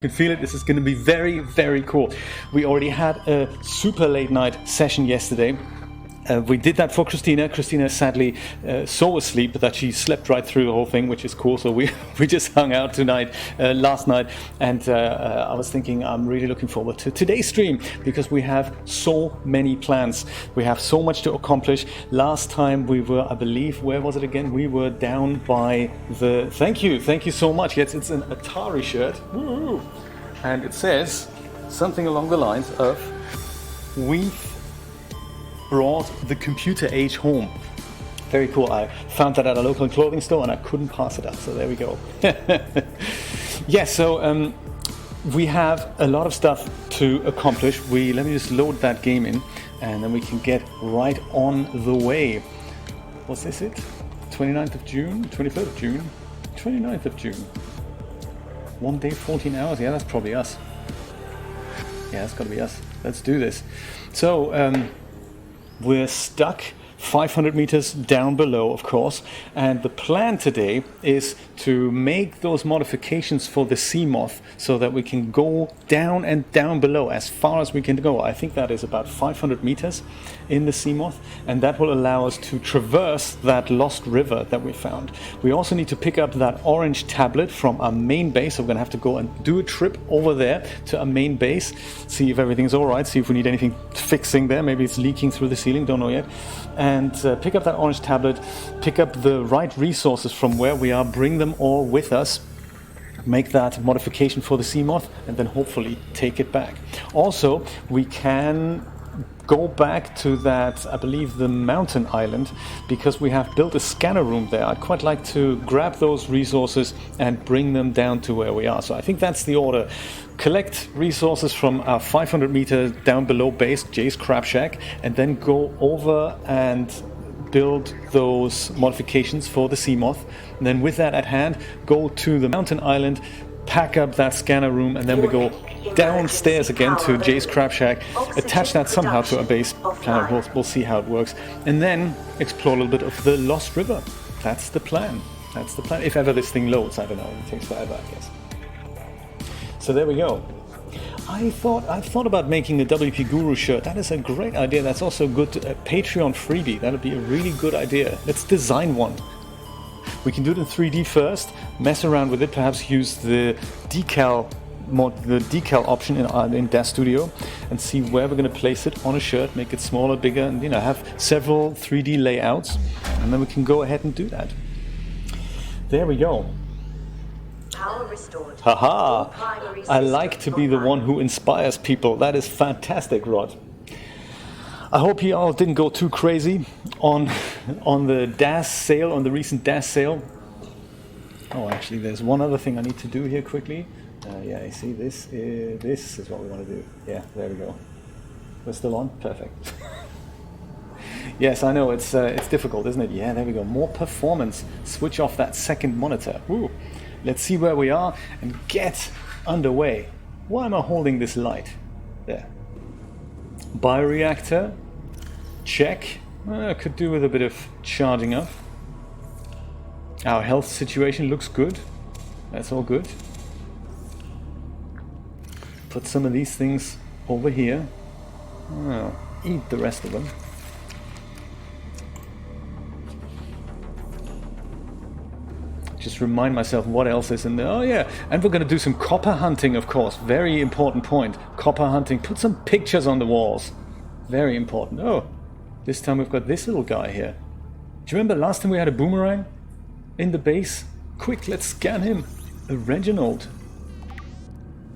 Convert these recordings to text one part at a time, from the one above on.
can feel it. This is going to be very, very cool. We already had a super late night session yesterday. We did that for Christina. Christina sadly so asleep that she slept right through the whole thing, which is cool. So we just hung out last night, and I was thinking I'm really looking forward to today's stream because we have so many plans. We have so much to accomplish. Last time we were, I believe, where was it again? We were down by the. Thank you so much. Yes, it's an Atari shirt. Woo! And it says something along the lines of, "We've brought the computer age home." Very cool. I found that at a local clothing store and I couldn't pass it up, so there we go. Yeah, so we have a lot of stuff to accomplish. Let me just load that game in and then we can get right on the way. What's this it? 29th of June? 23rd of June? 29th of June. 1 day, 14 hours? Yeah, that's probably us. Yeah, that's gotta be us. Let's do this. So, we're stuck 500 meters down below, of course, and the plan today is to make those modifications for the Seamoth so that we can go down and down below as far as we can go. I think that is about 500 meters in the Seamoth, and that will allow us to traverse that lost river that we found. We also need to pick up that orange tablet from our main base, so we're going to have to go and do a trip over there to our main base, see if everything's all right, see if we need anything fixing there. Maybe it's leaking through the ceiling, don't know yet. And pick up that orange tablet, pick up the right resources from where we are, bring them all with us, make that modification for the Seamoth, and then hopefully take it back. Also, we can go back to that, I believe, the mountain island, because we have built a scanner room there. I'd quite like to grab those resources and bring them down to where we are. So I think that's the order. Collect resources from our 500 meter down below base, Jay's Crab Shack, and then go over and build those modifications for the Seamoth. And then with that at hand, go to the mountain island, pack up that scanner room, and then we go downstairs again to Jay's Crab Shack, attach that somehow to our base planet. We'll see how it works, and then explore a little bit of the Lost River. That's the plan. That's the plan. If ever this thing loads, I don't know. It takes forever, I guess. So there we go. I've thought about making a WP Guru shirt. That is a great idea. That's also a good Patreon freebie. That'll be a really good idea. Let's design one. We can do it in 3D first, mess around with it, perhaps use the decal option in DAS Studio, and see where we're going to place it on a shirt, make it smaller, bigger, and have several 3D layouts, and then we can go ahead and do that. There we go. Power restored. Haha! I like to be the one who inspires people. That is fantastic, Rod. I hope you all didn't go too crazy on the DAS sale, on the recent DAS sale. Oh, actually, there's one other thing I need to do here quickly. Yeah, you see, this is what we want to do. Yeah, there we go. We're still on? Perfect. Yes, I know, it's difficult, isn't it? Yeah, there we go. More performance. Switch off that second monitor. Woo. Let's see where we are and get underway. Why am I holding this light? There. Bioreactor. Check. Could do with a bit of charging up. Our health situation looks good. That's all good. Put some of these things over here. Oh, eat the rest of them. Just remind myself what else is in there. Oh yeah, and we're going to do some copper hunting, of course. Very important point. Copper hunting. Put some pictures on the walls. Very important. Oh, this time we've got this little guy here. Do you remember last time we had a boomerang in the base? Quick, let's scan him. A Reginald.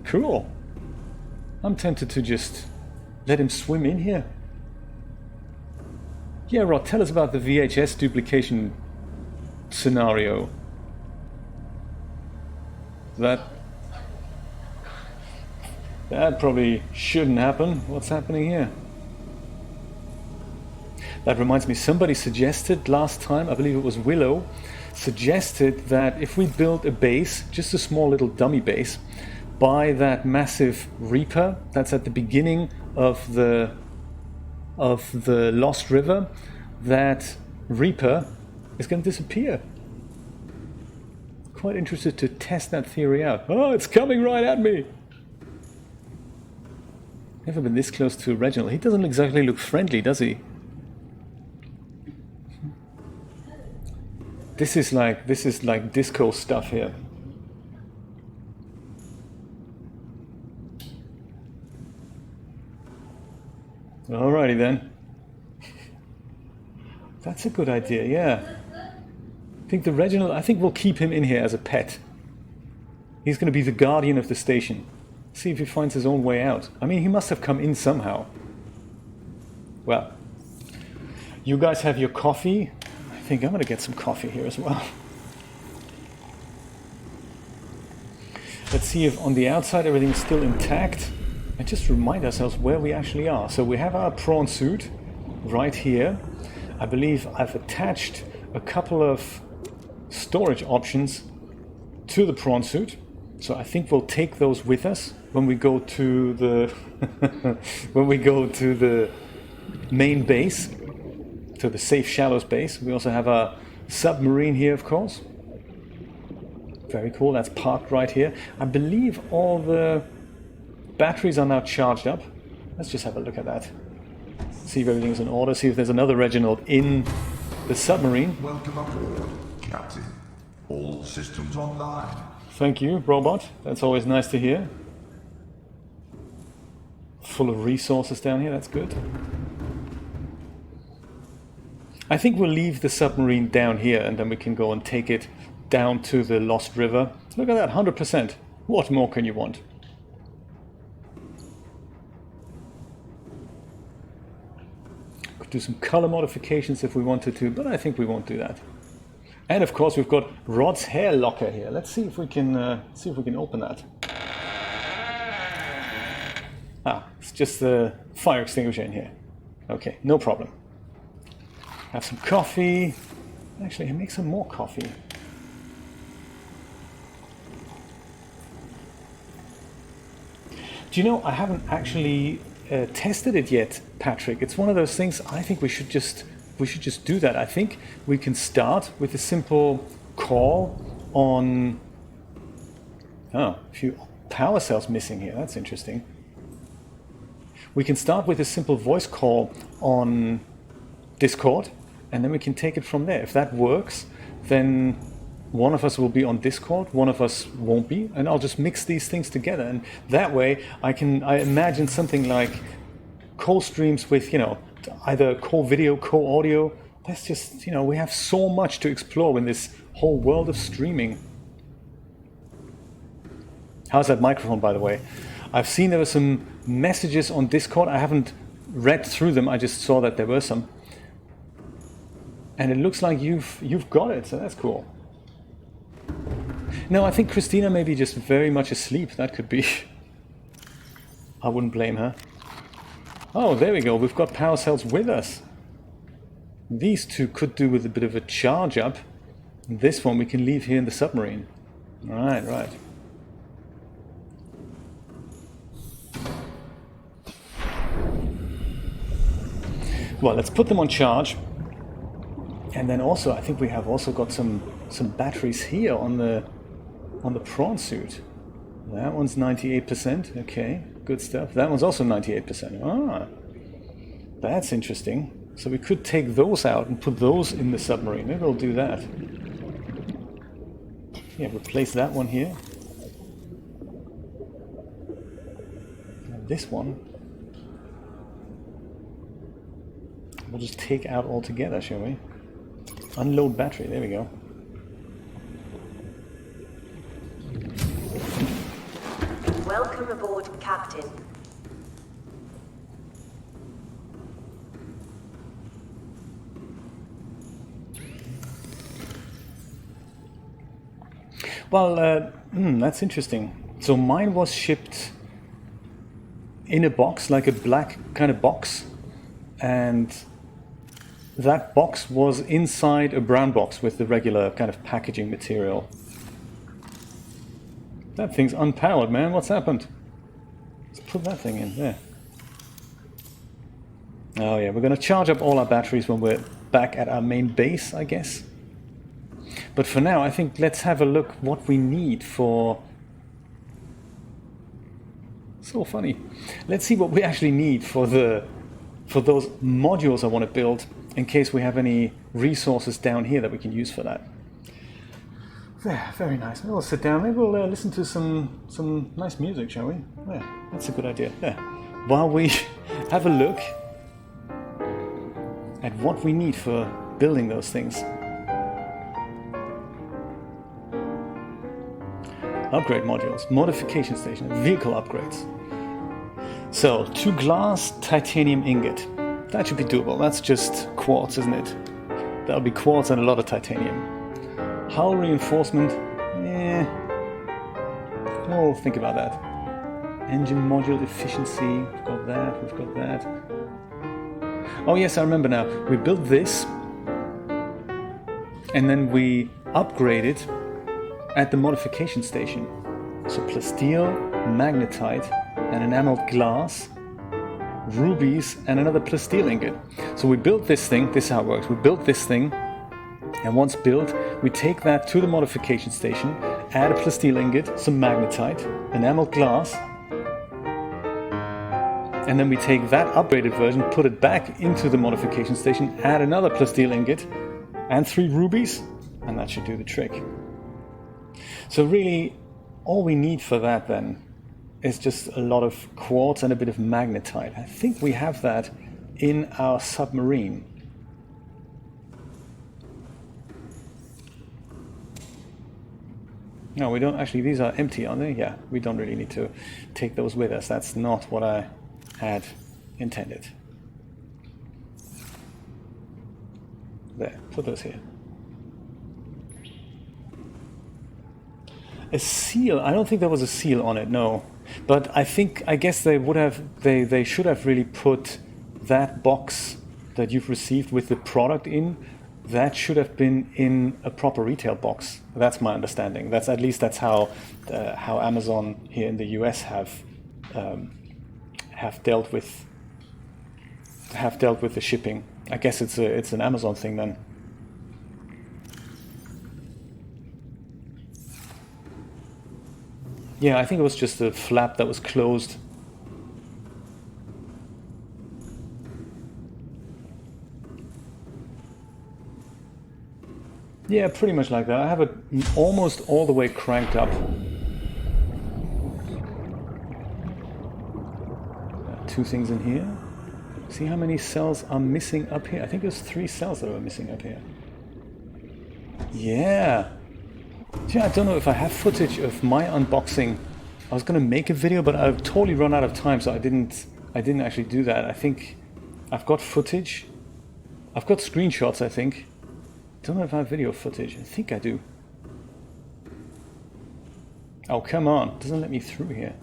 Cool. I'm tempted to just let him swim in here. Yeah, Rod, tell us about the VHS duplication scenario. That probably shouldn't happen. What's happening here? That reminds me, somebody suggested last time, I believe it was Willow, suggested that if we build a base, just a small little dummy base, by that massive Reaper that's at the beginning of the Lost River, that Reaper is going to disappear. quite interested to test that theory out. Oh, it's coming right at me! Never been this close to Reginald. He doesn't exactly look friendly, does he? This is like disco stuff here. Alrighty then. That's a good idea, yeah. I think we'll keep him in here as a pet. He's going to be the guardian of the station. See if he finds his own way out. I mean, he must have come in somehow. Well, you guys have your coffee. I think I'm going to get some coffee here as well. Let's see if on the outside everything's still intact. And just remind ourselves where we actually are. So we have our prawn suit right here. I believe I've attached a couple of storage options to the prawn suit. So I think we'll take those with us when we go to the main base, to the Safe Shallows base. We also have a submarine here, of course. Very cool. That's parked right here. I believe all the batteries are now charged up. Let's just have a look at that. See if everything's in order. See if there's another Reginald in the submarine. Welcome aboard, Captain. All systems online. Thank you, robot. That's always nice to hear. Full of resources down here. That's good. I think we'll leave the submarine down here and then we can go and take it down to the Lost River. Look at that, 100%. What more can you want? Could do some color modifications if we wanted to, but I think we won't do that. And of course we've got Rod's hair locker here. Let's see if we can open that. Ah, it's just the fire extinguisher in here. Okay, no problem. Have some coffee. Actually, make some more coffee. Do you know, I haven't actually tested it yet, Patrick. It's one of those things. I think we should just do that. I think we can start with a simple call on. Oh, a few power cells missing here. That's interesting. We can start with a simple voice call on Discord, and then we can take it from there. If that works, then one of us will be on Discord, one of us won't be, and I'll just mix these things together. And that way, I imagine something like call streams with, either call video, call audio. That's just, we have so much to explore in this whole world of streaming. How's that microphone, by the way? I've seen there were some messages on Discord. I haven't read through them. I just saw that there were some. And it looks like you've got it, so that's cool. No, I think Christina may be just very much asleep. That could be. I wouldn't blame her. Oh, there we go. We've got power cells with us. These two could do with a bit of a charge up. This one we can leave here in the submarine. Right. Well, let's put them on charge. And then also, I think we have also got some batteries here on the prawn suit. That one's 98%. Okay, good stuff. That one's also 98%. Ah, that's interesting. So we could take those out and put those in the submarine. Maybe we'll do that. Yeah, replace that one here. And this one we'll just take out altogether, shall we? Unload battery, there we go. Welcome aboard, Captain. Well, that's interesting. So mine was shipped in a box, like a black kind of box, and that box was inside a brown box with the regular kind of packaging material. That thing's unpowered, man. What's happened? Let's put that thing in there. Oh yeah, we're going to charge up all our batteries when we're back at our main base, I guess. But for now, I think let's have a look what we need for... So funny. Let's see what we actually need for those modules I want to build, in case we have any resources down here that we can use for that. There, very nice. We'll sit down. Maybe we'll listen to some nice music, shall we? Yeah, that's a good idea. There. While we have a look at what we need for building those things. Upgrade modules, modification station, vehicle upgrades. So, 2 glass, titanium ingot. That should be doable. That's just quartz, isn't it? That'll be quartz and a lot of titanium. Hull reinforcement, we'll think about that. Engine module efficiency, we've got that. Oh yes, I remember now. We built this, and then we upgraded at the modification station. So plasteel, magnetite, and enameled glass, rubies, and another plasteel ingot. So we built this thing, this is how it works. We built this thing, and once built, we take that to the modification station, add a plasteel ingot, some magnetite, enameled glass, and then we take that upgraded version, put it back into the modification station, add another plasteel ingot, and 3 rubies, and that should do the trick. So really, all we need for that then is just a lot of quartz and a bit of magnetite. I think we have that in our submarine. No, we don't actually, these are empty, aren't they? Yeah, we don't really need to take those with us. That's not what I had intended. There, put those here. A seal, I don't think there was a seal on it, no. But I guess they would have, they should have really put that box that you've received with the product in. That should have been in a proper retail box. That's my understanding. That's how Amazon here in the US have dealt with the shipping. I guess it's an Amazon thing then. Yeah, I think it was just a flap that was closed. Yeah, pretty much like that. I have it almost all the way cranked up. 2 things in here. See how many cells are missing up here? I think there's 3 cells that are missing up here. Yeah. Yeah, I don't know if I have footage of my unboxing. I was going to make a video, but I've totally run out of time, so I didn't actually do that. I think I've got footage. I've got screenshots, I think. Don't know if I have video footage. I think I do. Oh, come on. It doesn't let me through here.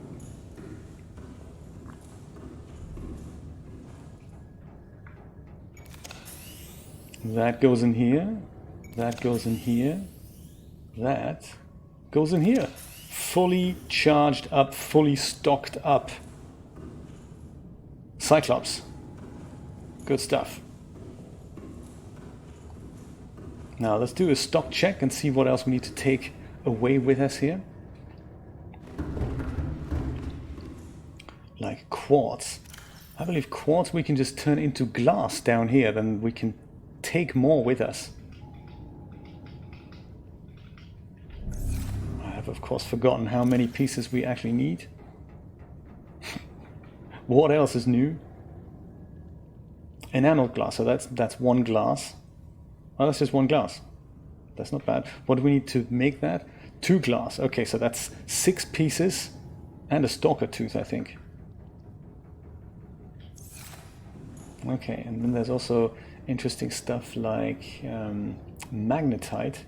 That goes in here. That goes in here. That goes in here. Fully charged up, fully stocked up. Cyclops. Good stuff. Now let's do a stock check and see what else we need to take away with us here. Like quartz. I believe quartz we can just turn into glass down here, then we can take more with us. I have of course forgotten how many pieces we actually need. What else is new? Enameled glass, so that's 1 glass. Oh, that's just 1 glass. That's not bad. What do we need to make that? 2 glass. Okay, so that's 6 pieces and a stalker tooth, I think. Okay, and then there's also interesting stuff like magnetite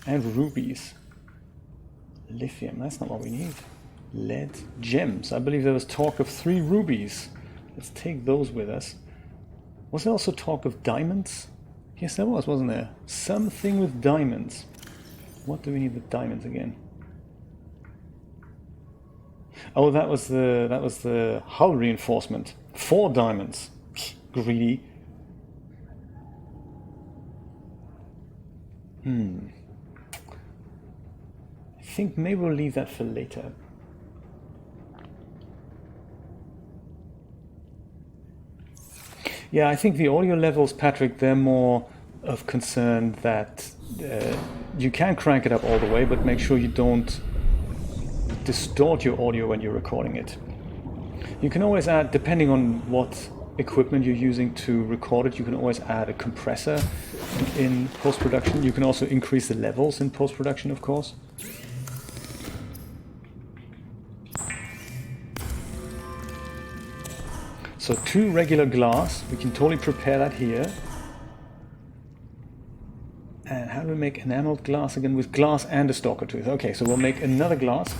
and rubies. Lithium, that's not what we need. Lead, gems. I believe there was talk of 3 rubies. Let's take those with us. Was there also talk of diamonds? Yes, there was, wasn't there? Something with diamonds. What do we need with diamonds again? Oh, that was the hull reinforcement. 4 diamonds. Greedy. I think maybe we'll leave that for later. Yeah, I think the audio levels, Patrick, they're more of concern that you can crank it up all the way, but make sure you don't distort your audio when you're recording it. You can always add, depending on what equipment you're using to record it, you can always add a compressor in post-production. You can also increase the levels in post-production, of course. So 2 regular glass, we can totally prepare that here. And how do we make enameled glass again? With glass and a stalker tooth. Okay, so we'll make another glass.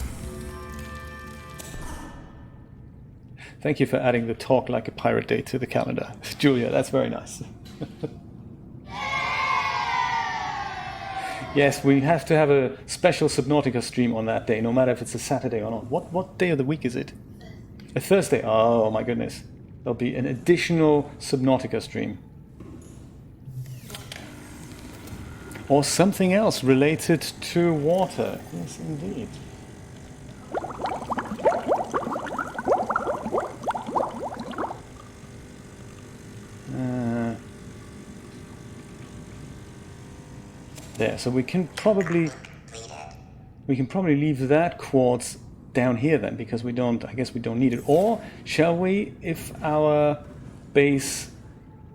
Thank you for adding the talk like a pirate day to the calendar. Julia, that's very nice. Yes, we have to have a special Subnautica stream on that day, no matter if it's a Saturday or not. What day of the week is it? A Thursday. Oh my goodness. There'll be an additional Subnautica stream. Or something else related to water. Yes, indeed. There, so we can probably leave that quartz down here then, because I guess we don't need it. Or shall we, if our base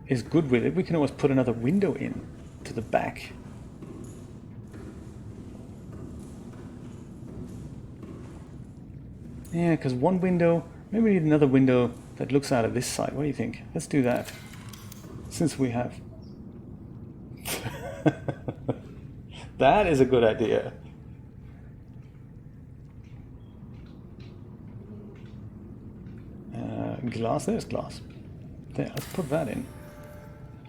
is good with it, we can always put another window in to the back. Yeah, because one window, maybe we need another window that looks out of this side. What do you think? Let's do that. Since we have... That is a good idea. Glass, there's glass. There, let's put that in.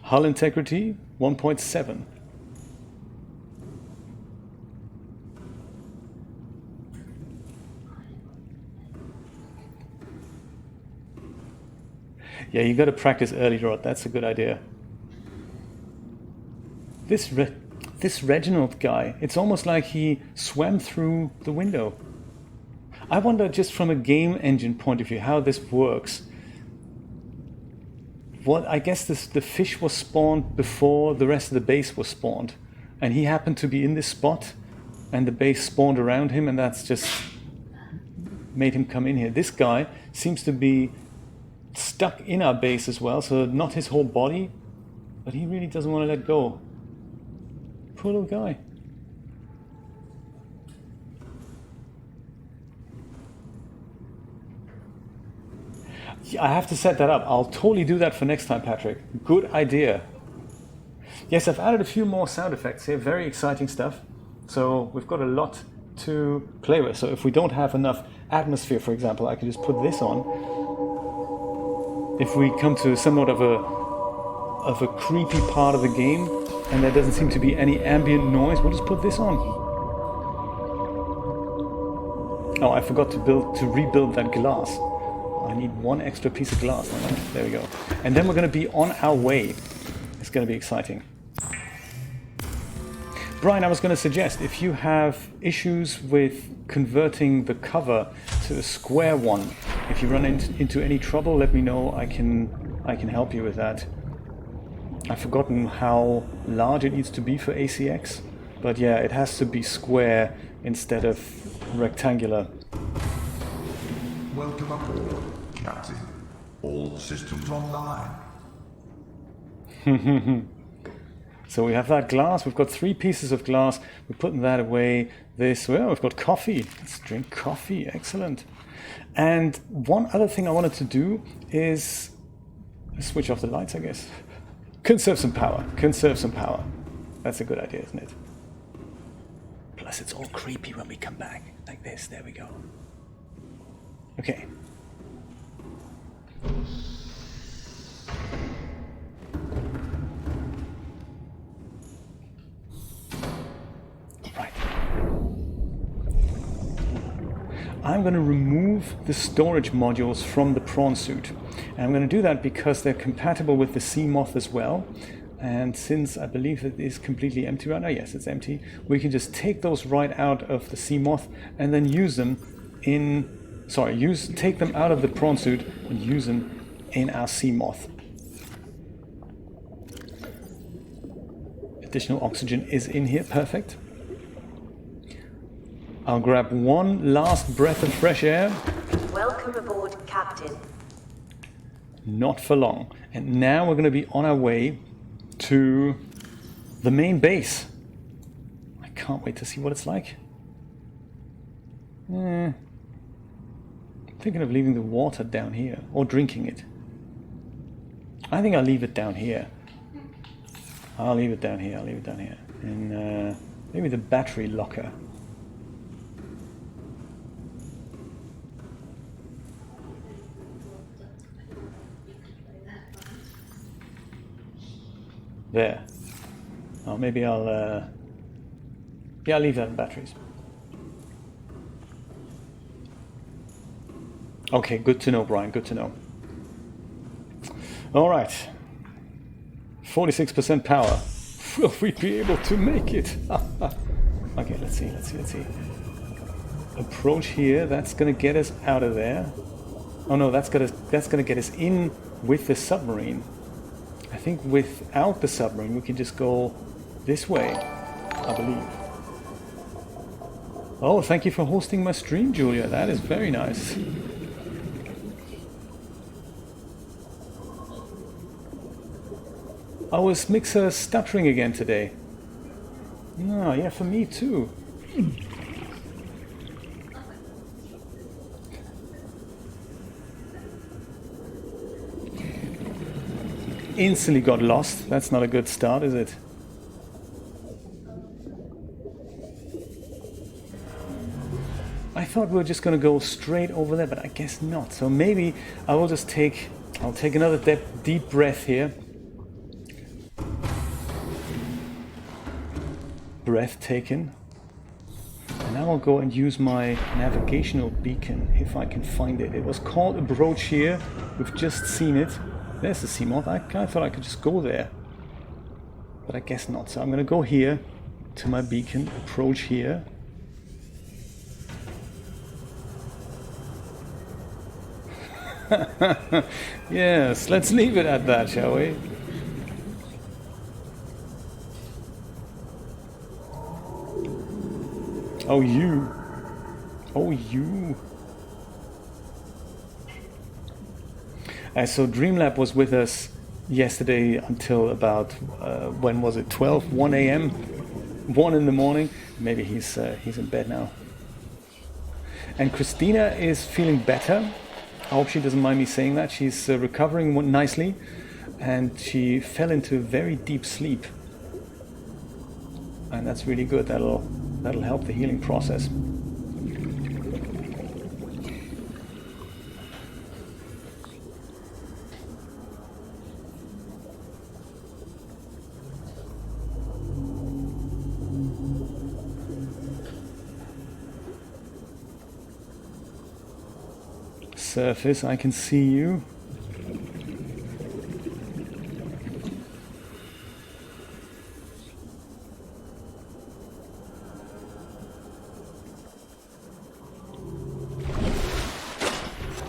Hull integrity, 1.7. Yeah, you got to practice early, Rod. That's a good idea. This Reginald guy, it's almost like he swam through the window. I wonder, just from a game engine point of view, how this works. I guess the fish was spawned before the rest of the base was spawned, and he happened to be in this spot, and the base spawned around him, and that's just made him come in here. This guy seems to be stuck in our base as well, so not his whole body, but he really doesn't want to let go. Poor little guy. Yeah, I have to set that up. I'll totally do that for next time, Patrick. Good idea. Yes, I've added a few more sound effects here. Very exciting stuff. So we've got a lot to play with. So if we don't have enough atmosphere, for example, I can just put this on. If we come to somewhat of a creepy part of the game, and there doesn't seem to be any ambient noise, we'll just put this on. Oh, I forgot to rebuild that glass. I need one extra piece of glass. There we go. And then we're going to be on our way. It's going to be exciting. Brian, I was going to suggest, if you have issues with converting the cover to a square one, if you run into any trouble, let me know. I can help you with that. I've forgotten how large it needs to be for ACX, but yeah, it has to be square instead of rectangular. Welcome aboard, Captain. All systems online. So we have that glass. We've got 3 pieces of glass. We're putting that away. Well, we've got coffee. Let's drink coffee. Excellent. And one other thing I wanted to do is switch off the lights, I guess. Conserve some power. Conserve some power. That's a good idea, isn't it? Plus, it's all creepy when we come back. Like this. There we go. Okay. Right. I'm going to remove the storage modules from the prawn suit. And I'm going to do that because they're compatible with the Seamoth as well. And since I believe it is completely empty right now, yes, it's empty, we can just take those right out of the Seamoth and then use them in... Sorry, take them out of the prawn suit and use them in our Seamoth. Additional oxygen is in here, perfect. I'll grab one last breath of fresh air. Welcome aboard, Captain. Not for long. And now we're going to be on our way to the main base. I can't wait to see what it's like. Thinking of leaving the water down here, or drinking it. I think I'll leave it down here. I'll leave it down here. And maybe the battery locker. There. Oh, maybe I'll yeah, I'll leave that in batteries. Okay, good to know, Brian, good to know. All right. 46% power. Will we be able to make it? Okay, let's see. Approach here, that's gonna get us out of there. Oh no, that's gonna get us in with the submarine. I think without the submarine we can just go this way, I believe. Oh, thank you for hosting my stream, Julia. That is very nice. I was mixer stuttering again today. No, yeah, for me too. Instantly got lost. That's not a good start, is it? I thought we were just going to go straight over there, but I guess not. So maybe I will just I'll take another deep breath here. Breath taken. And now I'll go and use my navigational beacon if I can find it. It was called Approach here. We've just seen it. There's the Seamoth. I kind of thought I could just go there, but I guess not. So I'm going to go here to my beacon, approach here. Yes, let's leave it at that, shall we? Oh, you. Oh, you. So Dreamlab was with us yesterday until about, when was it, 1 a.m., 1 in the morning. Maybe he's in bed now. And Christina is feeling better. I hope she doesn't mind me saying that. She's recovering nicely, and she fell into a very deep sleep. And that's really good. That'll help the healing process. Surface, I can see you.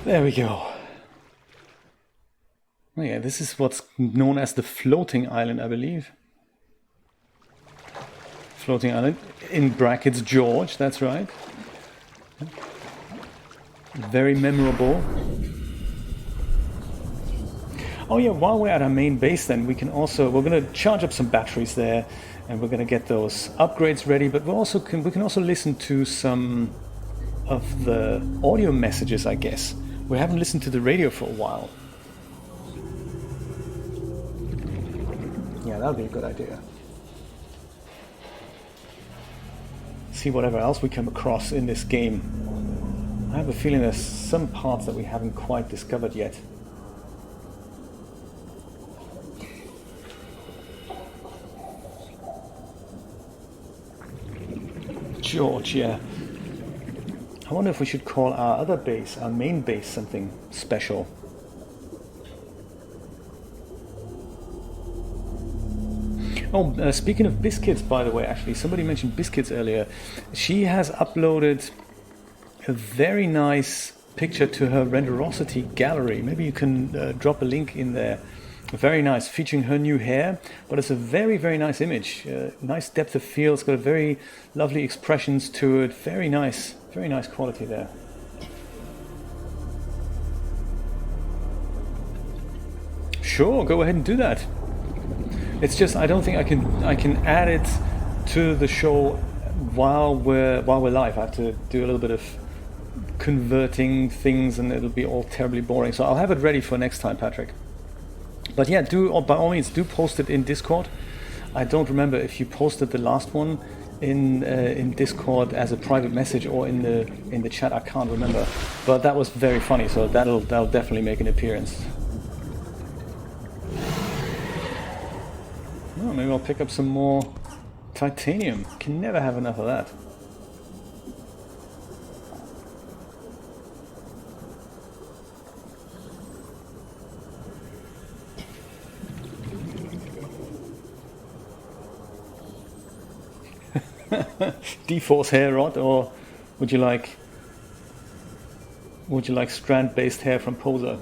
There we go. Oh yeah, this is what's known as the floating island, I believe. Floating island, in brackets George, that's right. Very memorable. Oh yeah, while we're at our main base then, we're going to charge up some batteries there, and we're going to get those upgrades ready, but we can also listen to some of the audio messages, I guess. We haven't listened to the radio for a while. Yeah, that would be a good idea. See whatever else we come across in this game. I have a feeling there's some parts that we haven't quite discovered yet. George, yeah. I wonder if we should call our other base, our main base, something special. Oh, speaking of biscuits, by the way, actually, somebody mentioned biscuits earlier. She has uploaded a very nice picture to her Renderosity gallery. Maybe you can drop a link in there. Very nice, featuring her new hair, but it's a very, very nice image. Nice depth of field, it's got very lovely expressions to it. Very nice quality there. Sure, go ahead and do that. It's just I don't think I can add it to the show while we're live. I have to do a little bit of converting things, and it'll be all terribly boring. So I'll have it ready for next time, Patrick. But yeah, by all means, do post it in Discord. I don't remember if you posted the last one in Discord as a private message or in the chat. I can't remember, but that was very funny. So that'll definitely make an appearance. Oh, maybe I'll pick up some more titanium. Can never have enough of that. D-Force hair rod, or would you like strand-based hair from Poser?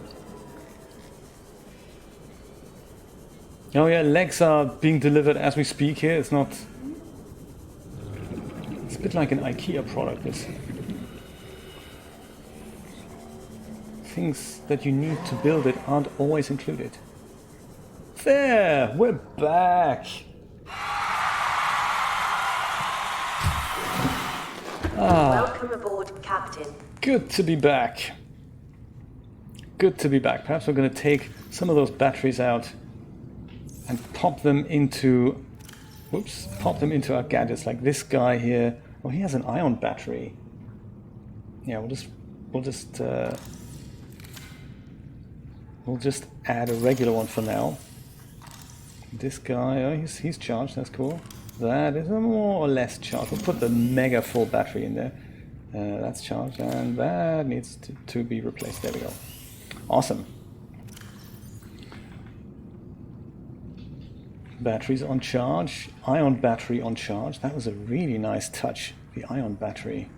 Oh yeah, legs are being delivered as we speak here. It's not... It's a bit like an IKEA product, this. Things that you need to build it aren't always included. There! We're back! Welcome aboard, Captain. Good to be back. Good to be back. Perhaps we're going to take some of those batteries out and pop them into our gadgets, like this guy here. Oh, he has an ion battery. Yeah, we'll just add a regular one for now. This guy, oh, he's charged. That's cool. That is a more or less charged. We'll put the mega full battery in there. That's charged, and that needs to be replaced. There we go. Awesome. Batteries on charge. Ion battery on charge. That was a really nice touch, the ion battery.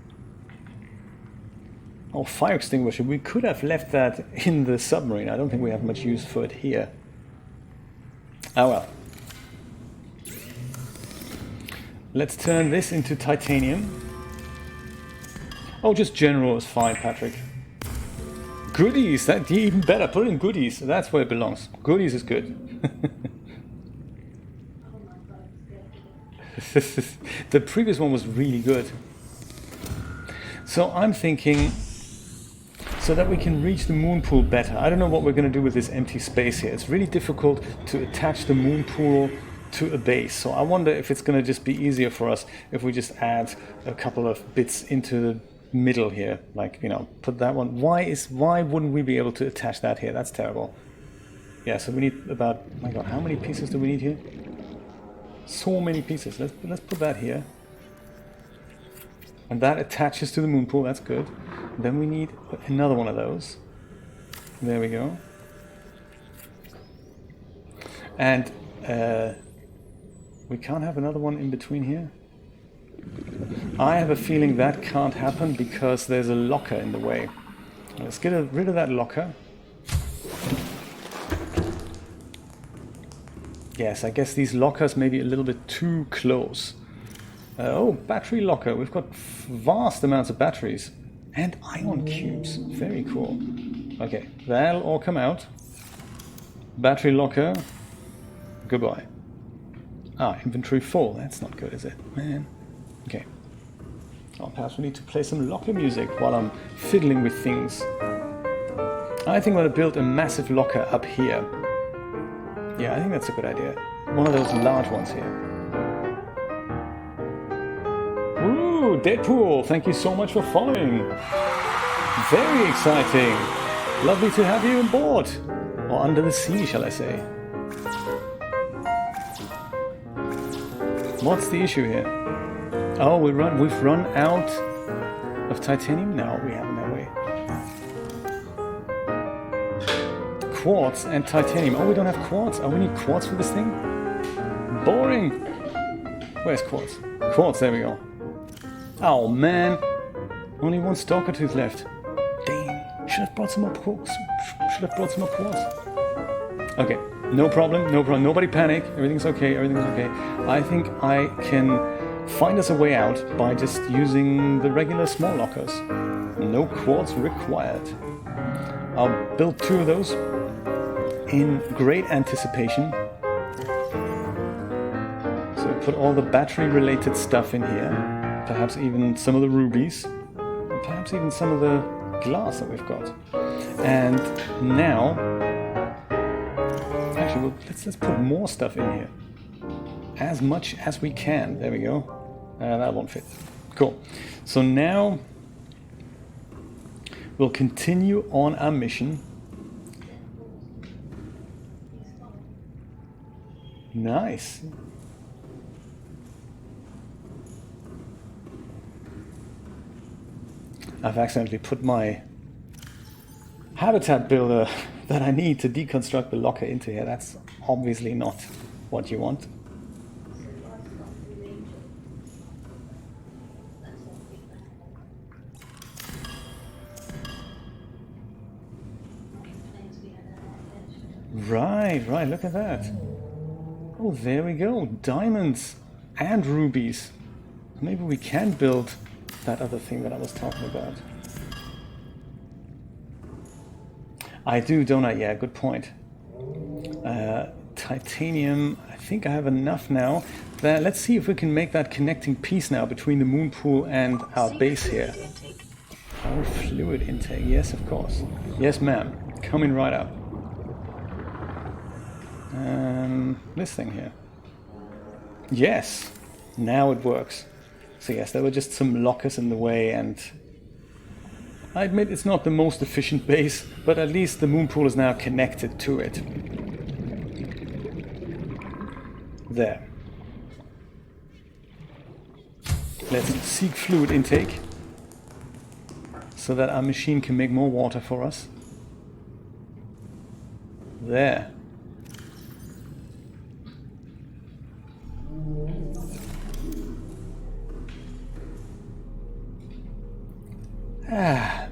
Oh, fire extinguisher. We could have left that in the submarine. I don't think we have much use for it here. Oh well. Let's turn this into titanium. Oh, just general is fine, Patrick. Goodies, that even better. Put it in goodies. That's where it belongs. Goodies is good. The previous one was really good. So I'm thinking, so that we can reach the moon pool better. I don't know what we're going to do with this empty space here. It's really difficult to attach the moon pool to a base. So I wonder if it's going to just be easier for us if we just add a couple of bits into the middle here, like, you know, put that one. Why wouldn't we be able to attach that here? That's terrible. Yeah, so we need about, oh my god, how many pieces do we need here? So many pieces. Let's put that here. And that attaches to the moon pool. That's good. Then we need another one of those. There we go. And we can't have another one in between here. I have a feeling that can't happen because there's a locker in the way. Let's get rid of that locker. Yes, I guess these lockers may be a little bit too close. Oh, battery locker. We've got vast amounts of batteries. And ion cubes. Very cool. Okay, that'll all come out. Battery locker. Goodbye. Ah, inventory full. That's not good, is it? Man. Okay. Oh, perhaps we need to play some locker music while I'm fiddling with things. I think I'm going to build a massive locker up here. Yeah, I think that's a good idea. One of those large ones here. Ooh, Deadpool! Thank you so much for following. Very exciting. Lovely to have you on board. Or under the sea, shall I say. What's the issue here? Oh, we've run out of titanium? No, we haven't, have we? Quartz and titanium. Oh, we don't have quartz. Oh, we need quartz for this thing? boring. Where's Quartz? Quartz, there we go. Oh man, only one stalker tooth left. Dang, should have brought some more quartz. Should have brought some more quartz. Okay, no problem, no problem. Nobody panic. Everything's okay, everything's okay. I think I can find us a way out by just using the regular small lockers. No quartz required. I'll build 2 of those in great anticipation. So put all the battery-related stuff in here. Perhaps even some of the rubies. And perhaps even some of the glass that we've got. And now... Actually, well, let's put more stuff in here. As much as we can. There we go. That won't fit. Cool. So now... we'll continue on our mission. Nice. I've accidentally put my habitat builder that I need to deconstruct the locker into here. That's obviously not what you want. Right, look at that. Oh, there we go. Diamonds and rubies. Maybe we can build that other thing that I was talking about. I do, don't I? Yeah, good point. Titanium, I think I have enough now. Let's see if we can make that connecting piece now between the moon pool and our base here. Oh, fluid intake. Yes, of course. Yes, ma'am. Coming right up. This thing here. Yes, now it works. So yes, there were just some lockers in the way, and I admit it's not the most efficient base, but at least the moon pool is now connected to it. There. Let's seek fluid intake so that our machine can make more water for us. There.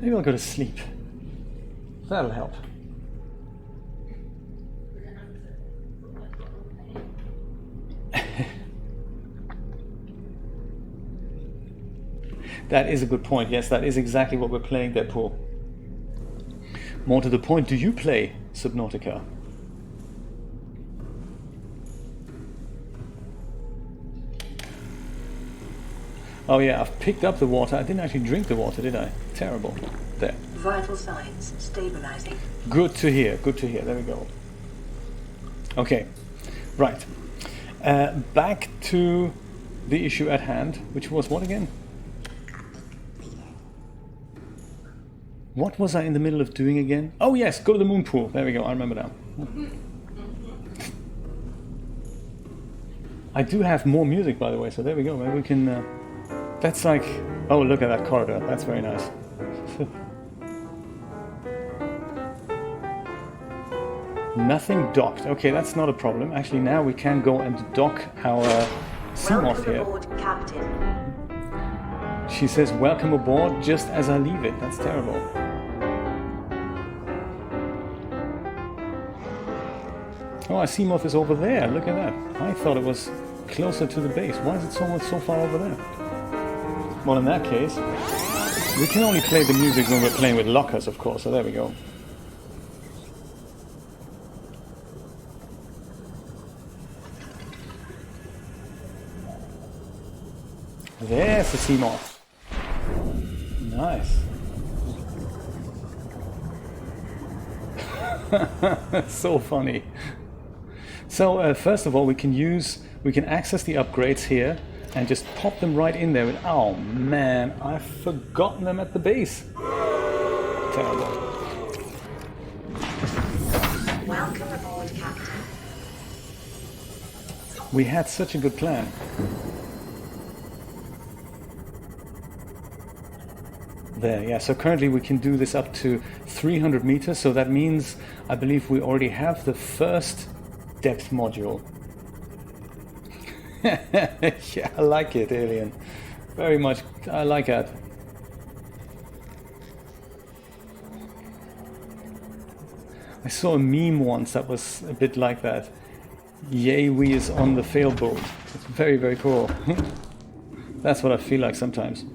Maybe I'll go to sleep. That'll help. That is a good point. Yes, that is exactly what we're playing there, Paul. More to the point, do you play Subnautica? Oh yeah, I've picked up the water. I didn't actually drink the water, did I? Terrible. There. Vital signs stabilizing. Good to hear, good to hear. There we go. Okay, right. Back to the issue at hand, which was what again? What was I in the middle of doing again? Oh yes, go to the moon pool. There we go, I remember now. I do have more music, by the way, so there we go. Maybe we can... that's like... Oh, look at that corridor. That's very nice. Nothing docked. Okay, that's not a problem. Actually, now we can go and dock our Seamoth here. Welcome aboard, Captain. She says, welcome aboard, just as I leave it. That's terrible. Oh, our Seamoth is over there. Look at that. I thought it was closer to the base. Why is it so far over there? Well, in that case, we can only play the music when we're playing with lockers, of course. So there we go. There's the Seamoth. Nice. So funny. So first of all, we can access the upgrades here and just pop them right in there. Oh man, I've forgotten them at the base. Terrible. Welcome aboard, Captain. We had such a good plan. There, yeah, so currently we can do this up to 300 meters, so that means I believe we already have the first depth module. Yeah, I like it, Alien. Very much. I like it. I saw a meme once that was a bit like that. Yay, we is on the fail boat. It's very, very cool. That's what I feel like sometimes.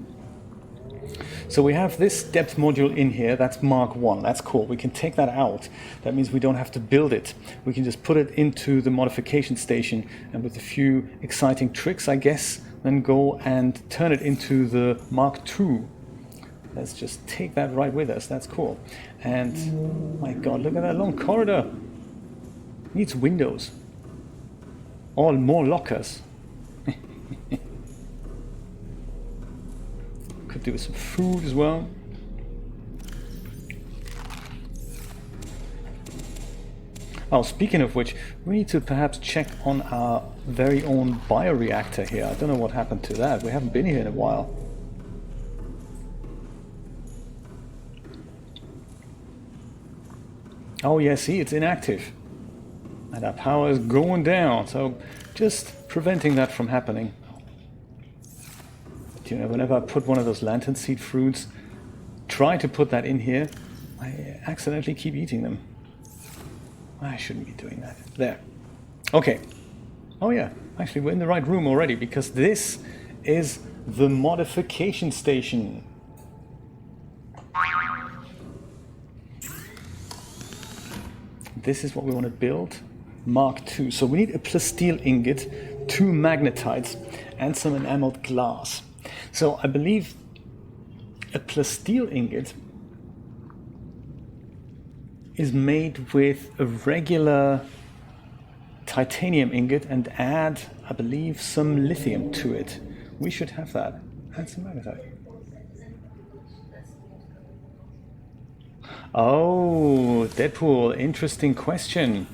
So we have this depth module in here. That's Mark 1. That's cool. We can take that out. That means we don't have to build it. We can just put it into the modification station, and with a few exciting tricks, I guess, then go and turn it into the Mark 2. Let's just take that right with us. That's cool. And my god, look at that long corridor. Needs windows. All more lockers. Could do with some food as well. Oh, speaking of which, we need to perhaps check on our very own bioreactor here. I don't know what happened to that. We haven't been here in a while. Oh yeah, see, it's inactive. And our power is going down, so just preventing that from happening. But, you know, whenever I put one of those lantern seed fruits, try to put that in here, I accidentally keep eating them. I shouldn't be doing that. There. Okay. Oh yeah, actually we're in the right room already, because this is the modification station. This is what we want to build. Mark II. So we need a plasteel ingot, 2 magnetites, and some enameled glass. So I believe a plasteel ingot is made with a regular titanium ingot and add, I believe, some lithium to it. We should have that. And some magnetite. Oh, Deadpool, interesting question.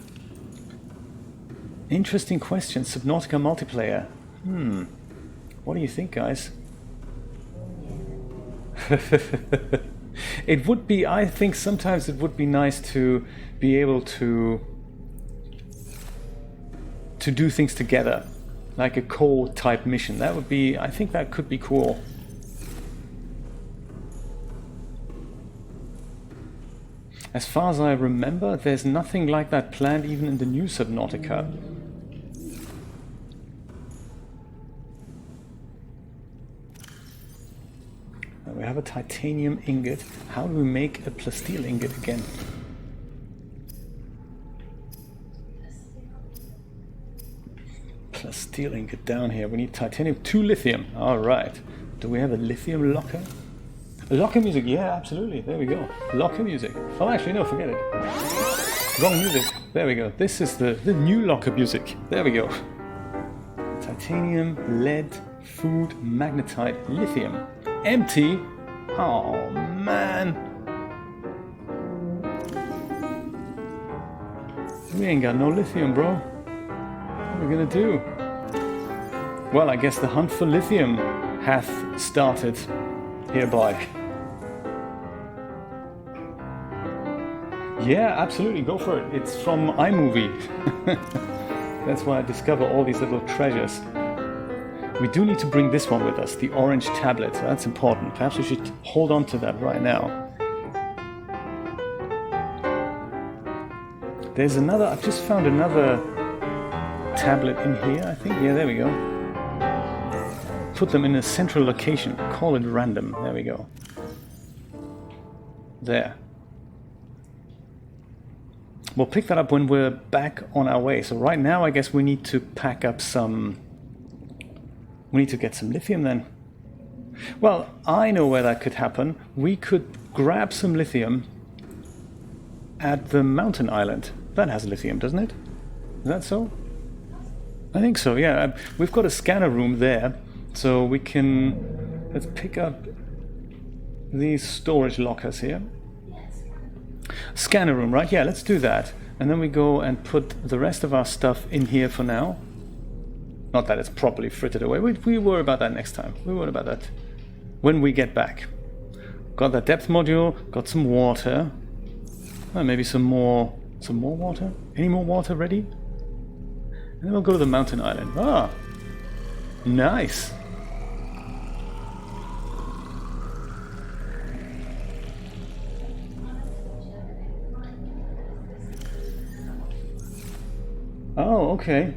Interesting question. Subnautica multiplayer. What do you think, guys? It would be, I think sometimes it would be nice to be able to do things together, like a co-type mission. That would be, I think that could be cool. As far as I remember, there's nothing like that planned even in the new Subnautica. We have a titanium ingot. How do we make a plasteel ingot again? Plasteel ingot down here. We need titanium, 2 lithium. All right. Do we have a lithium locker? Locker music, yeah, absolutely. There we go. Locker music. Oh, actually, no, forget it. Wrong music. There we go. This is the new locker music. There we go. Titanium, lead, food, magnetite, lithium. Empty? Oh, man. We ain't got no lithium, bro. What are we gonna do? Well, I guess the hunt for lithium hath started hereby. Yeah, absolutely, go for it. It's from iMovie. That's why I discover all these little treasures. We do need to bring this one with us, the orange tablet. That's important. Perhaps we should hold on to that right now. There's another, I've just found another tablet in here, I think. Yeah, there we go. Put them in a central location. Call it random. There we go. There. We'll pick that up when we're back on our way. So right now, I guess we need to pack up some... We need to get some lithium then. Well, I know where that could happen. We could grab some lithium at the mountain island. That has lithium, doesn't it? Is that so? I think so, yeah. We've got a scanner room there, so we can... Let's pick up these storage lockers here. Scanner room, right? Yeah, let's do that. And then we go and put the rest of our stuff in here for now. Not that it's properly frittered away. We worry about that next time. We worry about that when we get back. Got that depth module. Got some water. Maybe some more water. Any more water ready? And then we'll go to the mountain island. Ah, Nice. Oh, okay.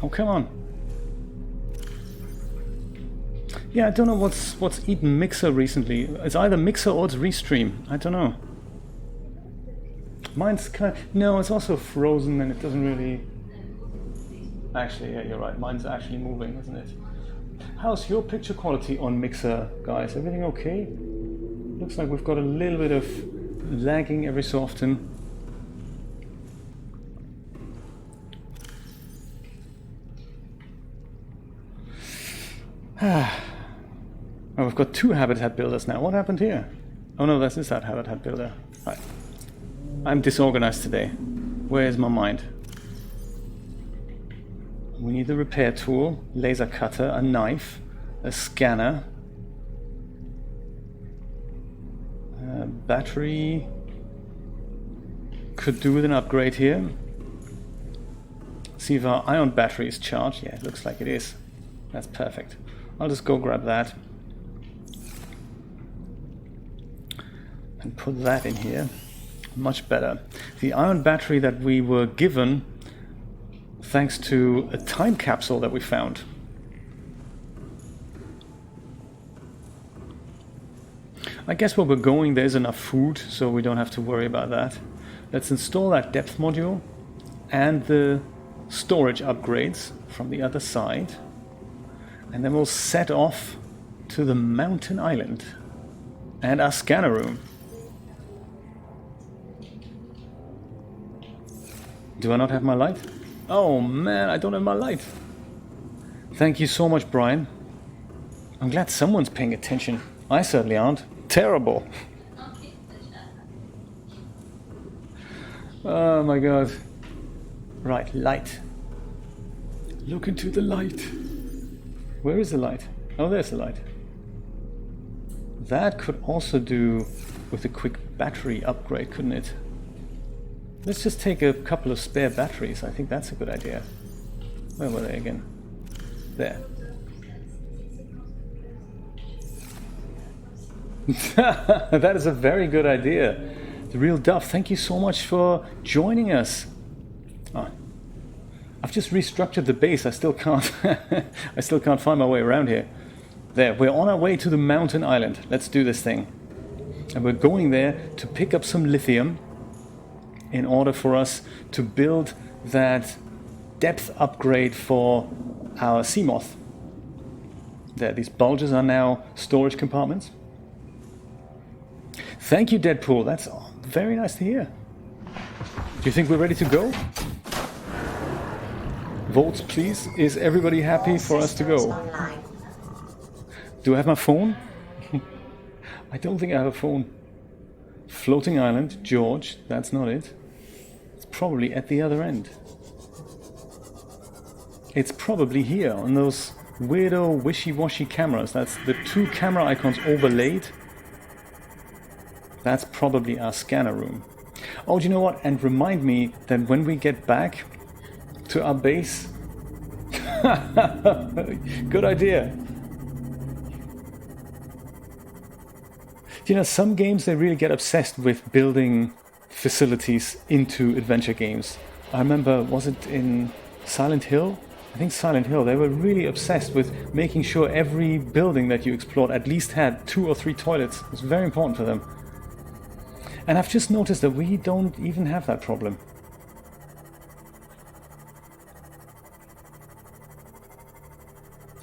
Oh, come on. Yeah, I don't know what's eaten Mixer recently. It's either Mixer or it's Restream. I don't know. Mine's kind of... No, it's also frozen and it doesn't really... Actually, yeah, you're right. Mine's actually moving, isn't it? How's your picture quality on Mixer, guys? Everything okay? Looks like we've got a little bit of lagging every so often. Oh, we've got 2 habitat builders now. What happened here? Oh no, this is that habitat builder. Right. I'm disorganized today. Where is my mind? We need the repair tool, laser cutter, a knife, a scanner, a battery. Could do with an upgrade here. See if our ion battery is charged. Yeah, it looks like it is. That's perfect. I'll just go grab that and put that in here. Much better. The ion battery that we were given thanks to a time capsule that we found. I guess where we're going there's enough food, so we don't have to worry about that. Let's install that depth module and the storage upgrades from the other side. And then we'll set off to the mountain island and our scanner room. Do I not have my light? Oh man, I don't have my light. Thank you so much, Brian. I'm glad someone's paying attention. I certainly aren't. Terrible. Oh my god. Right, light. Look into the light. Where is the light? Oh, there's the light. That could also do with a quick battery upgrade, couldn't it? Let's just take a couple of spare batteries. I think that's a good idea. Where were they again? There. That is a very good idea. The Real Duff, thank you so much for joining us. Oh, I've just restructured the base. I still can't find my way around here. There, we're on our way to the mountain island. Let's do this thing. And we're going there to pick up some lithium in order for us to build that depth upgrade for our Seamoth. There, these bulges are now storage compartments. Thank you, Deadpool. That's very nice to hear. Do you think we're ready to go? Votes, please. Is everybody happy for us to go? Online. Do I have my phone? I don't think I have a phone. Floating island, George. That's not it. It's probably at the other end. It's probably here on those weirdo wishy-washy cameras. That's the 2 camera icons overlaid. That's probably our scanner room. Oh, do you know what? And remind me that when we get back to our base... Good idea. You know, some games, they really get obsessed with building facilities into adventure games. I remember, was it in Silent Hill? I think Silent Hill, they were really obsessed with making sure every building that you explored at least had 2 or 3 toilets. It was very important for them. And I've just noticed that we don't even have that problem.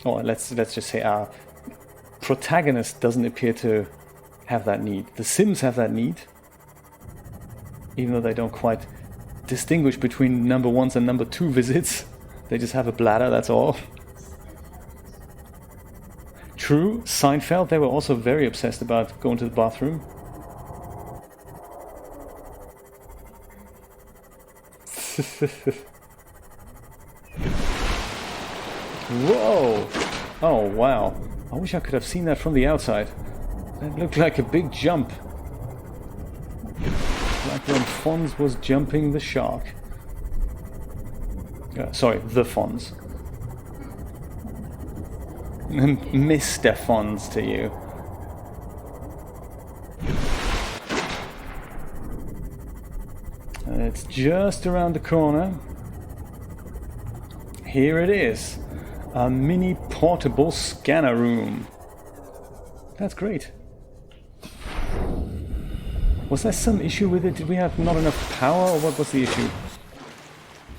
Or let's just say our protagonist doesn't appear to have that need. The Sims have that need, even though they don't quite distinguish between number 1s and number 2 visits. They just have a bladder, that's all. True, Seinfeld, they were also very obsessed about going to the bathroom. Whoa! Oh, wow. I wish I could have seen that from the outside. That looked like a big jump. Like when Fonz was jumping the shark. Sorry, the Fonz. Mr. Fonz to you. It's just around the corner. Here it is. A mini portable scanner room. That's great. Was there some issue with it? Did we have not enough power, or what was the issue?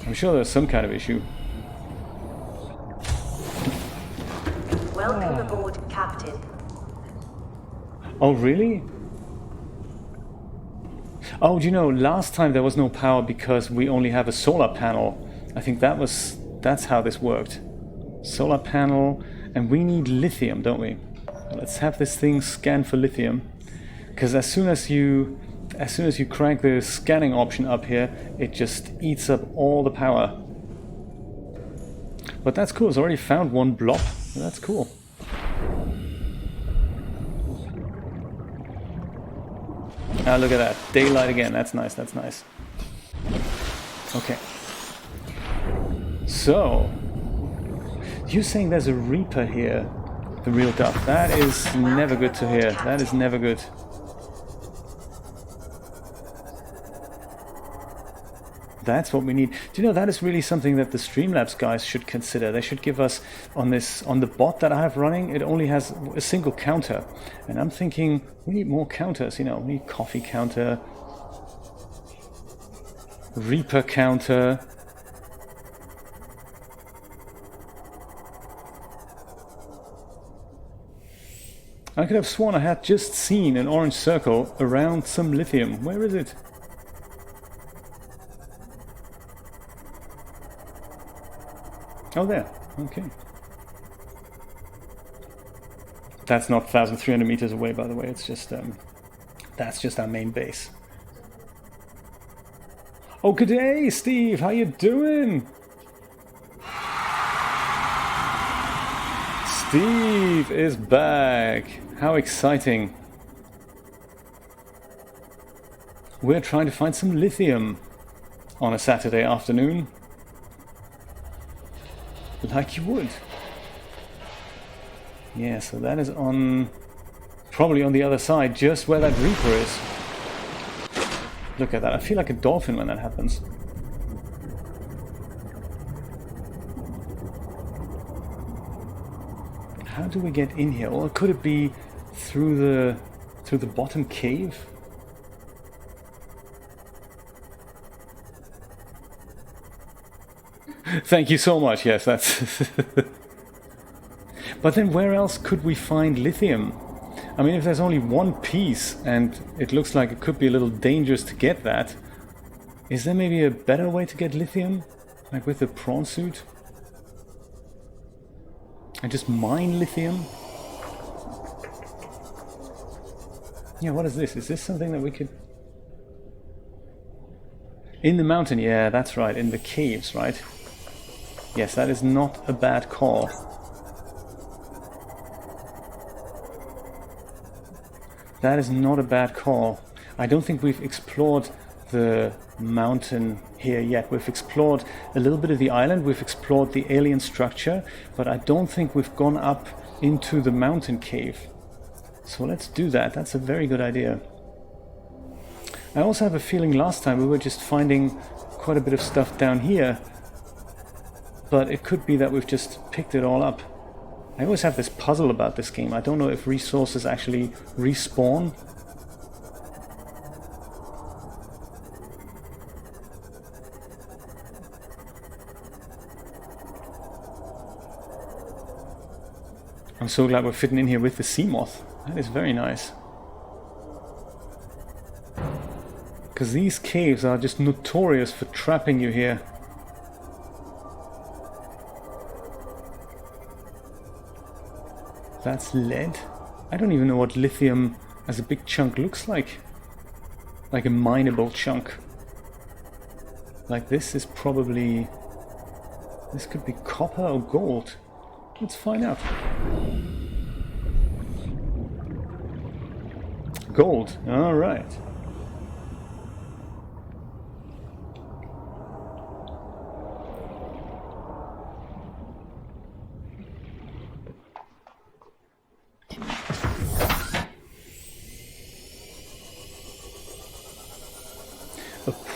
I'm sure there's some kind of issue. Welcome aboard, Captain. Oh, really? Oh, do you know, last time there was no power because we only have a solar panel. I think that's how this worked. Solar panel, and we need lithium, don't we? Let's have this thing scan for lithium, because as soon as you crank the scanning option up here, it just eats up all the power. But that's cool. It's already found one blob. That's cool. Ah, look at that. Daylight again. That's nice. That's nice. Okay. So, you're saying there's a Reaper here, the real duff. That is never good to hear. That is never good. That's what we need. Do you know, that is really something that the Streamlabs guys should consider. They should give us on the bot that I have running, it only has a single counter. And I'm thinking we need more counters, you know, we need coffee counter, Reaper counter. I could have sworn I had just seen an orange circle around some lithium. Where is it? Oh, there. Okay. That's not 1,300 meters away, by the way. It's just, that's just our main base. Oh, good day, Steve. How you doing? Steve is back. How exciting. We're trying to find some lithium on a Saturday afternoon. Like you would. Yeah, so that is on... probably on the other side, just where that Reaper is. Look at that. I feel like a dolphin when that happens. How do we get in here? Or could it be through the bottom cave? Thank you so much. Yes, that's... But then where else could we find lithium? I mean, if there's only one piece and it looks like it could be a little dangerous to get that, is there maybe a better way to get lithium? Like with the prawn suit? And just mine lithium? Yeah, what is this? Is this something that we could... In the mountain, yeah, that's right. In the caves, right? Yes, that is not a bad call. That is not a bad call. I don't think we've explored the mountain here yet. We've explored a little bit of the island, we've explored the alien structure, but I don't think we've gone up into the mountain cave. So let's do that. That's a very good idea. I also have a feeling last time we were just finding quite a bit of stuff down here, but it could be that we've just picked it all up. I always have this puzzle about this game. I don't know if resources actually respawn. I'm so glad we're fitting in here with the Seamoth. That is very nice. Because these caves are just notorious for trapping you here. That's lead? I don't even know what lithium as a big chunk looks like. Like a mineable chunk. Like this is probably... This could be copper or gold. Let's find out. Gold. All right.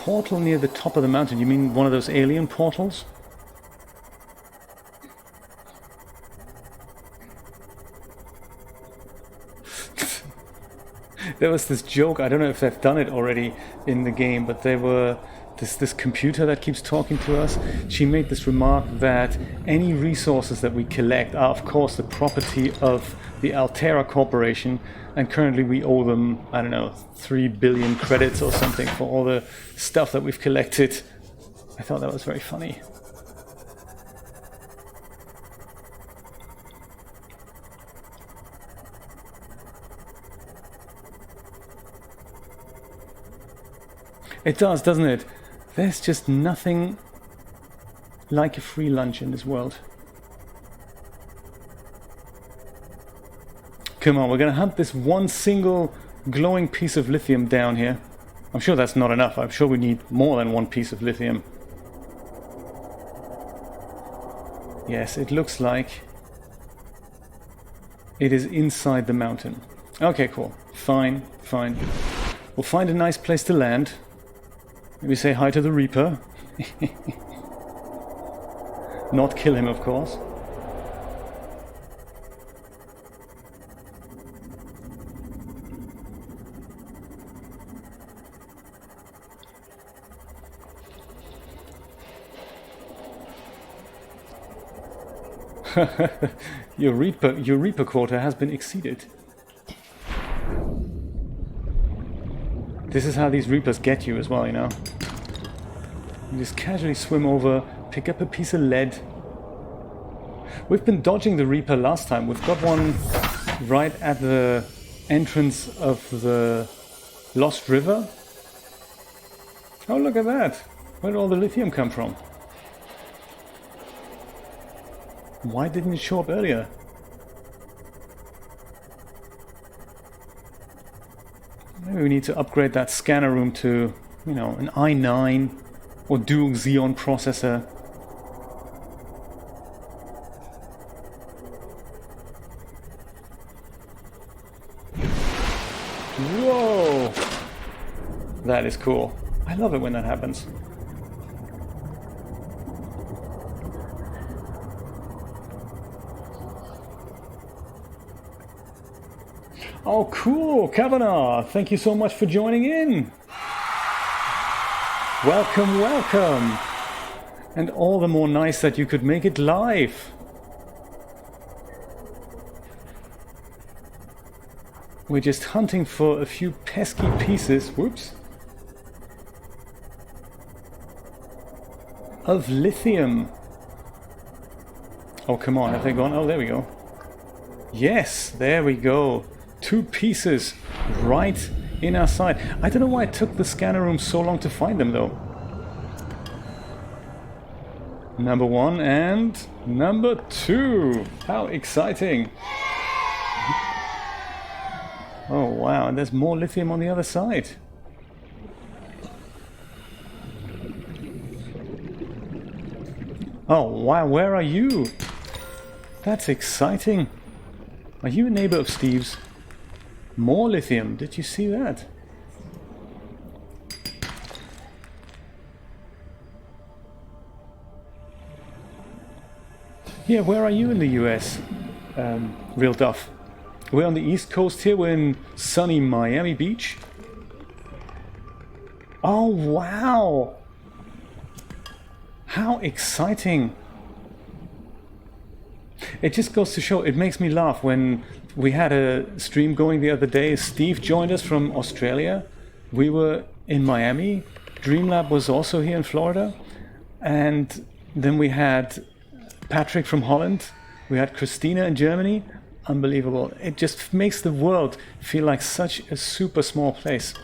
portal near the top of the mountain. You mean one of those alien portals? There was this joke, I don't know if they've done it already in the game, but they were this computer that keeps talking to us. She made this remark that any resources that we collect are of course the property of the Altera Corporation, and currently we owe them, I don't know, 3 billion credits or something for all the stuff that we've collected. I thought that was very funny. It does, doesn't it? There's just nothing like a free lunch in this world. Come on, we're gonna hunt this one single glowing piece of lithium down here. I'm sure that's not enough. I'm sure we need more than one piece of lithium. Yes, it looks like it is inside the mountain. Okay, cool. Fine, fine. We'll find a nice place to land. Maybe say hi to the Reaper. Not kill him, of course. Your Reaper quota has been exceeded. This is how these Reapers get you as well, you know. You just casually swim over, pick up a piece of lead. We've been dodging the Reaper last time. We've got one right at the entrance of the Lost River. Oh, look at that. Where did all the lithium come from? Why didn't it show up earlier? Maybe we need to upgrade that scanner room to, you know, an i9 or dual Xeon processor. Whoa! That is cool. I love it when that happens. Oh, cool, Kavanaugh. Thank you so much for joining in. Welcome, welcome. And all the more nice that you could make it live. We're just hunting for a few pesky pieces, whoops, of lithium. Oh, come on, have they gone? Oh, there we go. Yes, there we go. 2 pieces right in our sight. I don't know why it took the scanner room so long to find them though. Number 1 and number 2. How exciting. Oh wow, and there's more lithium on the other side. Oh wow, where are you? That's exciting. Are you a neighbor of Steve's? More lithium, did you see that? Yeah, where are you in the US? Real Duff. We're on the East Coast here, we're in sunny Miami Beach. Oh wow! How exciting! It just goes to show, it makes me laugh when we had a stream going the other day. Steve joined us from Australia. We were in Miami. Dreamlab was also here in Florida. And then we had Patrick from Holland. We had Christina in Germany. Unbelievable. It just makes the world feel like such a super small place.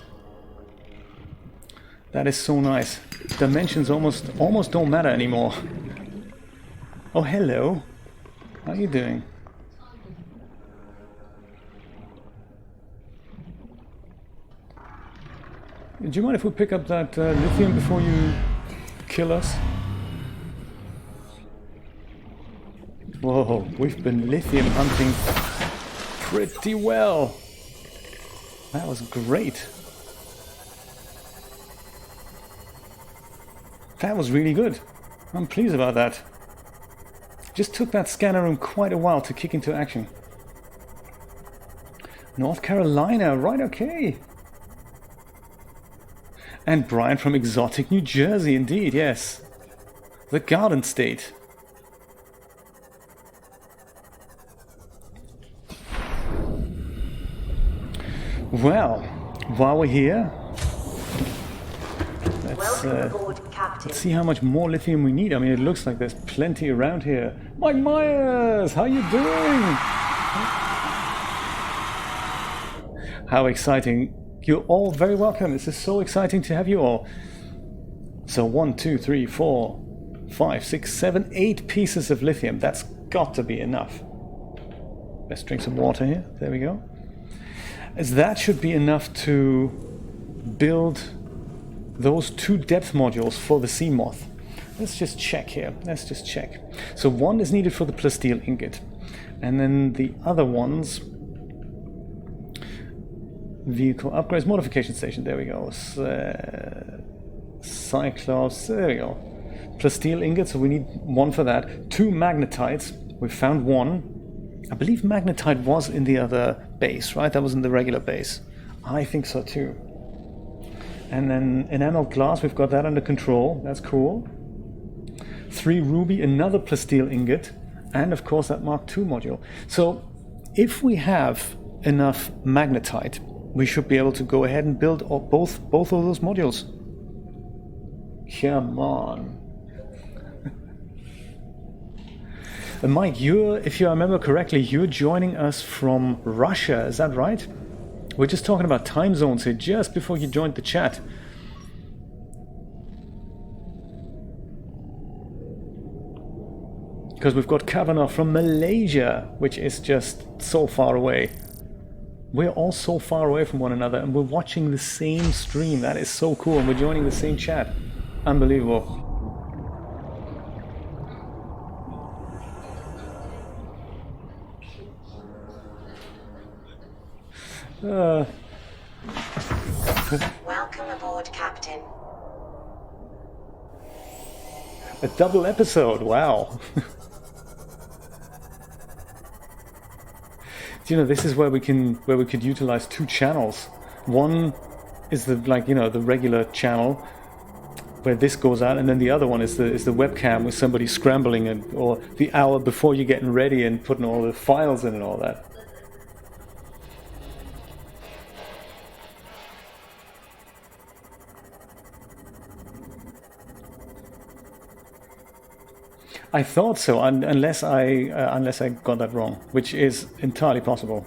That is so nice. Dimensions almost don't matter anymore. Oh, hello. How are you doing? Do you mind if we pick up that lithium before you kill us? Whoa, we've been lithium hunting pretty well. That was great. That was really good. I'm pleased about that. Just took that scanner room quite a while to kick into action. North Carolina, right, okay. And Brian from exotic New Jersey, indeed, yes. The Garden State. Well, while we're here, let's see how much more lithium we need. I mean, it looks like there's plenty around here. Mike Myers, how you doing? How exciting. You're all very welcome. This is so exciting to have you all. So 1, 2, 3, 4, 5, 6, 7, 8 pieces of lithium. That's got to be enough. Let's drink some water here. There we go. As that should be enough to build those 2 depth modules for the Seamoth. Let's just check here. Let's just check. So 1 is needed for the plasteel ingot. And then the other ones... Vehicle upgrades, modification station. There we go. Cyclops. There we go. Plasteel ingot, so we need 1 for that. 2 magnetites. We found 1. I believe magnetite was in the other base, right? That was in the regular base. I think so too. And then enameled glass, we've got that under control. That's cool. 3 ruby, another plasteel ingot, and of course that Mark II module. So if we have enough magnetite, we should be able to go ahead and build both of those modules. Come on. And Mike, if you remember correctly, you're joining us from Russia, is that right? We're just talking about time zones here just before you joined the chat. Because we've got Kavanaugh from Malaysia, which is just so far away. We're all so far away from one another and we're watching the same stream. That is so cool. And we're joining the same chat. Unbelievable. Welcome aboard, Captain. A double episode, wow. You know, this is where we could utilize 2 channels. One is the the regular channel where this goes out, and then the other one is the webcam with somebody scrambling or the hour before you're getting ready and putting all the files in and all that. I thought so, unless I got that wrong, which is entirely possible.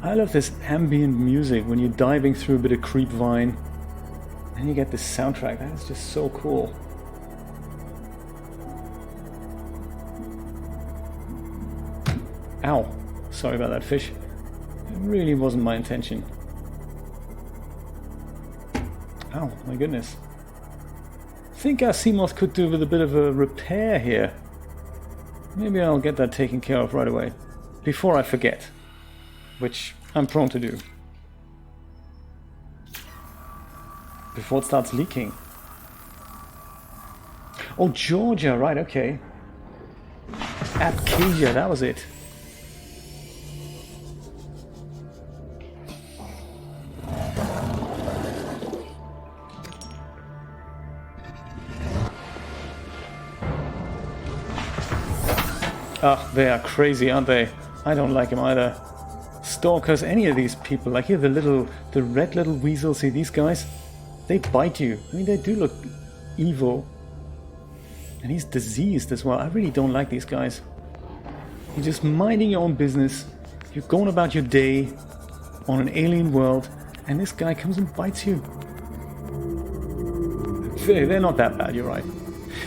I love this ambient music when you're diving through a bit of creepvine, and you get this soundtrack. That is just so cool. Ow! Sorry about that, fish. It really wasn't my intention. Oh, my goodness. I think our Seamoth could do with a bit of a repair here. Maybe I'll get that taken care of right away. Before I forget. Which I'm prone to do. Before it starts leaking. Oh, Georgia, right, okay. Abkhazia, that was it. Oh, they are crazy, aren't they? I don't like them either. Stalkers, any of these people, like here the red little weasels, see these guys? They bite you. I mean, they do look evil. And he's diseased as well. I really don't like these guys. You're just minding your own business. You're going about your day on an alien world, and this guy comes and bites you. They're not that bad, you're right.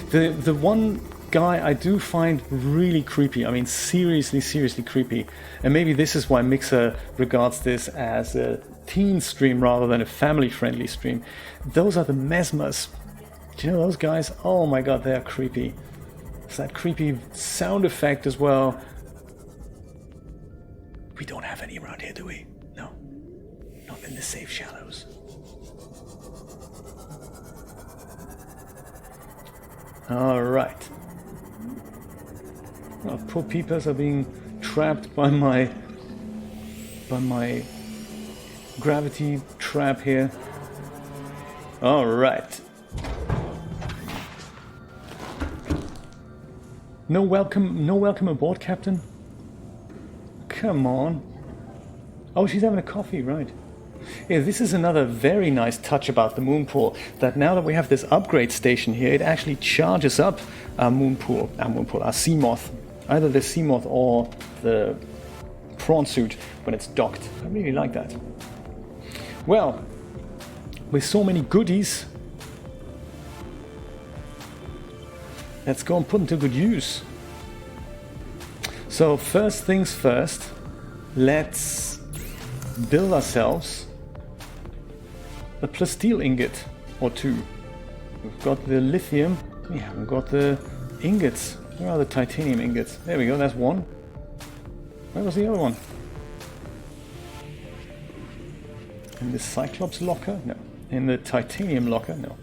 The one guy I do find really creepy. I mean, seriously creepy. And maybe this is why Mixer regards this as a teen stream rather than a family-friendly stream. Those are the mesmers. Do you know those guys? Oh my god, they are creepy. It's that creepy sound effect as well. We don't have any around here, do we? No. in the safe shallows. Alright. Oh, poor peepers are being trapped by my gravity trap here. Alright. No welcome aboard, Captain? Come on. Oh, she's having a coffee, right. Yeah, this is another very nice touch about the moon pool, that now that we have this upgrade station here, it actually charges up our Seamoth. Either the Seamoth or the prawn suit when it's docked. I really like that. Well, with so many goodies, let's go and put them to good use. So first things first, let's build ourselves a plasteel ingot or two. We've got the lithium, we haven't got the ingots. Where are the titanium ingots? There we go, that's one. Where was the other one? In the Cyclops locker? No. In the titanium locker? No.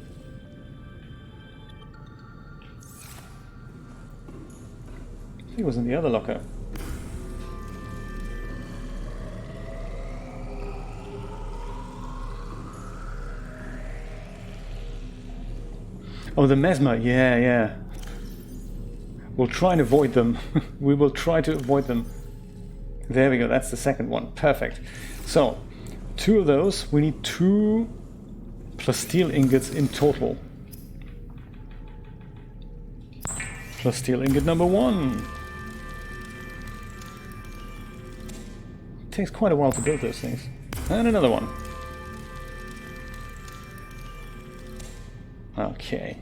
I think it was in the other locker. Oh, the mesmer, yeah. We'll try and avoid them. We will try to avoid them. There we go, that's the second one. Perfect. So, two of those. We need 2 plasteel ingots in total. Plasteel ingot number 1. It takes quite a while to build those things. And another one. Okay.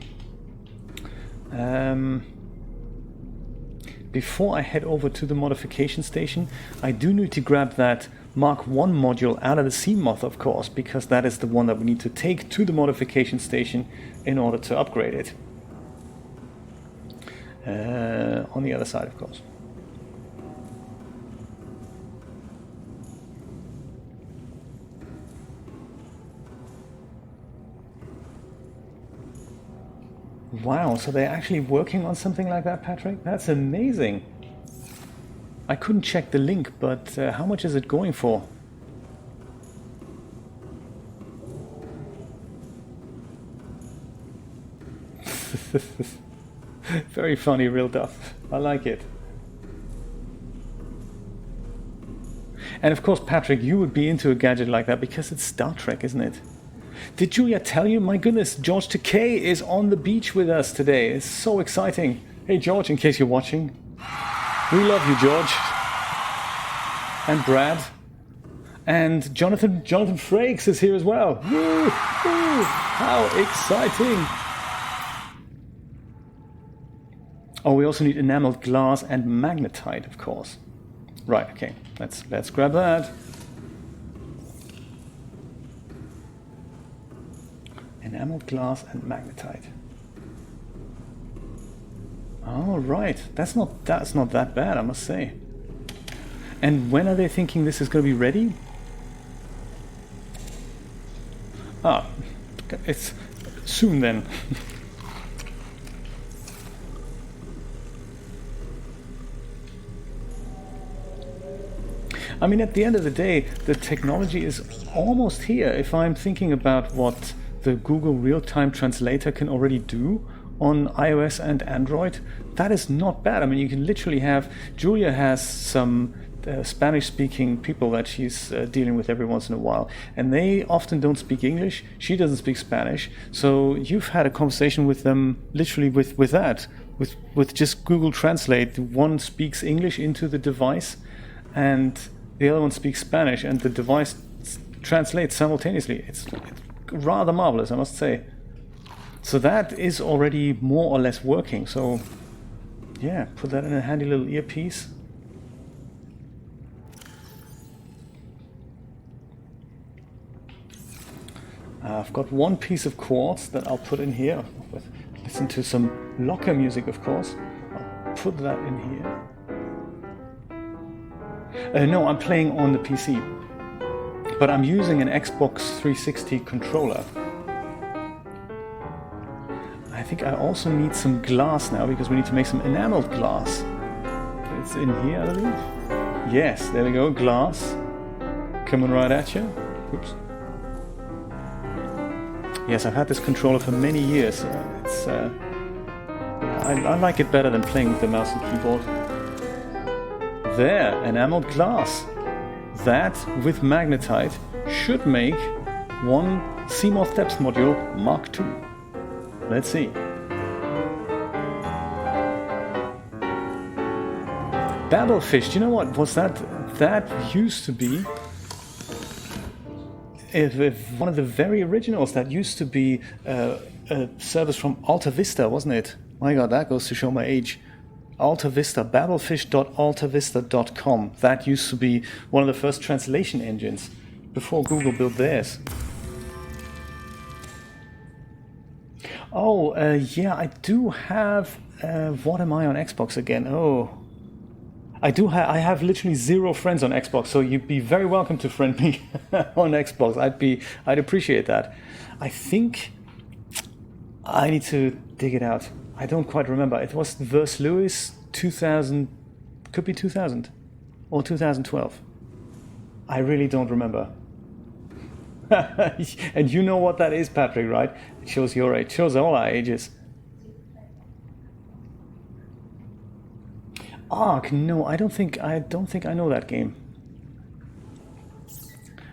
Before I head over to the modification station, I do need to grab that Mark 1 module out of the Seamoth, of course, because that is the one that we need to take to the modification station in order to upgrade it. On the other side, of course. Wow, so they're actually working on something like that, Patrick? That's amazing. I couldn't check the link, but how much is it going for? Very funny, real duff. I like it. And of course, Patrick, you would be into a gadget like that because it's Star Trek, isn't it? Did Julia tell you? My goodness, George Takei is on the beach with us today. It's so exciting. Hey, George, in case you're watching. We love you, George. And Brad. And Jonathan Frakes is here as well. Woo! Woo! How exciting! Oh, we also need enameled glass and magnetite, of course. Right, okay. Let's grab that. Enameled glass and magnetite. All right, that's not that bad, I must say. And when are they thinking this is going to be ready? Ah, it's soon then. I mean, at the end of the day, the technology is almost here. If I'm thinking about what the Google real-time translator can already do on iOS and Android, that is not bad. I mean, you can literally have... Julia has some Spanish-speaking people that she's dealing with every once in a while, and they often don't speak English. She doesn't speak Spanish, so you've had a conversation with them literally with that, with just Google Translate. One speaks English into the device, and the other one speaks Spanish, and the device translates simultaneously. It's rather marvelous, I must say. So that is already more or less working. So yeah, put that in a handy little earpiece. I've got one piece of quartz that I'll put in here. Listen to some locker music, of course. I'll put that in here. No, I'm playing on the PC. but I'm using an Xbox 360 controller. I think I also need some glass now because we need to make some enameled glass. It's in here, I believe. Yes, there we go, glass. Coming right at you. Oops. Yes, I've had this controller for many years. I like it better than playing with the mouse and keyboard. There, enameled glass. That, with magnetite, should make one Seamoth depth module Mark II. Let's see. Babblefish, do you know what was that? That used to be one of the very originals. That used to be a service from Alta Vista, wasn't it? My god, that goes to show my age. Alta Vista, babblefish.altavista.com. That used to be one of the first translation engines before Google built theirs. Oh, yeah, I do have... what am I on Xbox again? Oh... I have literally 0 friends on Xbox, so you'd be very welcome to friend me on Xbox. I'd appreciate that. I think I need to dig it out. I don't quite remember. It was Verse Lewis 2000, could be 2000 or 2012. I really don't remember. And you know what that is, Patrick, right? It shows your age. It shows all our ages. Ark? No, I don't think I know that game.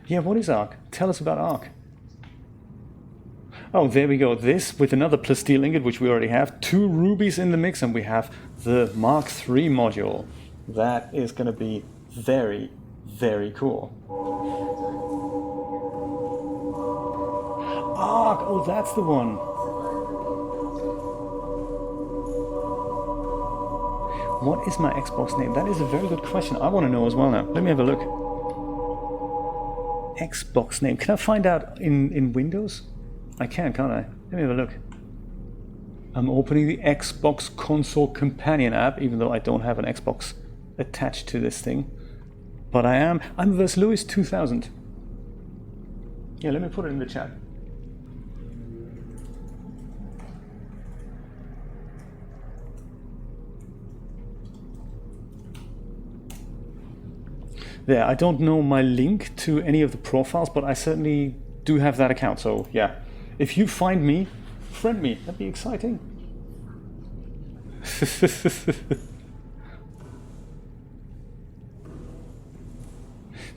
Yeah, what is Ark? Tell us about Ark. Oh, there we go. This with another plasteel ingot, which we already have. 2 rubies in the mix, and we have the Mark III module. That is going to be very, very cool. Ark! Oh, that's the one. What is my Xbox name? That is a very good question. I want to know as well now. Let me have a look. Xbox name. Can I find out in Windows? I can, can't I? Let me have a look. I'm opening the Xbox Console Companion app, even though I don't have an Xbox attached to this thing. But I'm Verse Lewis 2000. Yeah, let me put it in the chat. There, I don't know my link to any of the profiles, but I certainly do have that account, so yeah. If you find me, friend me, that'd be exciting.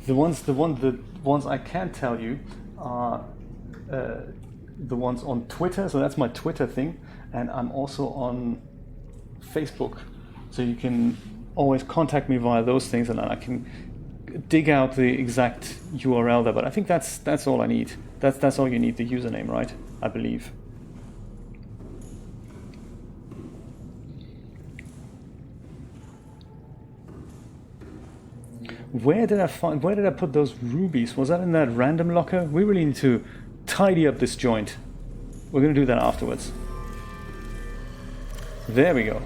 The ones I can tell you are the ones on Twitter, so that's my Twitter thing, and I'm also on Facebook, so you can always contact me via those things, and then I can dig out the exact URL there, but I think that's all I need. That's all you need, the username, right? I believe. Where did I put those rubies? Was that in that random locker? We really need to tidy up this joint. We're going to do that afterwards. There we go.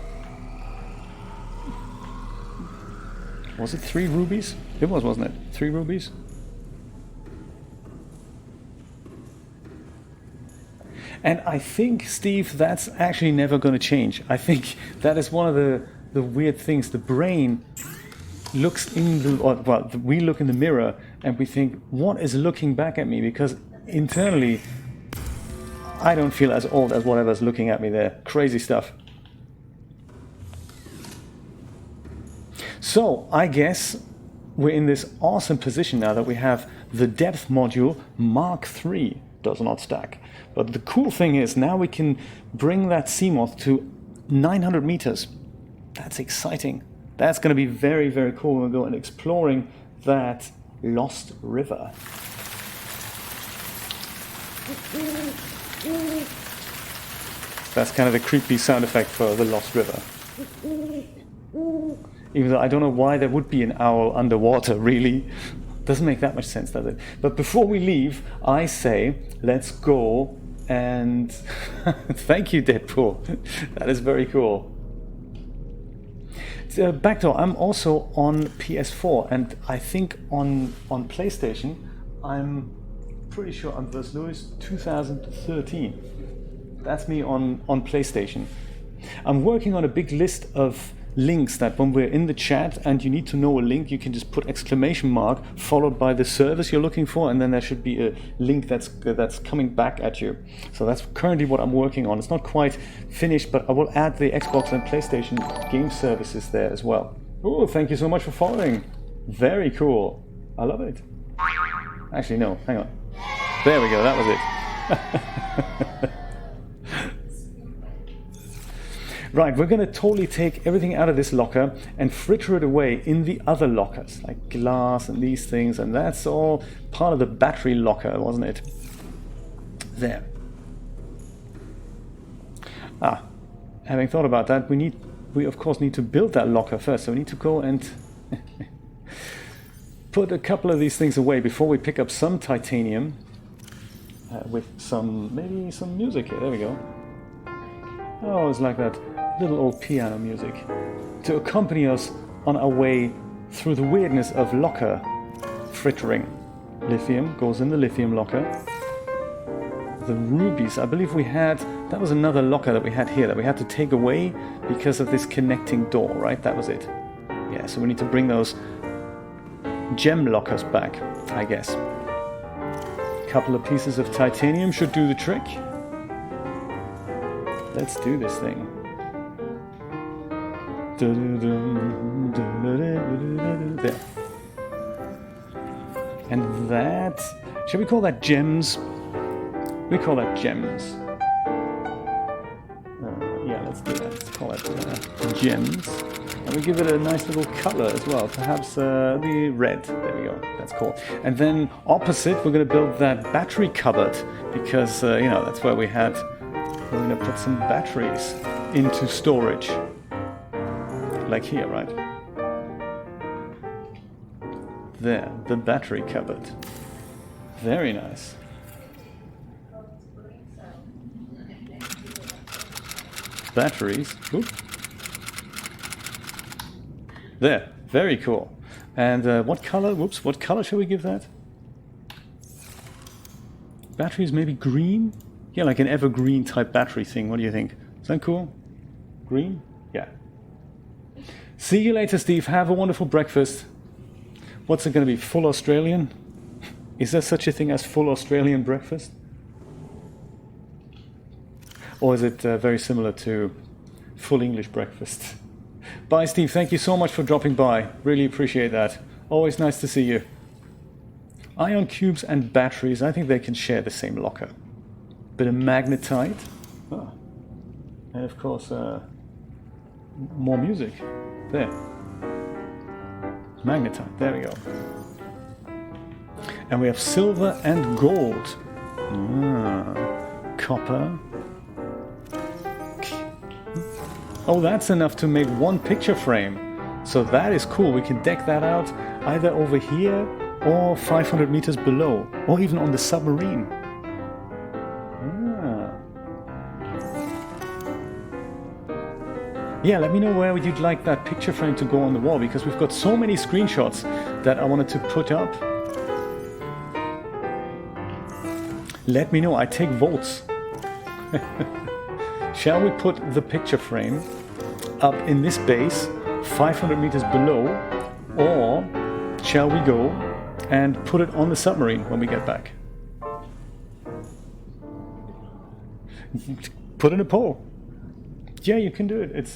Was it 3 rubies? It was, wasn't it? 3 rubies? And I think, Steve, that's actually never going to change. I think that is one of the weird things. The brain looks we look in the mirror and we think, what is looking back at me? Because internally, I don't feel as old as whatever's looking at me there. Crazy stuff. So, I guess we're in this awesome position now that we have the depth module Mark III does not stack. But the cool thing is now we can bring that Seamoth to 900 meters. That's exciting. That's going to be very, very cool when we go and exploring that lost river. That's kind of the creepy sound effect for the lost river. Even though I don't know why there would be an owl underwater, really. Doesn't make that much sense, does it? But before we leave, I say, let's go and... Thank you, Deadpool. That is very cool. Backdoor, I'm also on PS4, and I think on PlayStation, I'm pretty sure I'm Vers Lewis 2013. That's me on PlayStation. I'm working on a big list of links that when we're in the chat and you need to know a link, you can just put exclamation mark followed by the service you're looking for, and then there should be a link that's coming back at you. So that's currently what I'm working on. It's not quite finished, but I will add the Xbox and PlayStation game services there as well. Oh, thank you so much for following. Very cool. I love it. Actually, no, hang on. There we go, that was it. Right, we're going to totally take everything out of this locker and fritter it away in the other lockers, like glass and these things, and that's all part of the battery locker, wasn't it? There. Having thought about that, we of course need to build that locker first, so we need to go and put a couple of these things away before we pick up some titanium with maybe some music here. There we go. Oh, it's like that little old piano music to accompany us on our way through the weirdness of locker frittering. Lithium goes in the lithium locker. The rubies, I believe that was another locker that we had here that we had to take away because of this connecting door, right? That was it. Yeah, so we need to bring those gem lockers back, I guess. A couple of pieces of titanium should do the trick. Let's do this thing. There. And that... Shall we call that gems? We call that gems. Yeah, let's do that. Let's call it gems. And we give it a nice little color as well. Perhaps the red. There we go. That's cool. And then opposite, we're going to build that battery cupboard. Because, that's where we're going to put some batteries into storage. Like here, right? There, the battery cupboard. Very nice. Batteries. Oop. There, very cool. And what color? Whoops, what color shall we give that? Batteries maybe green? Yeah, like an evergreen type battery thing. What do you think? Is that cool? Green? Yeah. See you later, Steve. Have a wonderful breakfast. What's it going to be? Full Australian? Is there such a thing as full Australian breakfast? Or is it very similar to full English breakfast? Bye, Steve. Thank you so much for dropping by. Really appreciate that. Always nice to see you. Ion cubes and batteries, I think they can share the same locker. Bit of magnetite. Oh. And of course, more music. There. Magnetite. There we go. And we have silver and gold. Copper. Oh, that's enough to make one picture frame. So that is cool. We can deck that out either over here or 500 meters below, or even on the submarine. Yeah, let me know where you'd like that picture frame to go on the wall, because we've got so many screenshots that I wanted to put up. Let me know, I take votes. Shall we put the picture frame up in this base, 500 meters below, or shall we go and put it on the submarine when we get back? Put in a poll. Yeah, you can do it. It's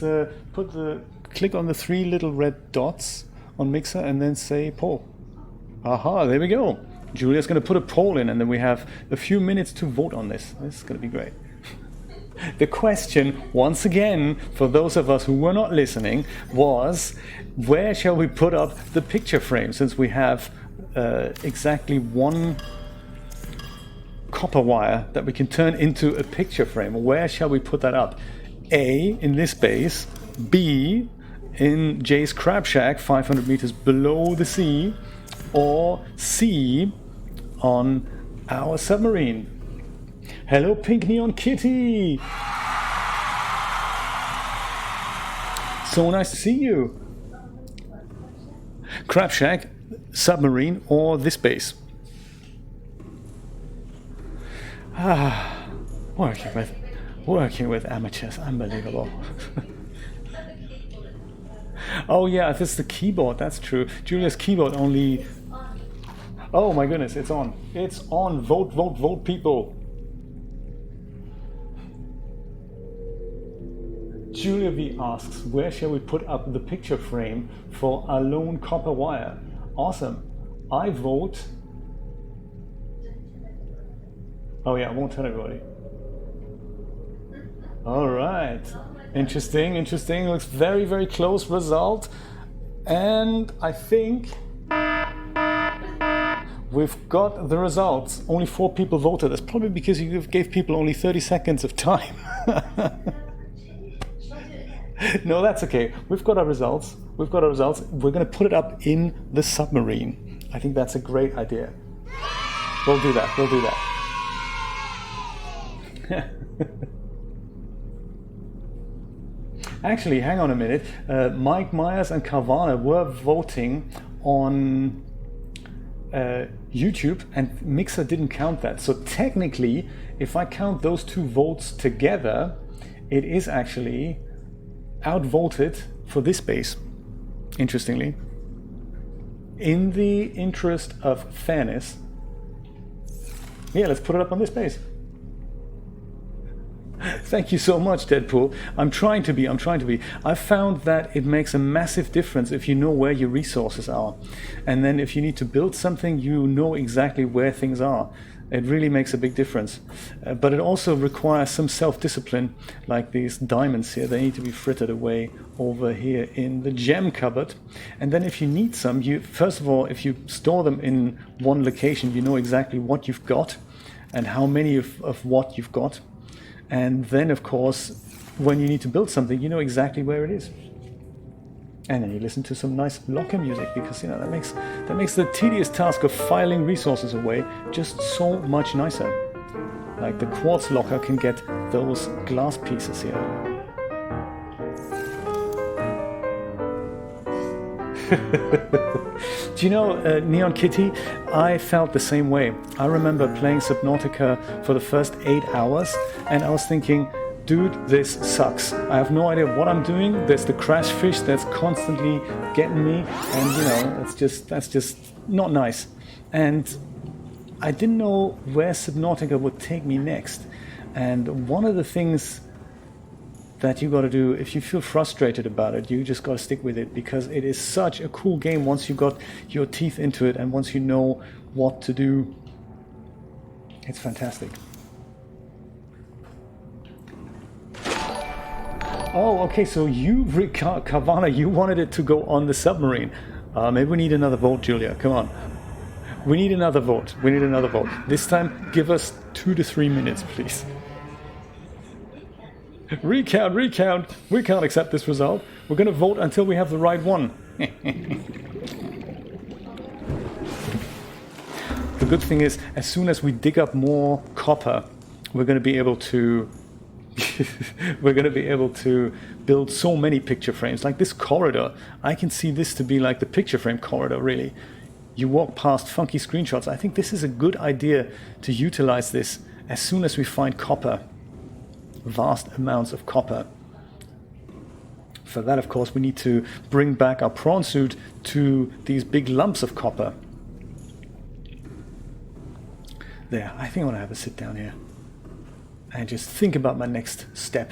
click on the 3 little red dots on Mixer and then say poll. Aha, there we go. Julia's going to put a poll in, and then we have a few minutes to vote on this. This is going to be great. The question, once again, for those of us who were not listening, was where shall we put up the picture frame, since we have exactly one copper wire that we can turn into a picture frame. Where shall we put that up? A, in this base, B, in Jay's Crab Shack, 500 meters below the sea, or C, on our submarine. Hello, Pink Neon Kitty! So nice to see you. Crab Shack, submarine, or this base? Working with amateurs, unbelievable. Oh yeah, this is the keyboard, that's true. Julia's keyboard only... Oh my goodness, it's on. It's on. Vote, vote, vote, people. Julia V asks, where shall we put up the picture frame for a lone copper wire? Awesome. I vote... Oh yeah, I won't tell everybody. Alright. Interesting, interesting. Looks very, very close result. And I think we've got the results. Only 4 people voted. That's probably because you gave people only 30 seconds of time. No, that's okay. We've got our results. We're going to put it up in the submarine. I think that's a great idea. We'll do that. Actually, hang on a minute. Mike Myers and Carvana were voting on YouTube, and Mixer didn't count that. So technically, if I count those 2 votes together, it is actually outvoted for this base, interestingly. In the interest of fairness, yeah, let's put it up on this base. Thank you so much, Deadpool. I'm trying to be. I've found that it makes a massive difference if you know where your resources are. And then if you need to build something, you know exactly where things are. It really makes a big difference. But it also requires some self-discipline, like these diamonds here. They need to be frittered away over here in the gem cupboard. And then if you need some, first of all, if you store them in one location, you know exactly what you've got and how many of what you've got. And then, of course, when you need to build something, you know exactly where it is. And then you listen to some nice locker music, because you know that makes the tedious task of filing resources away just so much nicer. Like the quartz locker can get those glass pieces here. Do you know, Neon Kitty, I felt the same way. I remember playing Subnautica for the first 8 hours, and I was thinking, dude, this sucks. I have no idea what I'm doing. There's the crash fish that's constantly getting me, and you know, that's just not nice. And I didn't know where Subnautica would take me next. And one of the things that you got to do, if you feel frustrated about it, you just got to stick with it, because it is such a cool game once you got your teeth into it and once you know what to do. It's fantastic. Oh, okay, so you, Carvana, you wanted it to go on the submarine. Maybe we need another vote, Julia. Come on. We need another vote. This time, give us 2 to 3 minutes, please. Recount. We can't accept this result. We're going to vote until we have the right one. The good thing is, as soon as we dig up more copper, we're going to be able to build so many picture frames. Like this corridor, I can see this to be like the picture frame corridor, really. You walk past funky screenshots. I think this is a good idea to utilize this as soon as we find copper. Vast amounts of copper. For that, of course, we need to bring back our prawn suit to these big lumps of copper. There, I think I want to have a sit down here and just think about my next step.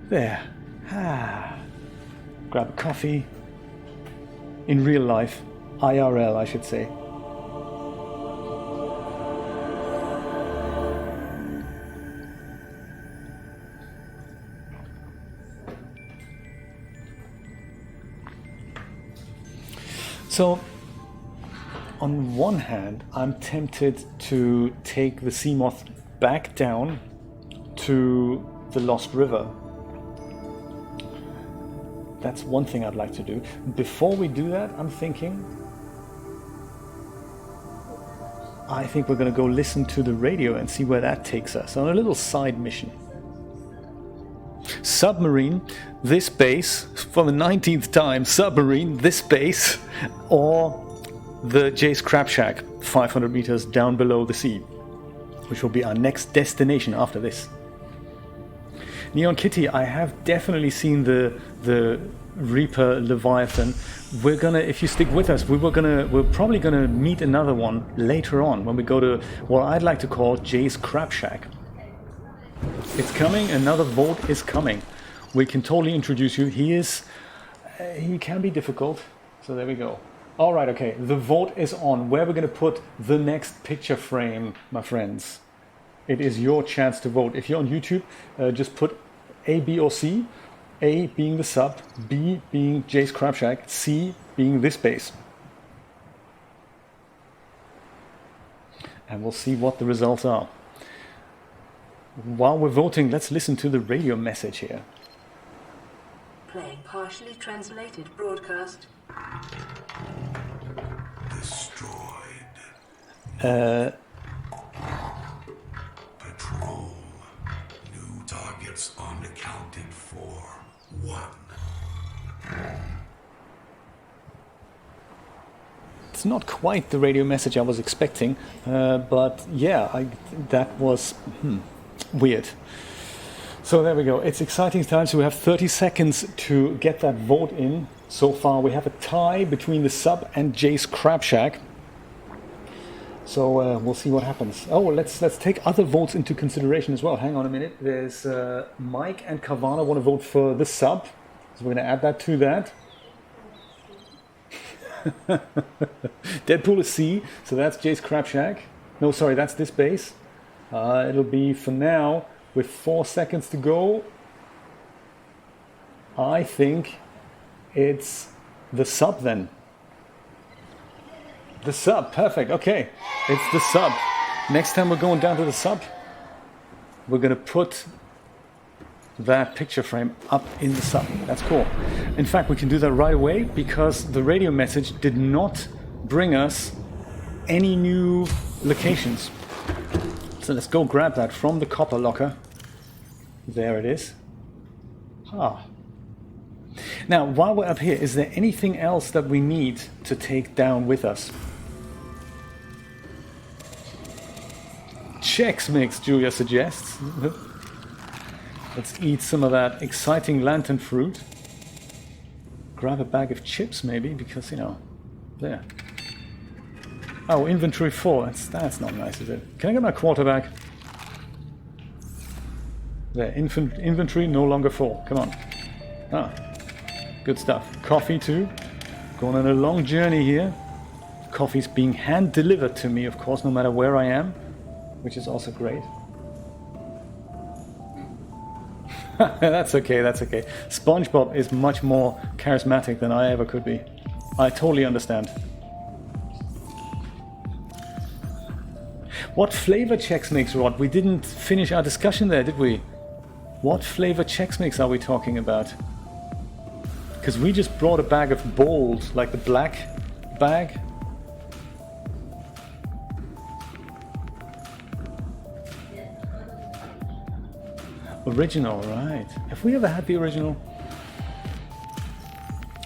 There. Grab a coffee. In real life. IRL, I should say. So, on one hand, I'm tempted to take the Seamoth back down to the Lost River. That's one thing I'd like to do. Before we do that, I think we're going to go listen to the radio and see where that takes us on a little side mission. Submarine, this base, for the 19th time, submarine, this base, or the Jace Crab Shack, 500 meters down below the sea. which will be our next destination after this. Neon Kitty, I have definitely seen the Reaper Leviathan. We're gonna, if you stick with us, we're probably gonna meet another one later on when we go to what I'd like to call Jay's Crab Shack. It's coming, another vault is coming. We can totally introduce you. He can be difficult, so there we go. All right, okay, the vote is on where we're gonna put the next picture frame, my friends. It is your chance to vote. If you're on YouTube, just put A, B, or C. A being the sub, B being Jay's Crab Shack, C being this base. And we'll see what the results are. While we're voting, let's listen to the radio message here. Playing partially translated broadcast. Destroyed. Patrol. New targets unaccounted for. 1. It's not quite the radio message I was expecting, but yeah, that was weird. So there we go. It's exciting times. We have 30 seconds to get that vote in. So far, we have a tie between the sub and Jay's Crab Shack. So we'll see what happens. Oh, let's take other votes into consideration as well. Hang on a minute. There's Mike and Carvana want to vote for the sub, so we're going to add that to that. Deadpool is C, so that's Jay's Crab Shack. No, sorry, that's this base. It'll be for now with 4 seconds to go. I think it's the sub then. The sub, perfect, okay. It's the sub. Next time we're going down to the sub, we're gonna put that picture frame up in the sub. That's cool. In fact, we can do that right away because the radio message did not bring us any new locations. So let's go grab that from the copper locker. There it is. Ah. Now, while we're up here, is there anything else that we need to take down with us? Chex mix, Julia suggests. Let's eat some of that exciting lantern fruit. Grab a bag of chips maybe, because, you know, there. Oh, inventory full. That's not nice, is it? Can I get my quarter back? There, inventory no longer full. Come on. Ah, good stuff. Coffee too. Going on a long journey here. Coffee's being hand delivered to me, of course, no matter where I am, which is also great. That's okay, that's okay. SpongeBob is much more charismatic than I ever could be. I totally understand. What flavor Chex Mix, Rod? We didn't finish our discussion there, did we? What flavor Chex Mix are we talking about? Because we just brought a bag of bold, like the black bag. Original, right. Have we ever had the original?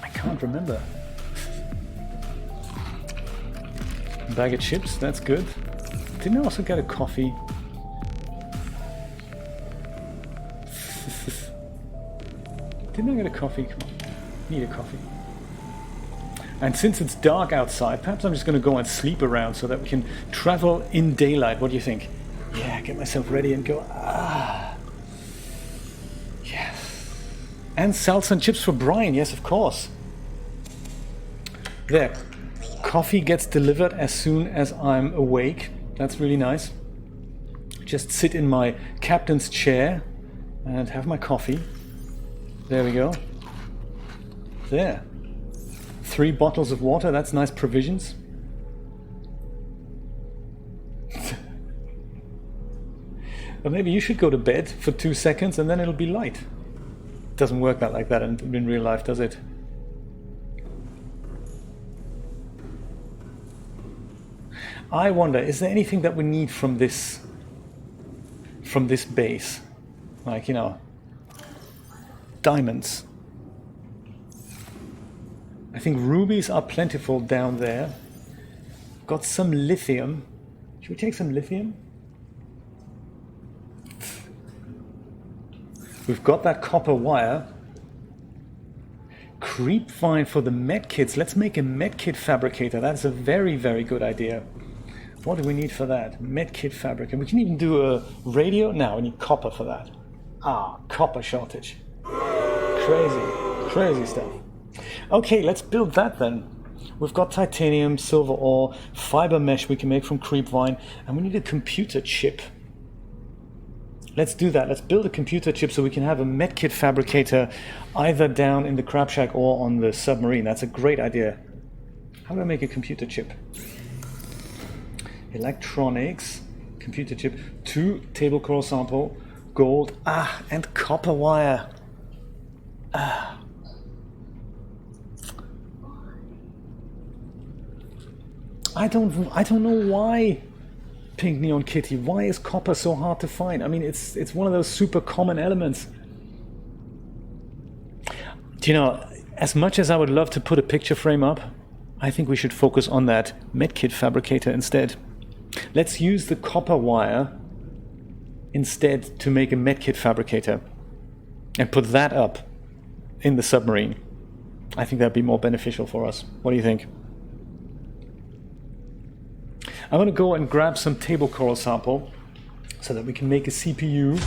I can't remember. Bag of chips, that's good. Didn't I also get a coffee? Didn't I get a coffee? Come on. Need a coffee. And since it's dark outside, perhaps I'm just going to go and sleep around so that we can travel in daylight. What do you think? Yeah, get myself ready and go. Yes. And salsa and chips for Brian. Yes, of course. There. Coffee gets delivered as soon as I'm awake. That's really nice. Just sit in my captain's chair and have my coffee. There we go. There. 3 bottles of water, that's nice provisions. Or maybe you should go to bed for 2 seconds and then it'll be light. It doesn't work that like that in real life, does it? I wonder, is there anything that we need from this base? Like, you know, diamonds. I think rubies are plentiful down there. Got some lithium. Should we take some lithium? We've got that copper wire. Creep vine for the medkits. Let's make a medkit fabricator. That's a very, very good idea. What do we need for that? Medkit fabricator. We can even do a radio. No, we need copper for that. Ah, copper shortage. Crazy stuff. Okay, let's build that then. We've got titanium, silver ore, fiber mesh we can make from creep vine, and we need a computer chip. Let's do that. Let's build a computer chip so we can have a medkit fabricator either down in the crab shack or on the submarine. That's a great idea. How do I make a computer chip? Electronics, computer chip, 2 table coral sample, gold, and copper wire. I don't know why, Pink Neon Kitty. Why is copper so hard to find? I mean, it's one of those super common elements. Do you know, as much as I would love to put a picture frame up, I think we should focus on that medkit fabricator instead. Let's use the copper wire instead to make a medkit fabricator and put that up in the submarine. I think that'd be more beneficial for us. What do you think? I'm going to go and grab some table coral sample so that we can make a CPU,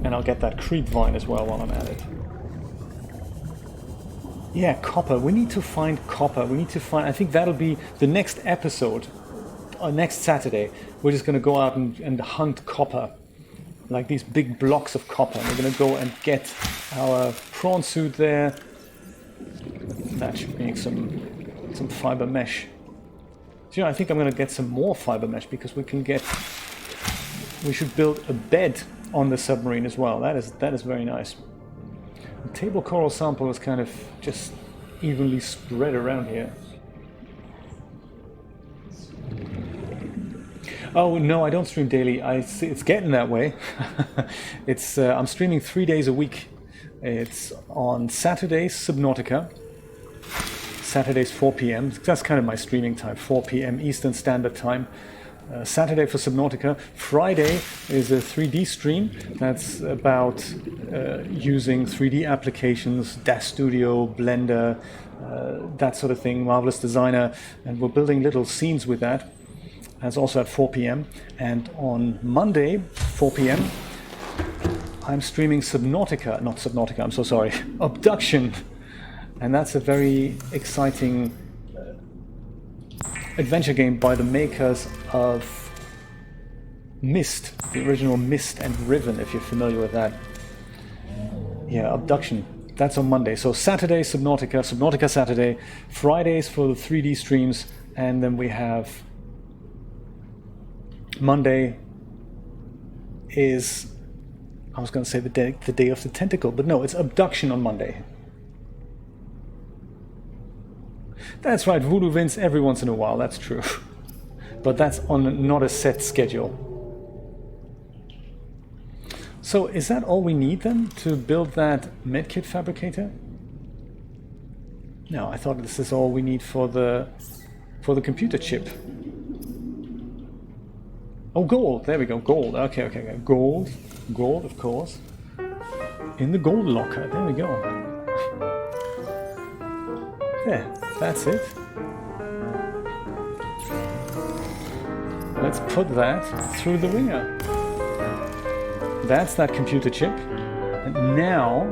and I'll get that creep vine as well while I'm at it. Yeah, copper. We need to find copper. I think that'll be the next episode, or next Saturday. We're just going to go out and hunt copper, like these big blocks of copper. We're going to go and get our prawn suit there. That should make some fiber mesh. So, I think I'm going to get some more fiber mesh because we should build a bed on the submarine as well. That is very nice. The table coral sample is kind of just evenly spread around here. Oh no, I don't stream daily. It's getting that way. I'm streaming 3 days a week. It's on Saturdays, Subnautica. Saturdays 4 p.m. That's kind of my streaming time, 4 p.m. Eastern Standard Time. Saturday for Subnautica. Friday is a 3D stream that's about using 3D applications, Dash Studio, Blender, that sort of thing, Marvelous Designer, and we're building little scenes with that. That's also at 4 p.m. And on Monday, 4 p.m., I'm streaming Subnautica, I'm so sorry, Abduction. And that's a very exciting adventure game by the makers of Myst, the original Myst and Riven, if you're familiar with that. Yeah, Abduction. That's on Monday. So Saturday, Subnautica Saturday, Fridays for the 3D streams, and then we have Monday is, I was going to say the day of the tentacle, but no, it's Abduction on Monday. That's right, Voodoo wins every once in a while, that's true. But that's on not a set schedule. So is that all we need then to build that medkit fabricator? No, I thought this is all we need for the computer chip. Oh, gold, there we go, gold, okay. Gold, of course. In the gold locker, there we go. There, that's it. Let's put that through the ringer. That's that computer chip. And now...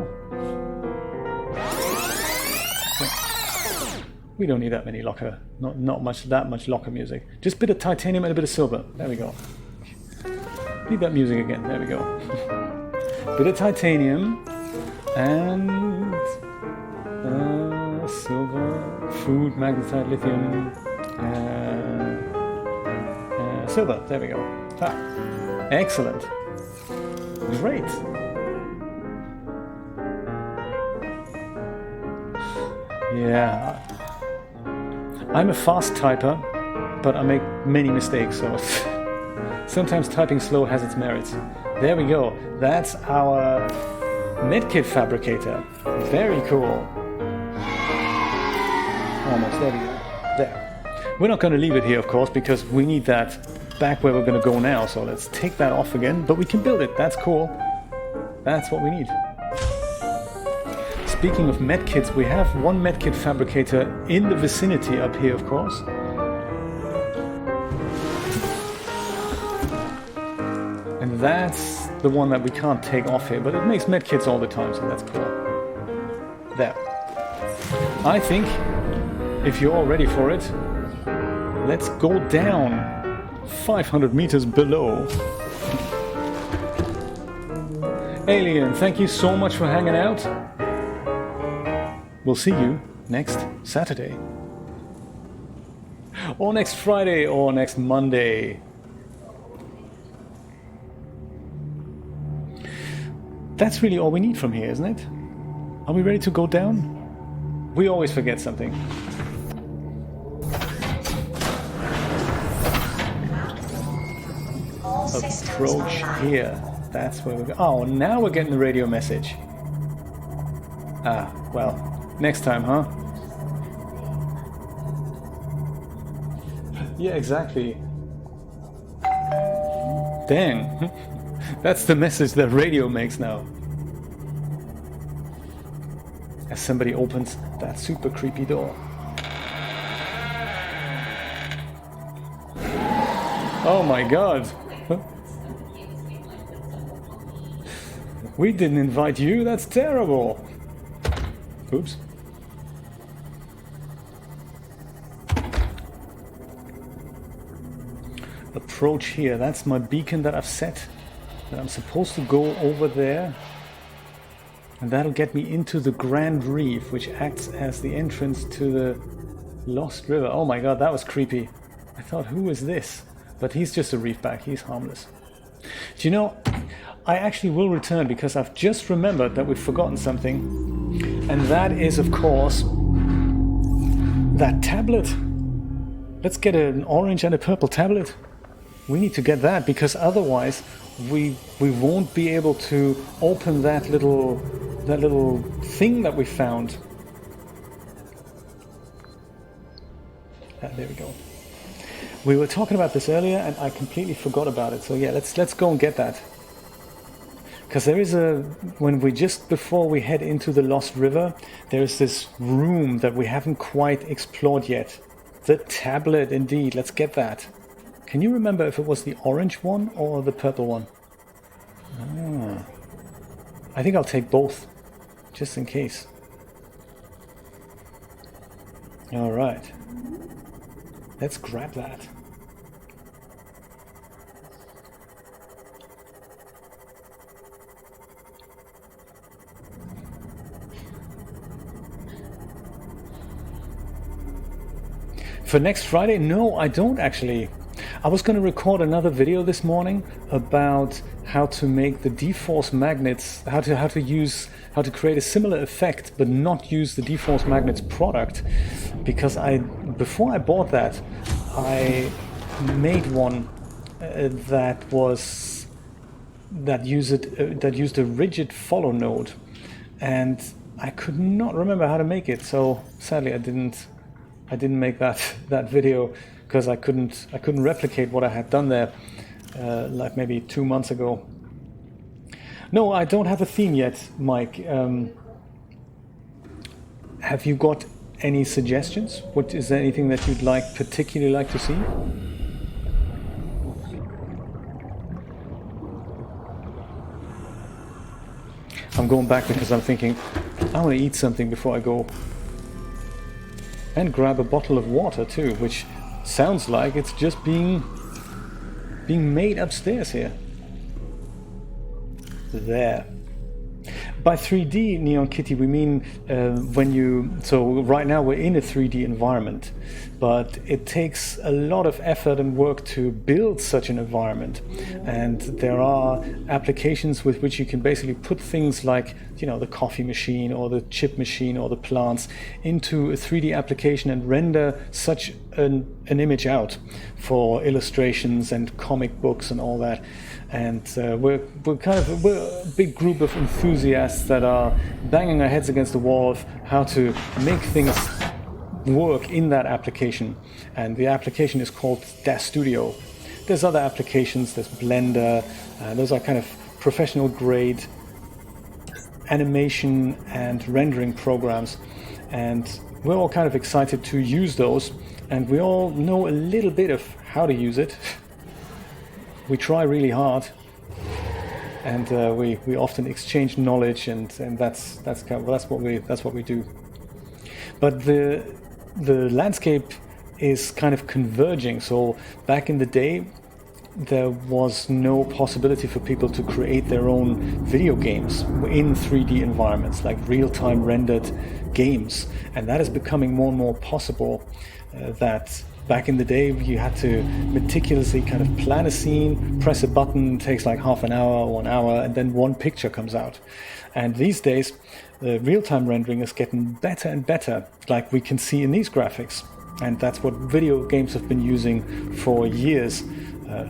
we don't need that many locker, not that much locker music. Just a bit of titanium and a bit of silver. There we go. Need that music again. There we go. Bit of titanium and... silver, food, magnetite, lithium, silver. There we go. Excellent. Great. Yeah. I'm a fast typer, but I make many mistakes, so sometimes typing slow has its merits. There we go. That's our medkit fabricator. Very cool. Almost, there we go. There. We're not going to leave it here, of course, because we need that back where we're going to go now, so let's take that off again, but we can build it, that's cool. That's what we need. Speaking of medkits, we have one medkit fabricator in the vicinity up here, of course. And that's the one that we can't take off here, but it makes medkits all the time, so that's cool. There. I think, if you're all ready for it, let's go down 500 meters below. Alien, thank you so much for hanging out. We'll see you next Saturday. Or next Friday, or next Monday. That's really all we need from here, isn't it? Are we ready to go down? We always forget something. Approach here. That's where we're going. Oh, now we're getting the radio message. Ah, well, next time, huh? Yeah, exactly. Dang. That's the message that radio makes now. As somebody opens that super creepy door. Oh my god. We didn't invite you, that's terrible. Oops. Approach here, that's my beacon that I've set. That I'm supposed to go over there. And that'll get me into the Grand Reef, which acts as the entrance to the Lost River. Oh my god, that was creepy. I thought, who is this? But he's just a reefback, he's harmless. Do you know, I actually will return because I've just remembered that we've forgotten something. And that is, of course, that tablet. Let's get an orange and a purple tablet. We need to get that because otherwise we won't be able to open that little thing that we found. There we go. We were talking about this earlier and I completely forgot about it. So yeah, let's go and get that. Because there is before we head into the Lost River, there is this room that we haven't quite explored yet. The tablet, indeed. Let's get that. Can you remember if it was the orange one or the purple one? Ah. I think I'll take both, just in case. All right. Let's grab that. For next Friday? No, I don't actually. I was going to record another video this morning about how to make the D-Force magnets, how to create a similar effect but not use the D-Force magnets product, because before I bought that, I made one that used a rigid follow node, and I could not remember how to make it. So sadly, I didn't make that video because I couldn't replicate what I had done there like maybe 2 months ago. No, I don't have a theme yet, Mike. Have you got any suggestions? Is there anything that you'd particularly like to see? I'm going back because I'm thinking I want to eat something before I go. And grab a bottle of water too, which sounds like it's just being made upstairs here. There. By 3D, Neon Kitty, we mean so right now we're in a 3D environment, but it takes a lot of effort and work to build such an environment. And there are applications with which you can basically put things like, the coffee machine or the chip machine or the plants into a 3D application and render such an image out for illustrations and comic books and all that. And we're a big group of enthusiasts that are banging our heads against the wall of how to make things work in that application. And the application is called DAS Studio. There's other applications, there's Blender, those are kind of professional grade animation and rendering programs, and we're all kind of excited to use those, and we all know a little bit of how to use it. We try really hard, and we often exchange knowledge, and that's what we do. But the landscape is kind of converging. So back in the day, there was no possibility for people to create their own video games in 3D environments, like real-time rendered games, and that is becoming more and more possible. That back in the day, you had to meticulously kind of plan a scene, press a button, takes like half an hour or an hour, and then one picture comes out. And these days, the real-time rendering is getting better and better, like we can see in these graphics. And that's what video games have been using for years.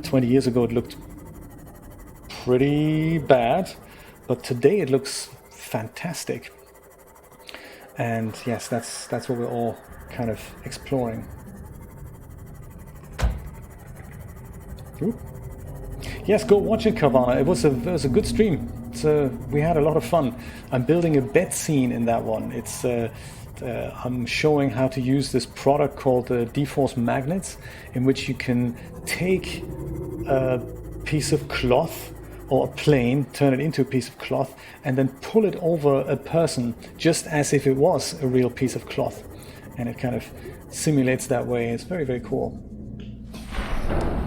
20 years ago, it looked pretty bad, but today it looks fantastic. And yes, that's what we're all kind of exploring. Ooh. Yes, go watch it, Carvana. It was a good stream. We had a lot of fun. I'm building a bed scene in that one. I'm showing how to use this product called D-Force magnets, in which you can take a piece of cloth or a plane, turn it into a piece of cloth, and then pull it over a person just as if it was a real piece of cloth. And it kind of simulates that way. It's very, very cool.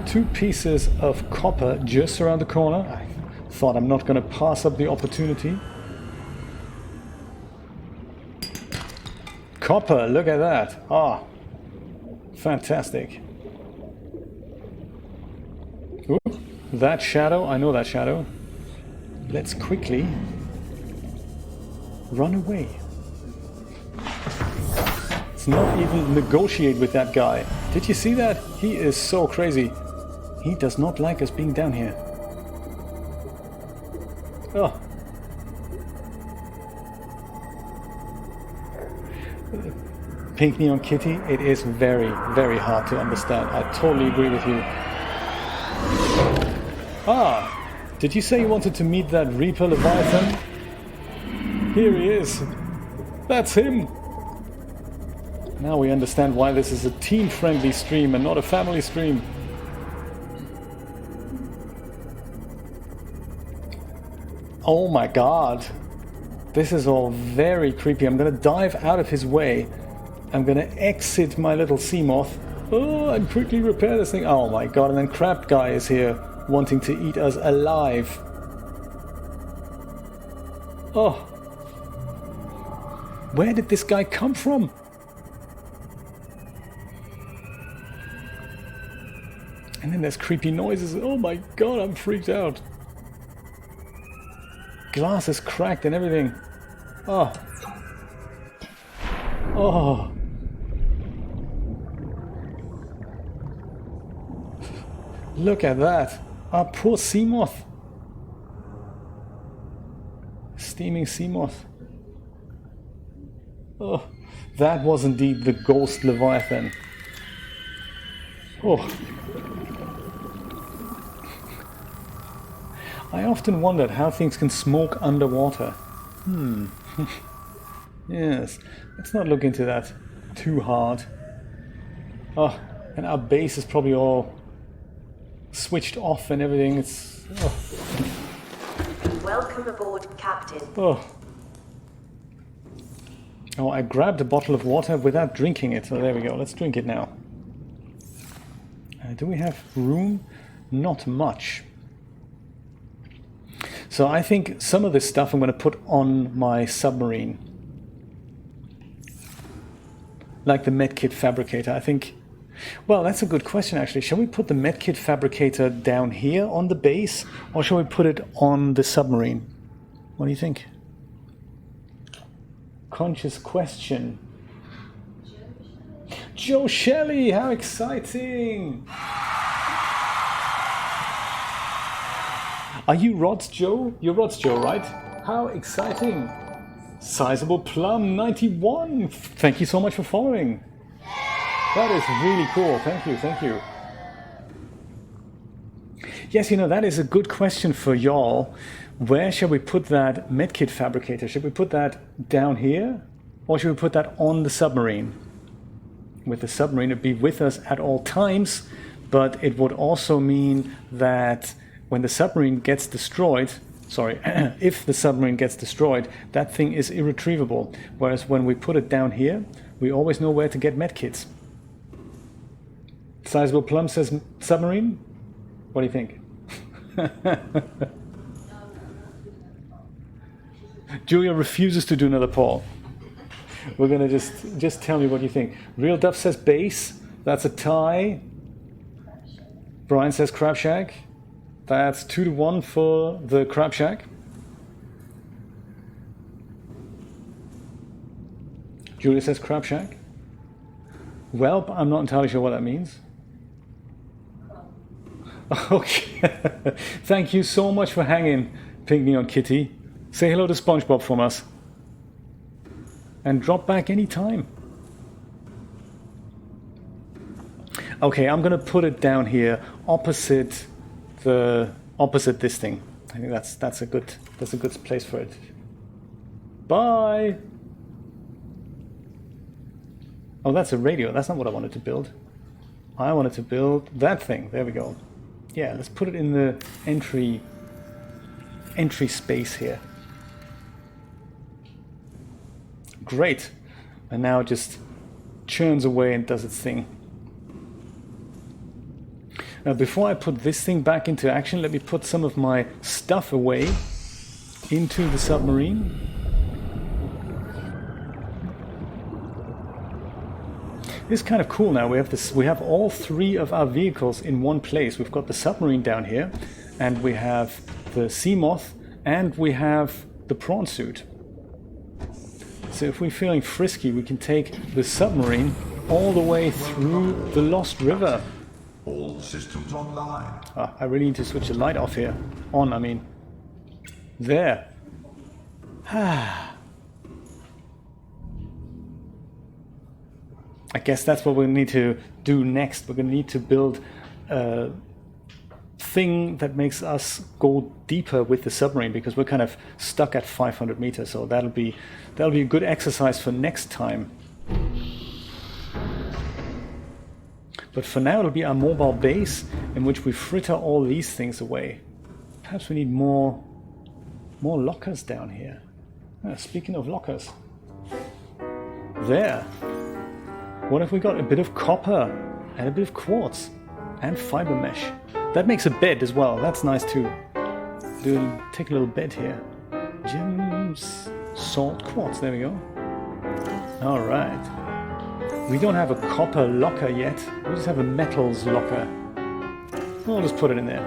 2 pieces of copper just around the corner. I thought I'm not going to pass up the opportunity. Copper, look at that. Ah, fantastic. Ooh, that shadow, I know that shadow. Let's quickly run away. Let's not even negotiate with that guy. Did you see that? He is so crazy. He does not like us being down here. Oh. Pink Neon Kitty, it is very, very hard to understand. I totally agree with you. Ah, did you say you wanted to meet that Reaper Leviathan? Here he is. That's him. Now we understand why this is a teen-friendly stream and not a family stream. Oh my god. This is all very creepy. I'm gonna dive out of his way. I'm gonna exit my little Seamoth. Oh, and quickly repair this thing. Oh my god, and then Crab Guy is here, wanting to eat us alive. Oh. Where did this guy come from? And then there's creepy noises. Oh my god, I'm freaked out. Glass is cracked and everything. Oh. Oh. Look at that. Our poor Seamoth. Steaming Seamoth. Oh. That was indeed the ghost Leviathan. Oh. I often wondered how things can smoke underwater. Yes, let's not look into that too hard. Oh, and our base is probably all switched off and everything. It's... Oh. Welcome aboard, Captain. Oh. Oh, I grabbed a bottle of water without drinking it. So there we go. Let's drink it now. Do we have room? Not much. So I think some of this stuff I'm going to put on my submarine. Like the medkit fabricator, I think... Well, that's a good question actually. Shall we put the medkit fabricator down here on the base? Or shall we put it on the submarine? What do you think? Conscious question. Joe Shelley, how exciting! Are you Rod's Joe? You're Rod's Joe, right? How exciting! Sizable Plum 91! Thank you so much for following. That is really cool. Thank you, thank you. Yes, you know, that is a good question for y'all. Where shall we put that medkit fabricator? Should we put that down here? Or should we put that on the submarine? With the submarine, it'd be with us at all times, but it would also mean that when the submarine gets destroyed, if the submarine gets destroyed, that thing is irretrievable. Whereas when we put it down here, we always know where to get medkits. Sizable Plum says submarine? What do you think? Julia refuses to do another poll. We're gonna just tell me what you think. Real Duff says base. That's a tie. Brian says Crab Shack. That's 2-1 for the Crab Shack. Julia says Crab Shack. Well, I'm not entirely sure what that means. Okay. Thank you so much for hanging, Pink Neon Kitty. Say hello to SpongeBob from us. And drop back anytime. Okay, I'm gonna put it down here opposite this thing. I think that's a good place for it. Bye. Oh, that's a radio. That's not what I wanted to build. I wanted to build that thing. There we go. Yeah, let's put it in the entry space here. Great. And now it just churns away and does its thing. Now, before I put this thing back into action, let me put some of my stuff away into the submarine. It's kind of cool now. We have all three of our vehicles in one place. We've got the submarine down here, and we have the Seamoth, and we have the prawn suit. So if we're feeling frisky, we can take the submarine all the way through the Lost River. All systems online. I really need to switch the light off here. On, I mean. There. I guess that's what we need to do next. We're going to need to build a thing that makes us go deeper with the submarine, because we're kind of stuck at 500 meters. So that'll be a good exercise for next time. But for now, it'll be our mobile base in which we fritter all these things away. Perhaps we need more lockers down here. Speaking of lockers. There. What if we got a bit of copper and a bit of quartz and fiber mesh? That makes a bed as well. That's nice too. Take a little bed here. Gems, salt, quartz. There we go. All right. We don't have a copper locker yet. We just have a metals locker. We'll just put it in there.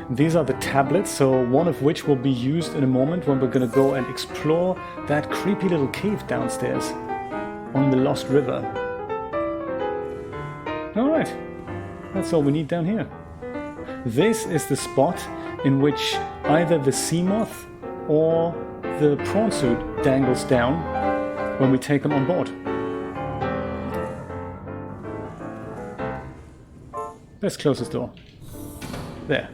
These are the tablets, so one of which will be used in a moment when we're going to go and explore that creepy little cave downstairs on the Lost River. Alright, that's all we need down here. This is the spot in which either the Seamoth or the prawn suit dangles down when we take them on board. Let's close this door. There.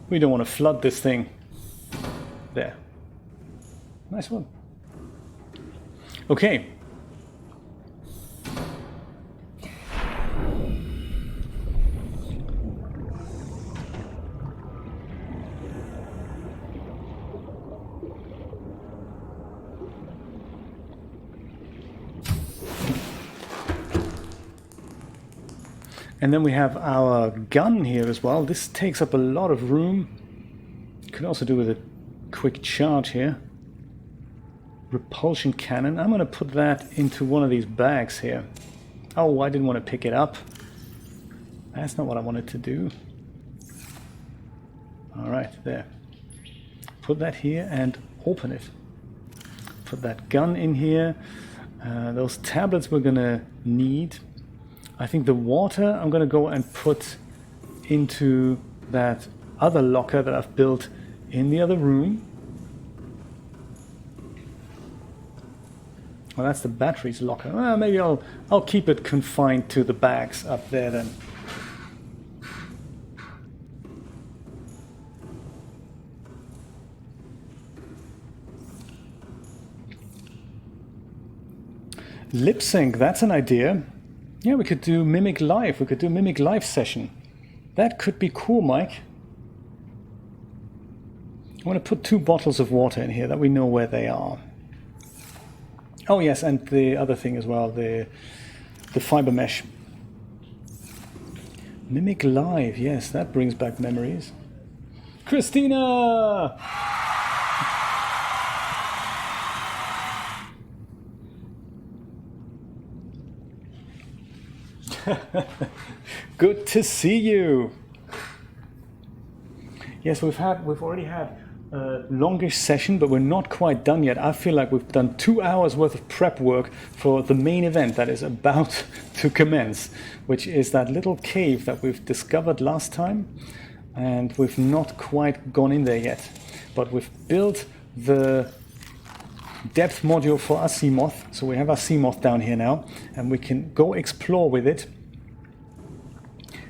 We don't want to flood this thing. There. Nice one. Okay. And then we have our gun here as well. This takes up a lot of room. Could also do with a quick charge here. Repulsion cannon. I'm going to put that into one of these bags here. Oh, I didn't want to pick it up. That's not what I wanted to do. Alright, there. Put that here and open it. Put that gun in here. Those tablets we're going to need. I think the water I'm going to go and put into that other locker that I've built in the other room. Well, that's the batteries locker. Well, maybe I'll keep it confined to the bags up there then. Lip sync, that's an idea. Yeah, we could do Mimic Live. We could do Mimic Live session. That could be cool, Mike. I want to put 2 bottles of water in here that we know where they are. Oh yes, and the other thing as well, the fiber mesh. Mimic Live, yes, that brings back memories. Christina! Good to see you. Yes, we've already had a longish session, but we're not quite done yet. I feel like we've done 2 hours worth of prep work for the main event that is about to commence, which is that little cave that we've discovered last time, and we've not quite gone in there yet. But we've built the depth module for our Seamoth, so we have our Seamoth down here now, and we can go explore with it.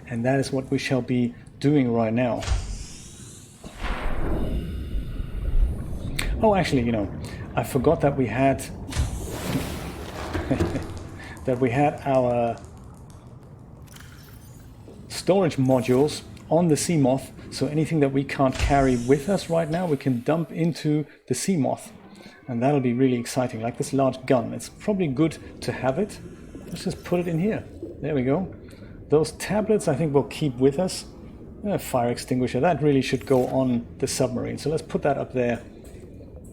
And that is what we shall be doing right now. Oh, actually, you know, I forgot that we had our storage modules on the Seamoth, so anything that we can't carry with us right now, we can dump into the Seamoth. And that'll be really exciting, like this large gun. It's probably good to have it. Let's just put it in here. There we go. Those tablets I think we'll keep with us. Fire extinguisher, that really should go on the submarine. So let's put that up there.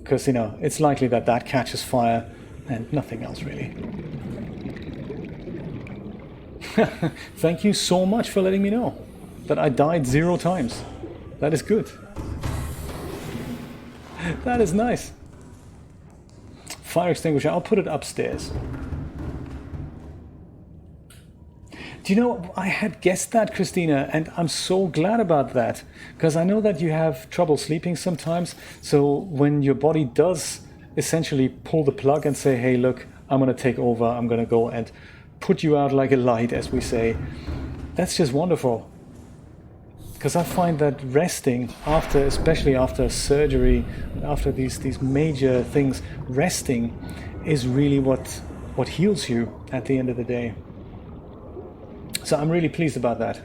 Because, you know, it's likely that that catches fire and nothing else really. Thank you so much for letting me know that I died 0 times. That is good. That is nice. Fire extinguisher, I'll put it upstairs. Do you know, I had guessed that, Christina, and I'm so glad about that, because I know that you have trouble sleeping sometimes, so when your body does essentially pull the plug and say, hey, look, I'm going to take over, I'm going to go and put you out like a light, as we say, that's just wonderful. Because I find that resting after, especially after surgery, after these major things, resting is really what heals you at the end of the day. So I'm really pleased about that.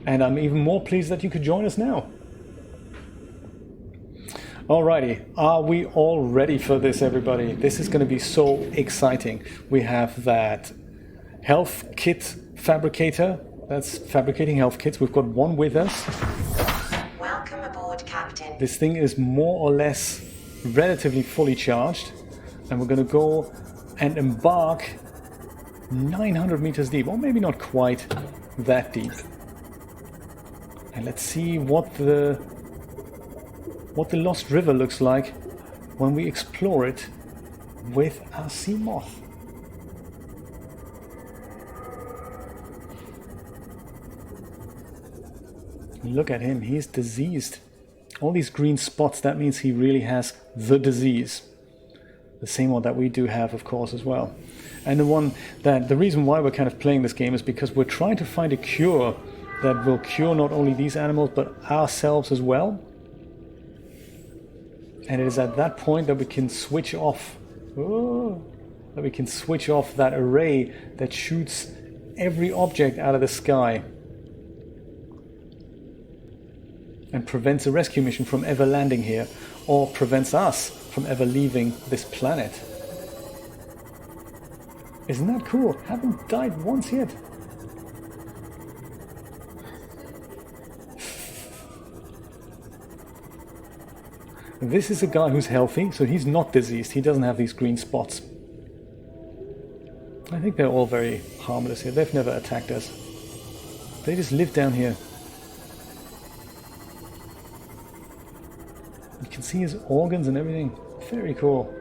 And I'm even more pleased that you could join us now. Alrighty, are we all ready for this, everybody? This is going to be so exciting. We have that health kit fabricator. That's fabricating health kits. We've got one with us. Welcome aboard, Captain. This thing is more or less relatively fully charged. And we're going to go and embark 900 meters deep, or maybe not quite that deep. And let's see what the Lost River looks like when we explore it with our Seamoth. Look at him, he's diseased. All these green spots, that means he really has the disease. The same one that we do have, of course, as well. And the reason why we're kind of playing this game is because we're trying to find a cure that will cure not only these animals, but ourselves as well. And it is at that point that we can switch off, that array that shoots every object out of the sky and prevents a rescue mission from ever landing here, or prevents us from ever leaving this planet. Isn't that cool? Haven't died once yet. This is a guy who's healthy, so he's not diseased. He doesn't have these green spots. I think they're all very harmless here. They've never attacked us. They just live down here. You can see his organs and everything. Very cool.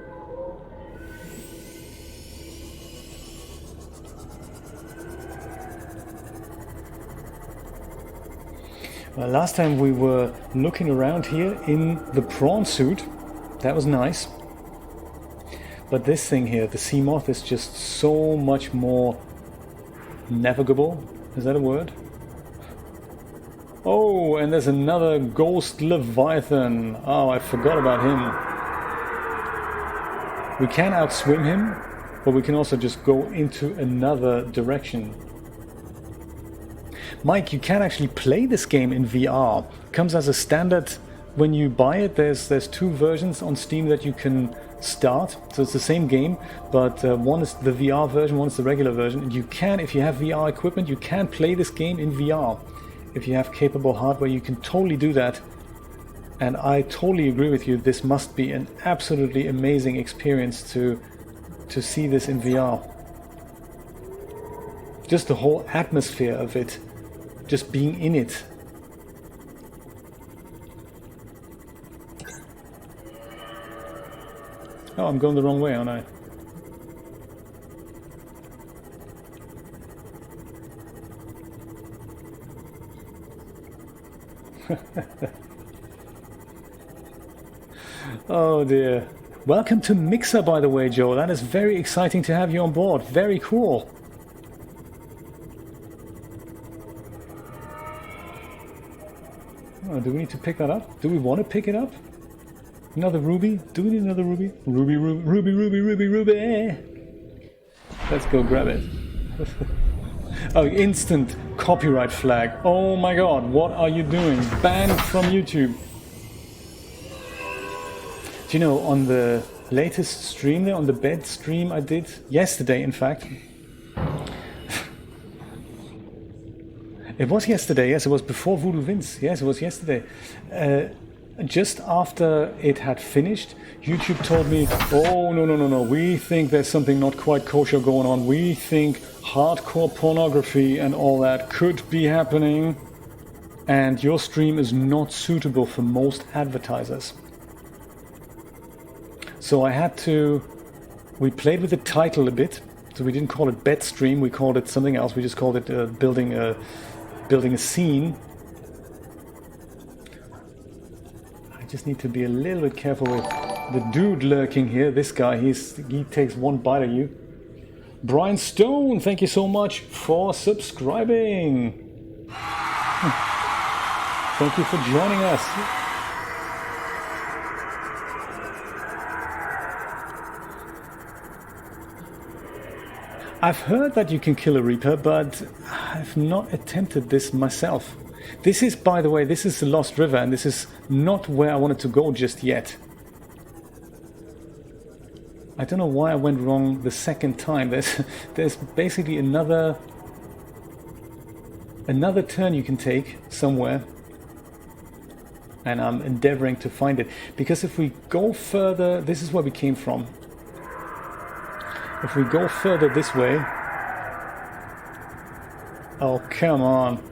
Well, last time we were looking around here in the prawn suit. That was nice. But this thing here, the Seamoth, is just so much more navigable. Is that a word? Oh, and there's another ghost Leviathan. Oh, I forgot about him. We can outswim him, but we can also just go into another direction. Mike, you can actually play this game in VR. It comes as a standard when you buy it. There's two versions on Steam that you can start. So it's the same game, but one is the VR version, one is the regular version. And you can, if you have VR equipment, you can play this game in VR. If you have capable hardware, you can totally do that. And I totally agree with you. This must be an absolutely amazing experience to see this in VR. Just the whole atmosphere of it. Just being in it. Oh, I'm going the wrong way, aren't I? Oh dear. Welcome to Mixer, by the way, Joe. That is very exciting to have you on board. Very cool. Oh, do we need to pick that up? Do we want to pick it up? Another ruby? Do we need another ruby? Ruby, ruby, ruby, ruby, ruby, ruby. Let's go grab it. Oh, instant copyright flag. Oh my god, what are you doing? Banned from YouTube. Do you know, on the latest stream there, on the bed stream I did yesterday, in fact. It was yesterday, yes, it was before Voodoo Vince. Yes, it was yesterday. Just after it had finished, YouTube told me, oh, no, we think there's something not quite kosher going on. We think hardcore pornography and all that could be happening. And your stream is not suitable for most advertisers. So I had to... We played with the title a bit. So we didn't call it bed stream, we called it something else. We just called it building a scene. I just need to be a little bit careful with the dude lurking here. This guy, he takes one bite of you. Brian Stone, thank you so much for subscribing. Thank you for joining us. I've heard that you can kill a Reaper, but I've not attempted this myself. This is, by the way, this is the Lost River, and this is not where I wanted to go just yet. I don't know why I went wrong the second time. There's basically another turn you can take somewhere, and I'm endeavoring to find it. Because if we go further, this is where we came from. If we go further this way... Oh, come on.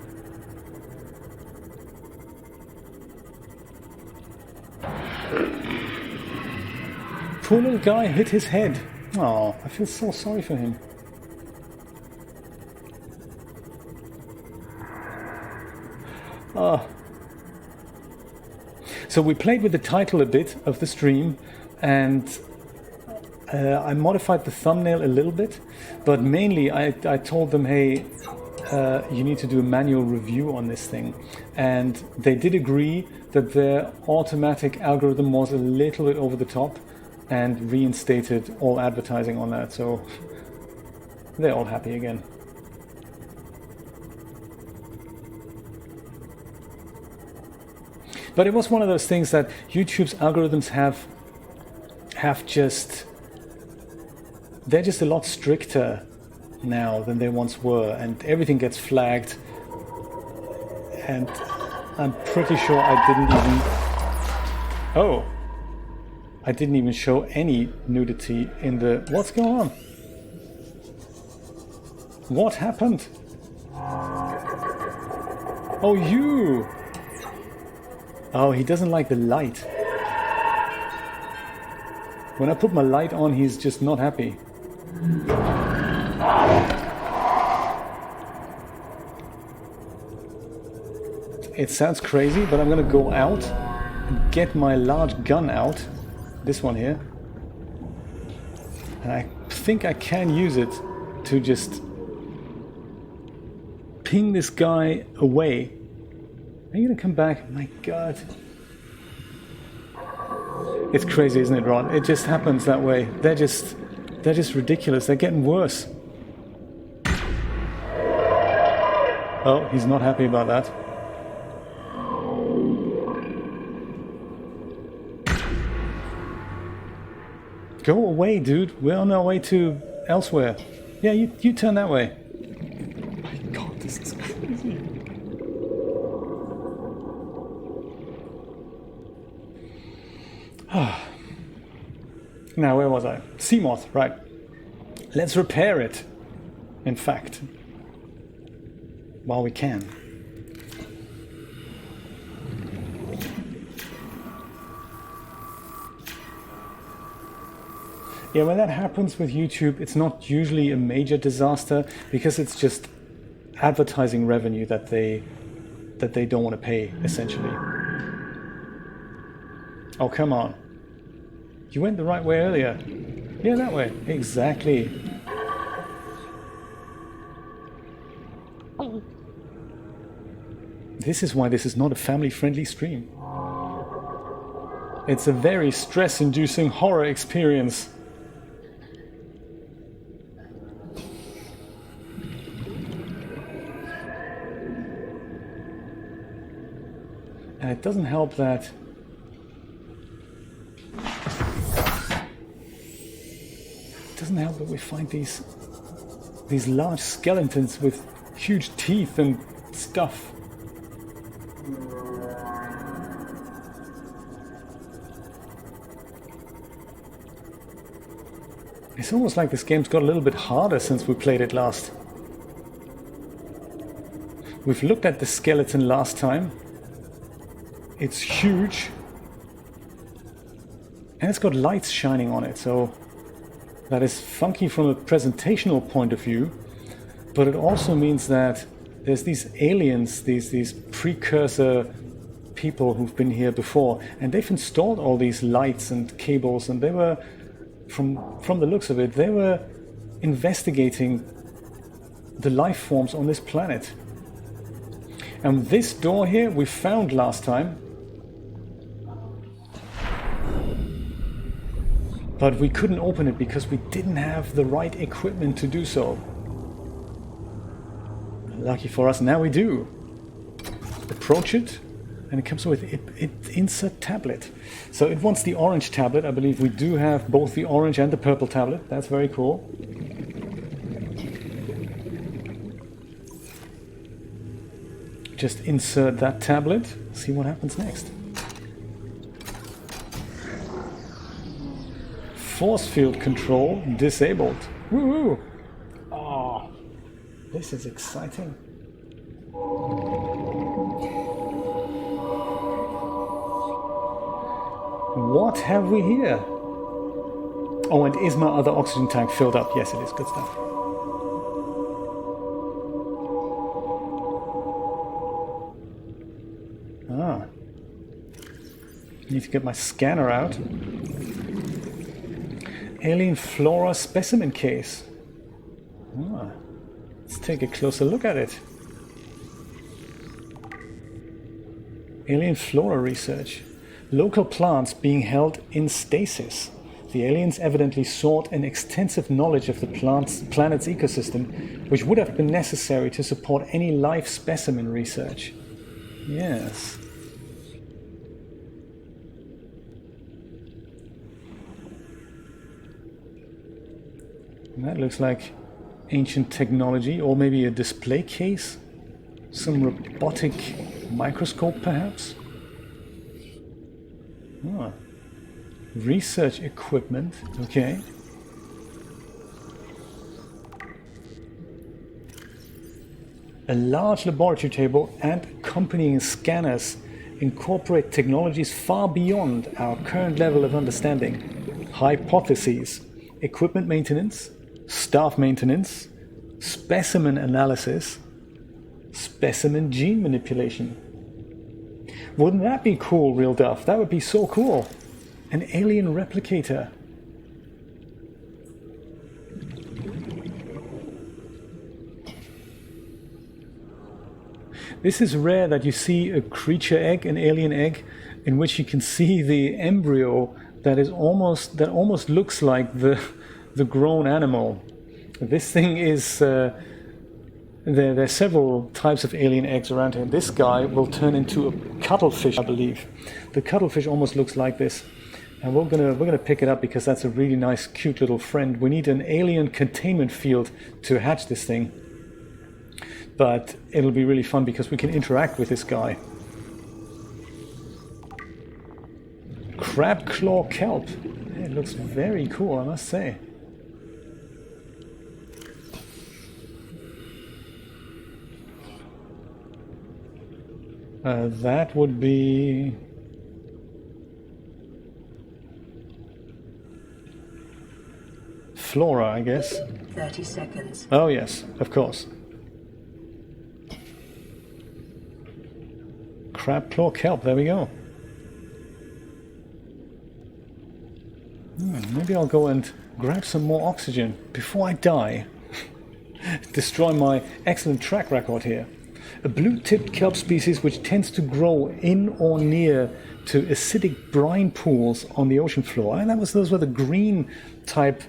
Poor little guy hit his head. Oh, I feel so sorry for him. Oh. So we played with the title a bit of the stream, and I modified the thumbnail a little bit, but mainly I told them, hey, you need to do a manual review on this thing. And they did agree that their automatic algorithm was a little bit over the top and reinstated all advertising on that. So they're all happy again. But it was one of those things that YouTube's algorithms have just... They're just a lot stricter now than they once were, and everything gets flagged. And I'm pretty sure I didn't even... Oh! I didn't even show any nudity in the... What's going on? What happened? Oh, you! Oh, he doesn't like the light. When I put my light on, he's just not happy. It sounds crazy, but I'm gonna go out and get my large gun out. This one here. And I think I can use it to just ping this guy away. Are you gonna come back? My God. It's crazy, isn't it, Ron? It just happens that way. They're just ridiculous. They're getting worse. Oh, he's not happy about that. Go away, dude. We're on our way to elsewhere. Yeah, you turn that way. My God, this is crazy. Now, where was I? Seamoth, right. Let's repair it, in fact. While we can. Yeah, when that happens with YouTube, it's not usually a major disaster because it's just advertising revenue that they don't want to pay, essentially. Oh, come on. You went the right way earlier. Yeah, that way. Exactly. This is why this is not a family-friendly stream. It's a very stress-inducing horror experience. And it doesn't help that we find these large skeletons with huge teeth and stuff. It's almost like this game's got a little bit harder since we played it last. We've looked at the skeleton last time. It's huge. And it's got lights shining on it, so that is funky from a presentational point of view, but it also means that there's these aliens, these precursor people who've been here before, and they've installed all these lights and cables, and they were, from the looks of it, they were investigating the life forms on this planet. And this door here we found last time, but we couldn't open it because we didn't have the right equipment to do so. Lucky for us, now we do. Approach it, and it comes with insert tablet. So it wants the orange tablet. I believe we do have both the orange and the purple tablet. That's very cool. Just insert that tablet, see what happens next. Force field control disabled. Woo-hoo! Oh, this is exciting. What have we here? Oh, and is my other oxygen tank filled up? Yes, it is. Good stuff. Ah. Need to get my scanner out. Alien flora specimen case. Ah. Let's take a closer look at it. Alien flora research. Local plants being held in stasis. The aliens evidently sought an extensive knowledge of the planet's ecosystem, which would have been necessary to support any life specimen research. Yes. And that looks like ancient technology, or maybe a display case? Some robotic microscope, perhaps? Ah. Research equipment, okay. A large laboratory table and accompanying scanners incorporate technologies far beyond our current level of understanding. Hypotheses, equipment maintenance, staff maintenance, specimen analysis, specimen gene manipulation. Wouldn't that be cool, Real Duff? That would be so cool. An alien replicator. This is rare that you see a creature egg, an alien egg, in which you can see the embryo that almost looks like the grown animal. This thing is there are several types of alien eggs around here. This guy will turn into a cuttlefish, I believe. The cuttlefish almost looks like this. And we're gonna pick it up because that's a really nice, cute little friend. We need an alien containment field to hatch this thing. But it'll be really fun because we can interact with this guy. Crab claw kelp. It looks very cool, I must say. That would be... Flora, I guess. 30 seconds. Oh yes, of course. Crab claw kelp, there we go. Maybe I'll go and grab some more oxygen before I die. Destroy my excellent track record here. A blue-tipped kelp species which tends to grow in or near to acidic brine pools on the ocean floor. And those were the green type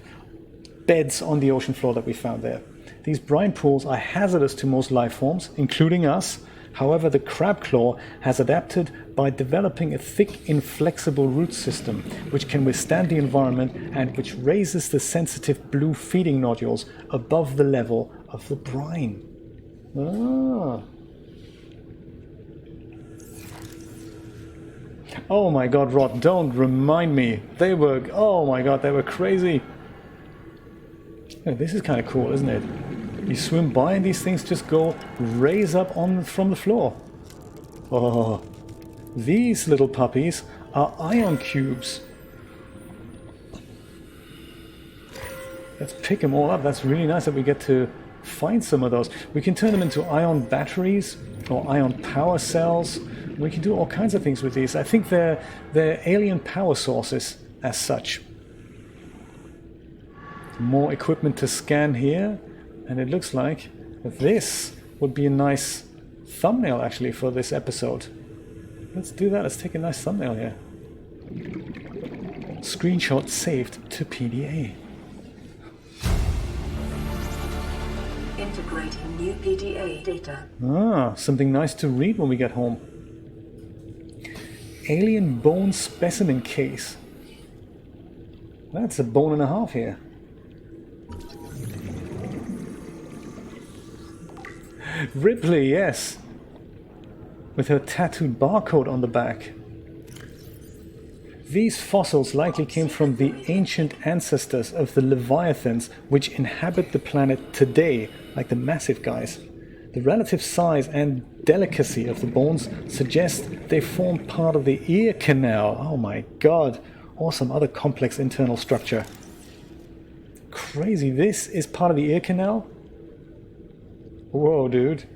beds on the ocean floor that we found there. These brine pools are hazardous to most life forms, including us. However, the crab claw has adapted by developing a thick, inflexible root system which can withstand the environment and which raises the sensitive blue feeding nodules above the level of the brine. Ah. Oh my god, Rod, don't remind me. Oh my god, they were crazy. Oh, this is kind of cool, isn't it? You swim by and these things just go raise up from the floor. Oh, these little puppies are ion cubes. Let's pick them all up. That's really nice that we get to find some of those. We can turn them into ion batteries or ion power cells. We can do all kinds of things with these. I think they're alien power sources as such. More equipment to scan here, and it looks like this would be a nice thumbnail actually for this episode. Let's do that. Let's take a nice thumbnail here. Screenshot saved to PDA. Integrating new PDA data. Ah, something nice to read when we get home. Alien bone specimen case. That's a bone and a half here. Ripley, yes. With her tattooed barcode on the back. These fossils likely came from the ancient ancestors of the Leviathans which inhabit the planet today, like the massive guys. The relative size and delicacy of the bones suggest they form part of the ear canal. Oh my god. Or some other complex internal structure. Crazy. This is part of the ear canal? Whoa, dude.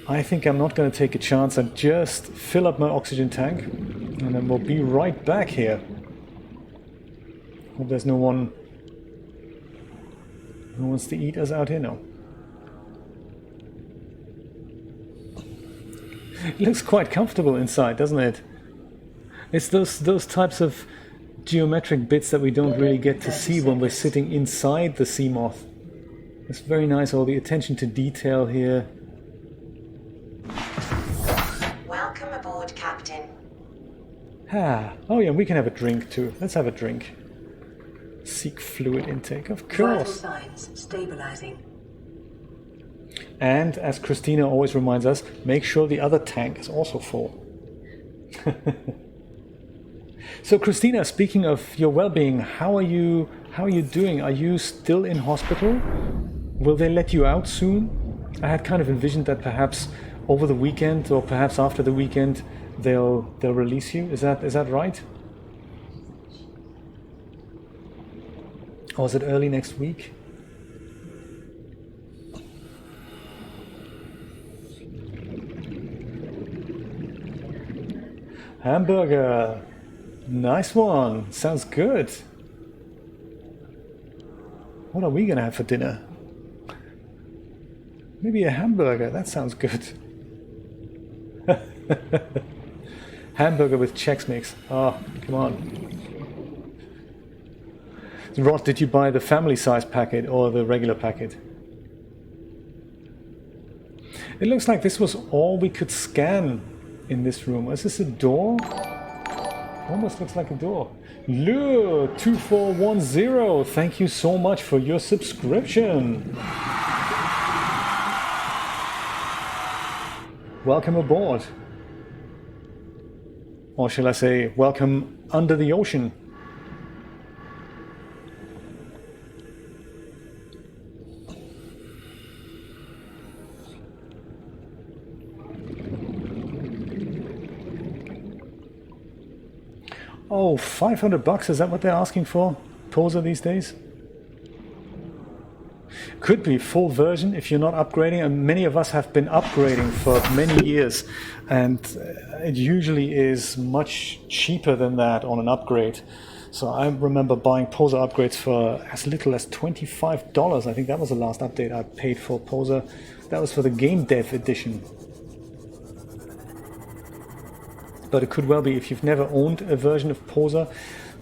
I think I'm not going to take a chance and just fill up my oxygen tank. And then we'll be right back here. Hope there's no one who wants to eat us out here now. It looks quite comfortable inside, doesn't it? It's those types of geometric bits that we don't really get to see when we're sitting inside the Seamoth. It's very nice, all the attention to detail here. Welcome aboard, Captain. Oh yeah, we can have a drink too. Let's have a drink. Seek fluid intake, of Vital course. signs stabilizing. And as Christina always reminds us, make sure the other tank is also full. So Christina, speaking of your well-being, how are you doing? Are you still in hospital? Will they let you out soon? I had kind of envisioned that perhaps over the weekend or perhaps after the weekend they'll release you. Is that right? Or is it early next week? Hamburger. Nice one. Sounds good. What are we gonna have for dinner? Maybe a hamburger. That sounds good. Hamburger with Chex Mix. Oh, come on. Rod, did you buy the family size packet or the regular packet? It looks like this was all we could scan in this room. Is this a door? Almost looks like a door. Lure2410, thank you so much for your subscription. Welcome aboard. Or shall I say, welcome under the ocean. Oh, $500, is that what they're asking for? Poser these days? Could be full version if you're not upgrading, and many of us have been upgrading for many years, and it usually is much cheaper than that on an upgrade. So I remember buying Poser upgrades for as little as $25. I think that was the last update I paid for Poser. That was for the Game Dev edition. But it could well be, if you've never owned a version of Poser,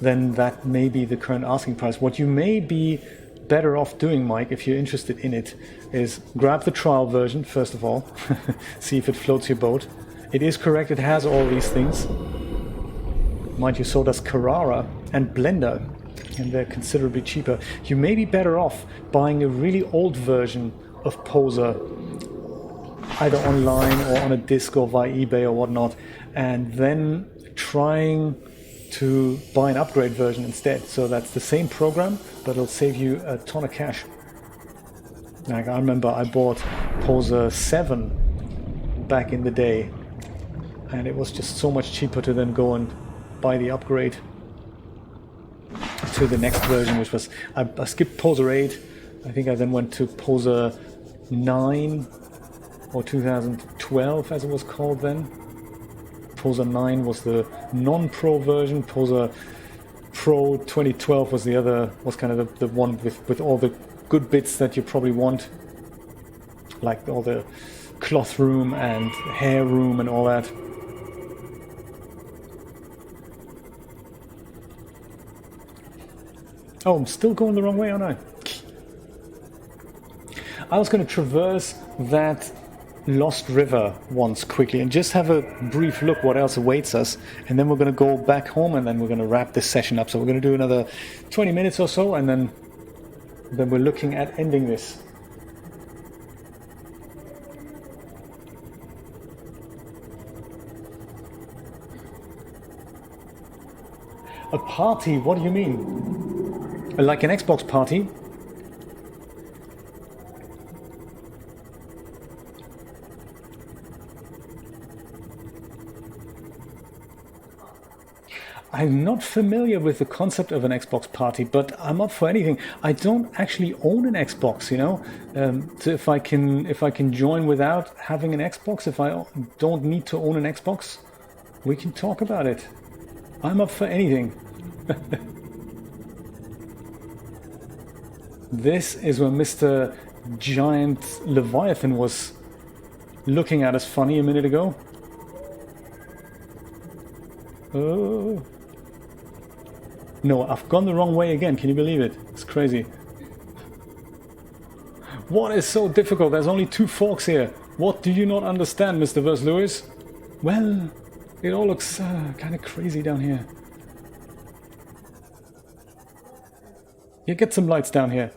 then that may be the current asking price. What you may be better off doing, Mike, if you're interested in it, is grab the trial version, first of all. See if it floats your boat. It is correct, it has all these things. Mind you, so does Carrara and Blender, and they're considerably cheaper. You may be better off buying a really old version of Poser, either online or on a disc or via eBay or whatnot, and then trying to buy an upgrade version instead. So that's the same program, but it'll save you a ton of cash. Like, I remember I bought Poser 7 back in the day, and it was just so much cheaper to then go and buy the upgrade to the next version, which was, I skipped Poser 8. I think I then went to Poser 9, or 2012 as it was called then. Poser 9 was the non-pro version. Poser Pro 2012 was the other, was kind of the one with all the good bits that you probably want, like all the cloth room and hair room and all that. Oh, I'm still going the wrong way, aren't I? I was going to traverse that Lost River once quickly and just have a brief look what else awaits us, and then we're going to go back home, and then we're going to wrap this session up. So we're going to do another 20 minutes or so, and then we're looking at ending this. A party? What do you mean? Like an Xbox party? I'm not familiar with the concept of an Xbox party, but I'm up for anything. I don't actually own an Xbox, you know. So if I can join without having an Xbox, if I don't need to own an Xbox, we can talk about it. I'm up for anything. This is when Mr. Giant Leviathan was looking at us funny a minute ago. Oh. No, I've gone the wrong way again. Can you believe it? It's crazy. What is so difficult? There's only 2 forks here. What do you not understand, Mr. Vers Lewis? Well, it all looks kind of crazy down here. You get some lights down here.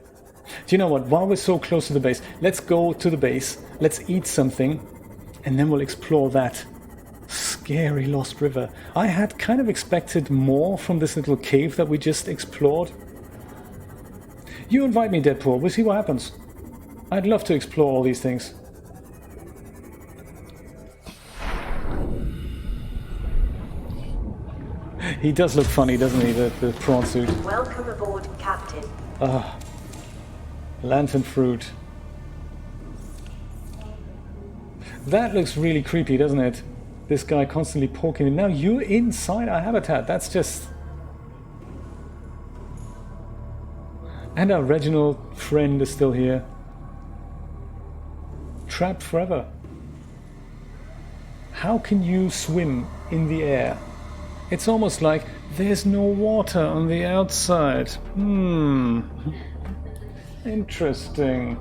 Do you know what? While we're so close to the base, let's go to the base, let's eat something, and then we'll explore that scary Lost River. I had kind of expected more from this little cave that we just explored. You invite me, Deadpool. We'll see what happens. I'd love to explore all these things. He does look funny, doesn't he, the prawn suit? Welcome aboard, Captain. Lantern fruit. That looks really creepy, doesn't it? This guy constantly poking. Now you're inside our habitat. That's just... And our Reginald friend is still here. Trapped forever. How can you swim in the air. It's almost like there's no water on the outside. Interesting.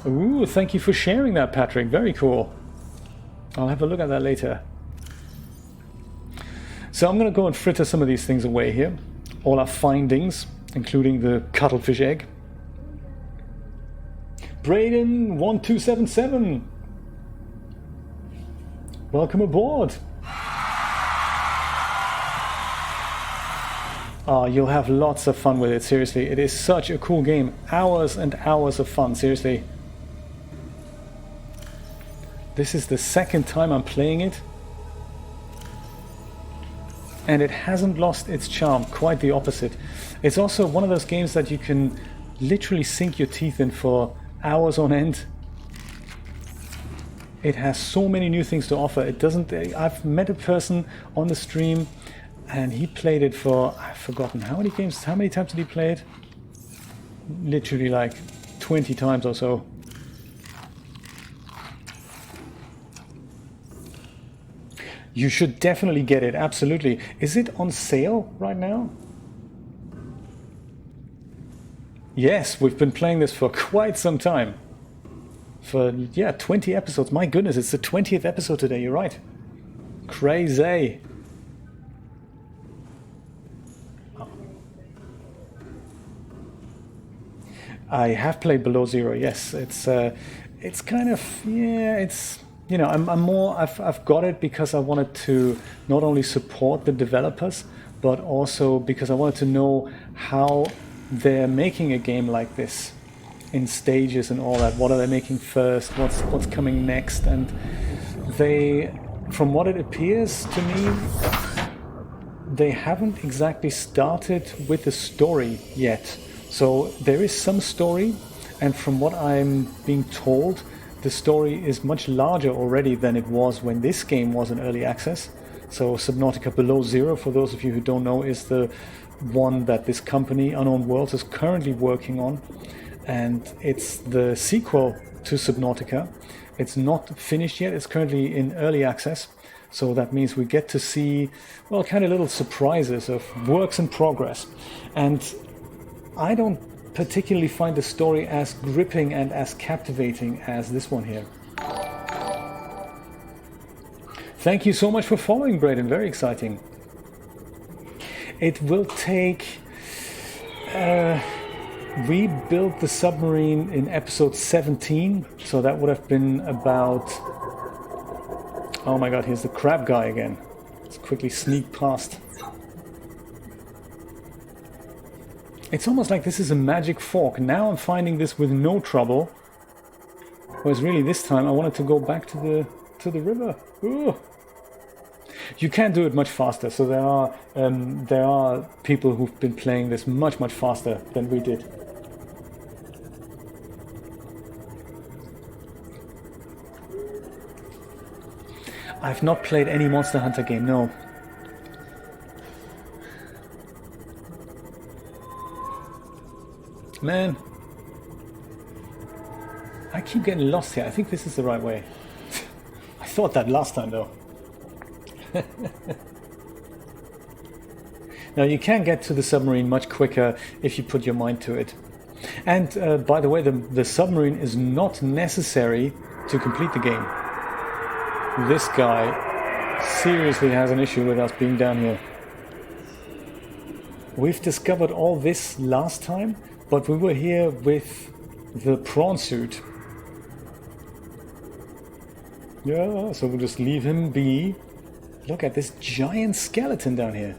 Ooh, thank you for sharing that, Patrick. Very cool. I'll have a look at that later. So I'm going to go and fritter some of these things away here. All our findings, including the cuttlefish egg. Braden1277. Welcome aboard. Oh, you'll have lots of fun with it, seriously. It is such a cool game. Hours and hours of fun, seriously. This is the second time I'm playing it. And it hasn't lost its charm, quite the opposite. It's also one of those games that you can literally sink your teeth in for hours on end. It has so many new things to offer. It doesn't. I've met a person on the stream and he played it for, I've forgotten how many games, how many times did he play it? Literally like 20 times or so. You should definitely get it, absolutely. Is it on sale right now? Yes, we've been playing this for quite some time. For, yeah, 20 episodes. My goodness, it's the 20th episode today, you're right. Crazy. I have played Below Zero, yes. It's kind of, yeah, it's... You know, I've got it because I wanted to not only support the developers, but also because I wanted to know how they're making a game like this in stages and all that. What are they making first? What's coming next? And they, from what it appears to me, they haven't exactly started with the story yet. So there is some story, and from what I'm being told, the story is much larger already than it was when this game was in early access. So Subnautica Below Zero, for those of you who don't know, is the one that this company, Unknown Worlds, is currently working on. And it's the sequel to Subnautica. It's not finished yet, it's currently in early access. So that means we get to see, well, kind of little surprises of works in progress. And I don't particularly find the story as gripping and as captivating as this one here. Thank you so much for following, Braden. Very exciting. It will take... we built the submarine in episode 17, so that would have been about... Oh my god, here's the crab guy again. Let's quickly sneak past. It's almost like this is a magic fork. Now I'm finding this with no trouble. Whereas really this time I wanted to go back to the river. Ooh. You can do it much faster. So there are people who've been playing this much faster than we did. I've not played any Monster Hunter game, no. Man, I keep getting lost here. I think this is the right way. I thought that last time, though. Now, you can get to the submarine much quicker if you put your mind to it. And, by the way, the submarine is not necessary to complete the game. This guy seriously has an issue with us being down here. We've discovered all this last time, but we were here with the prawn suit. Yeah, so we'll just leave him be. Look at this giant skeleton down here.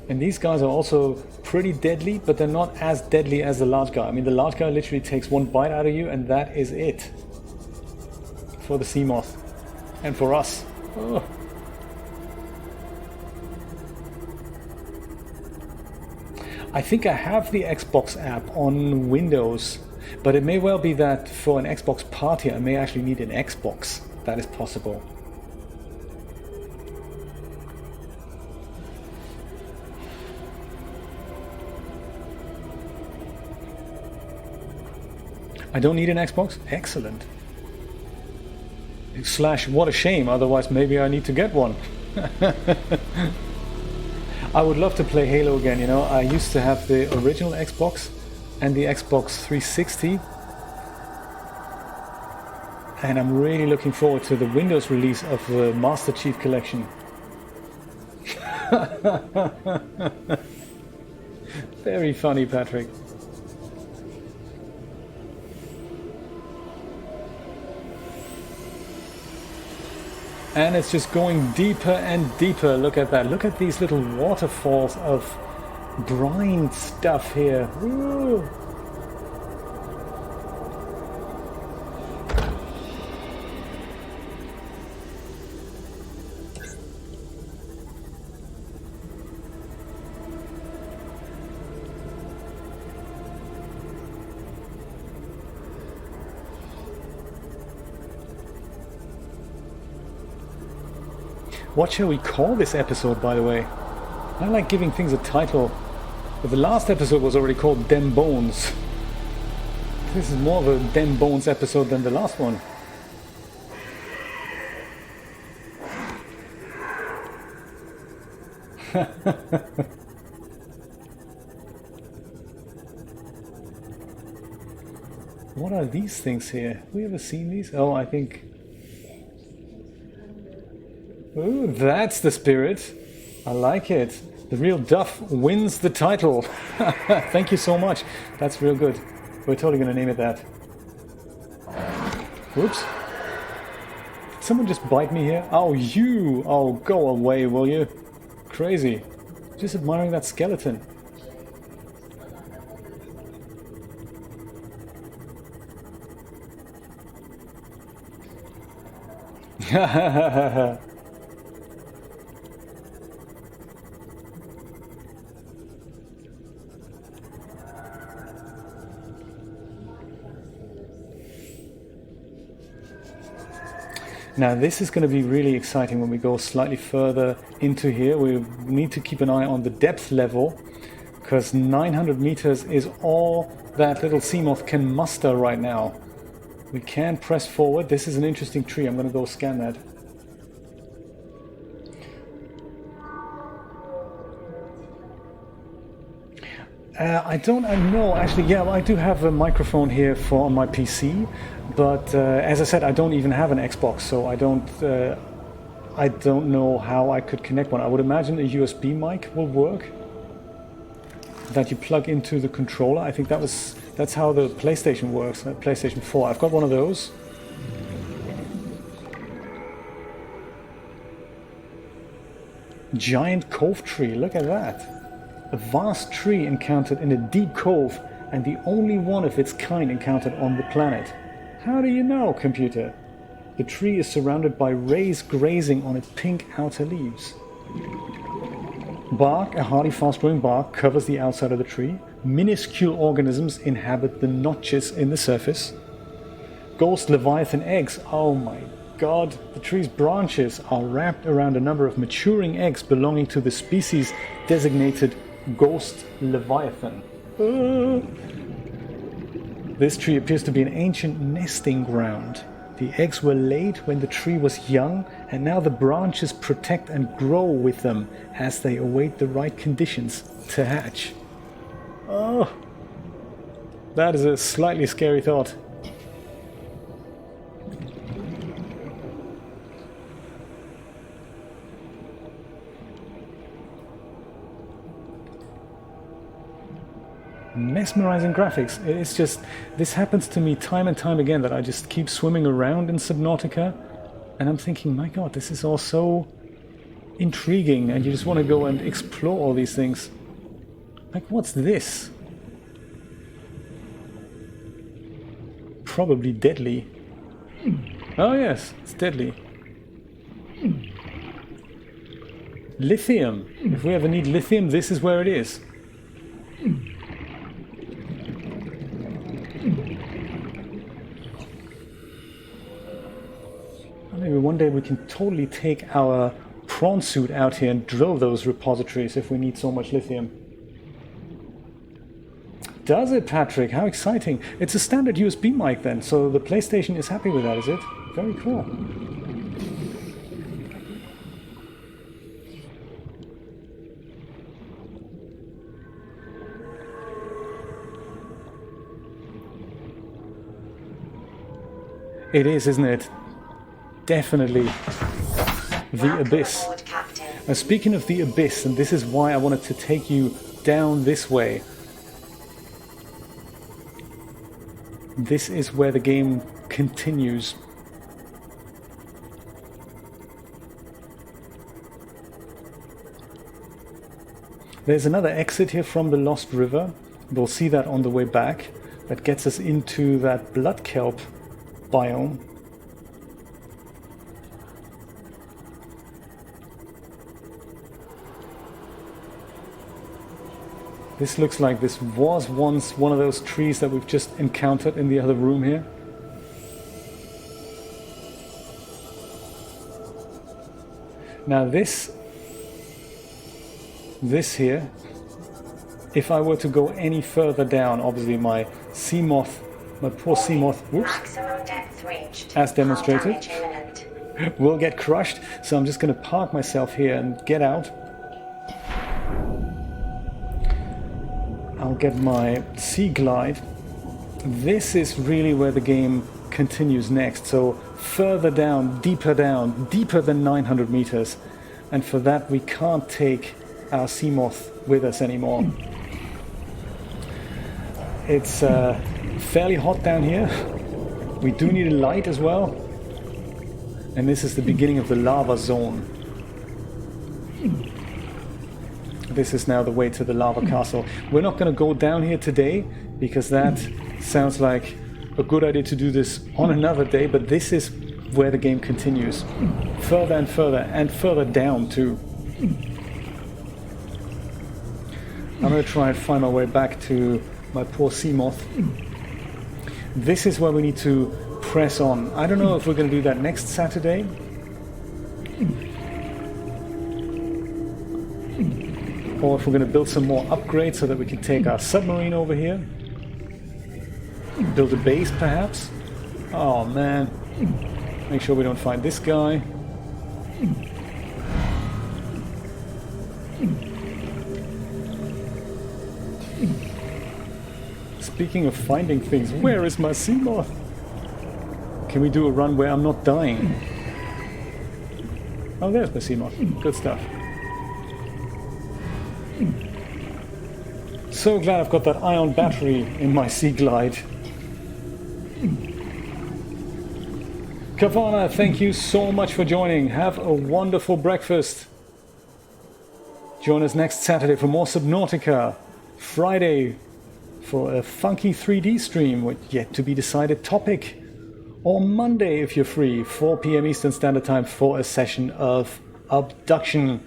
And these guys are also pretty deadly, but they're not as deadly as the large guy. I mean, the large guy literally takes one bite out of you, and that is it. For the Seamoth. And for us. Oh. I think I have the Xbox app on Windows, but it may well be that for an Xbox party I may actually need an Xbox. That is possible. I don't need an Xbox? Excellent. Slash, what a shame, otherwise maybe I need to get one. I would love to play Halo again, you know. I used to have the original Xbox and the Xbox 360. And I'm really looking forward to the Windows release of the Master Chief Collection. Very funny, Patrick. And it's just going deeper and deeper. Look at that. Look at these little waterfalls of brine stuff here. Woo. What shall we call this episode, by the way? I like giving things a title, but the last episode was already called Dem Bones. This is more of a Dem Bones episode than the last one. What are these things here? Have we ever seen these? Oh, I think... Ooh, that's the spirit. I like it. The real Duff wins the title. Thank you so much. That's real good. We're totally going to name it that. Whoops. Did someone just bite me here? Oh, you! Oh, go away, will you? Crazy. Just admiring that skeleton. Ha ha ha ha ha. Now this is going to be really exciting when we go slightly further into here. We need to keep an eye on the depth level, because 900 meters is all that little Seamoth can muster right now. We can press forward. This is an interesting tree. I'm going to go scan that. I know. Actually, yeah, I do have a microphone here on my PC, but as I said, I don't even have an Xbox, so I don't know how I could connect one. I would imagine a USB mic will work that you plug into the controller. I think that's how the PlayStation works. PlayStation 4. I've got one of those. Giant cove tree. Look at that. A vast tree encountered in a deep cove, and the only one of its kind encountered on the planet. How do you know, computer? The tree is surrounded by rays grazing on its pink outer leaves. Bark, a hardy fast-growing bark, covers the outside of the tree. Minuscule organisms inhabit the notches in the surface. Ghost Leviathan eggs. Oh my god, the tree's branches are wrapped around a number of maturing eggs belonging to the species designated Ghost Leviathan. This tree appears to be an ancient nesting ground. The eggs were laid when the tree was young, and now the branches protect and grow with them as they await the right conditions to hatch. Oh, that is a slightly scary thought. Mesmerizing graphics. It's just, this happens to me time and time again, that I just keep swimming around in Subnautica and I'm thinking, my god, this is all so intriguing, and you just want to go and explore all these things. Like, what's this? Probably deadly. Oh yes, it's deadly. Lithium. If we ever need lithium, this is where it is. Maybe one day we can totally take our prawn suit out here and drill those repositories if we need so much lithium. Does it, Patrick? How exciting. It's a standard USB mic then, so the PlayStation is happy with that, is it? Very cool. It is, isn't it? Definitely the Abyss. Aboard, Captain. Now, speaking of the Abyss, and this is why I wanted to take you down this way. This is where the game continues. There's another exit here from the Lost River. We'll see that on the way back. That gets us into that blood kelp biome. This looks like this was once one of those trees that we've just encountered in the other room here. Now this here, if I were to go any further down, obviously my Seamoth, my poor Seamoth, whoops, Maximum depth reached. as demonstrated, Hull damage imminent. will get crushed. So I'm just going to park myself here and get out. I'll get my sea glide. This is really where the game continues next. So further down, deeper than 900 meters. And for that we can't take our Seamoth with us anymore. It's fairly hot down here. We do need a light as well. And this is the beginning of the lava zone. This is now the way to the lava castle. We're not going to go down here today because that sounds like a good idea to do this on another day, but this is where the game continues. Further and further down too. I'm going to try and find my way back to my poor Seamoth. This is where we need to press on. I don't know if we're going to do that next Saturday. Or if we're going to build some more upgrades so that we can take our submarine over here. Build a base perhaps. Oh man. Make sure we don't find this guy. Speaking of finding things, where is my Seamoth? Can we do a run where I'm not dying? Oh, there's my Seamoth. Good stuff. So glad I've got that ion battery in my Sea Glide. Kavana, thank you so much for joining. Have a wonderful breakfast. Join us next Saturday for more Subnautica. Friday for a funky 3D stream with yet to be decided topic. Or Monday if you're free, 4 p.m. Eastern Standard Time for a session of abduction.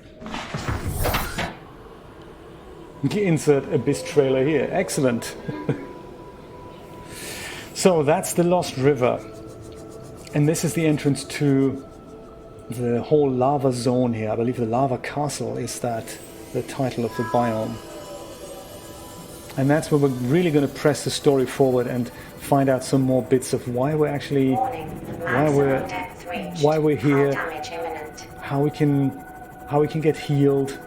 Insert Abyss trailer here. Excellent. So that's the Lost River. And this is the entrance to the whole lava zone here. I believe the lava castle is that the title of the biome. And that's where we're really going to press the story forward and find out some more bits of why we're actually why we're here, how we can get healed,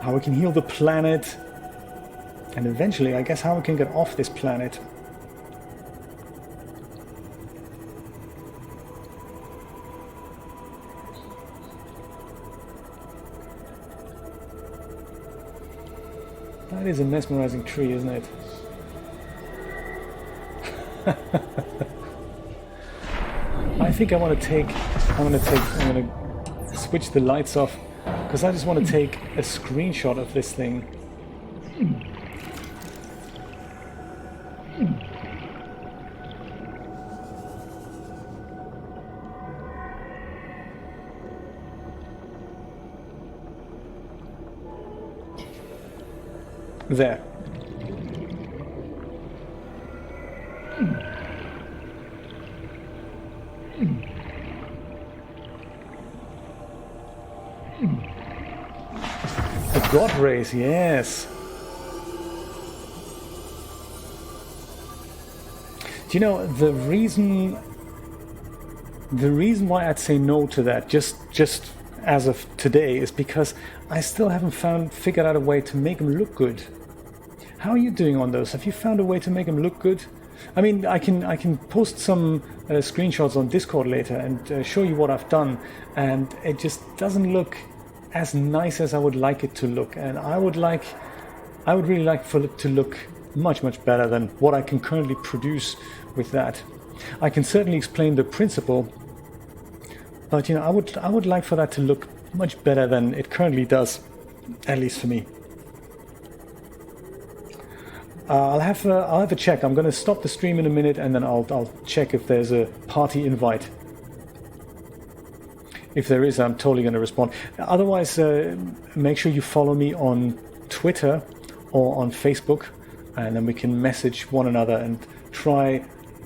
how we can heal the planet, and eventually, I guess, how we can get off this planet. That is a mesmerizing tree, isn't it? I think I'm going to switch the lights off because I just want to take a screenshot of this thing. There. The God rays, yes. Do you know the reason? The reason why I'd say no to that, just as of today, is because I still haven't figured out a way to make them look good. How are you doing on those? Have you found a way to make them look good? I mean, I can post some screenshots on Discord later and show you what I've done, and it just doesn't look as nice as I would like it to look. And I would really like for it to look much better than what I can currently produce with that. I can certainly explain the principle, but I would like for that to look much better than it currently does, at least for me. I'll have a check. I'm going to stop the stream in a minute, and then I'll check if there's a party invite. If there is, I'm totally going to respond. Otherwise, make sure you follow me on Twitter or on Facebook, and then we can message one another and try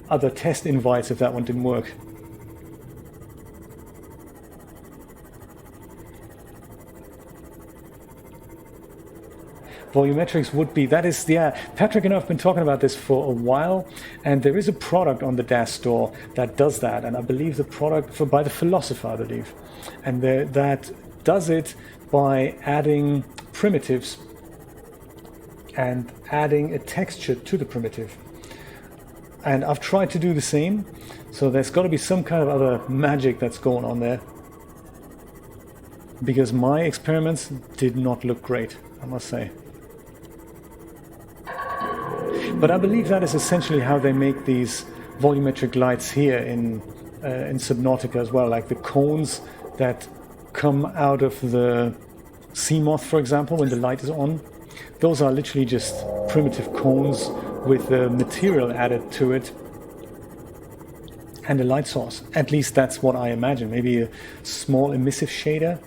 other test invites if that one didn't work. Volumetrics would be, that is, yeah, Patrick and I have been talking about this for a while, and there is a product on the DAS store that does that, and I believe the product by the Philosopher, I believe, and that does it by adding primitives and adding a texture to the primitive. And I've tried to do the same, so there's got to be some kind of other magic that's going on there, because my experiments did not look great, I must say. But I believe that is essentially how they make these volumetric lights here in Subnautica as well, like the cones that come out of the Seamoth, for example, when the light is on. Those are literally just primitive cones with material added to it and a light source. At least that's what I imagine. Maybe a small emissive shader.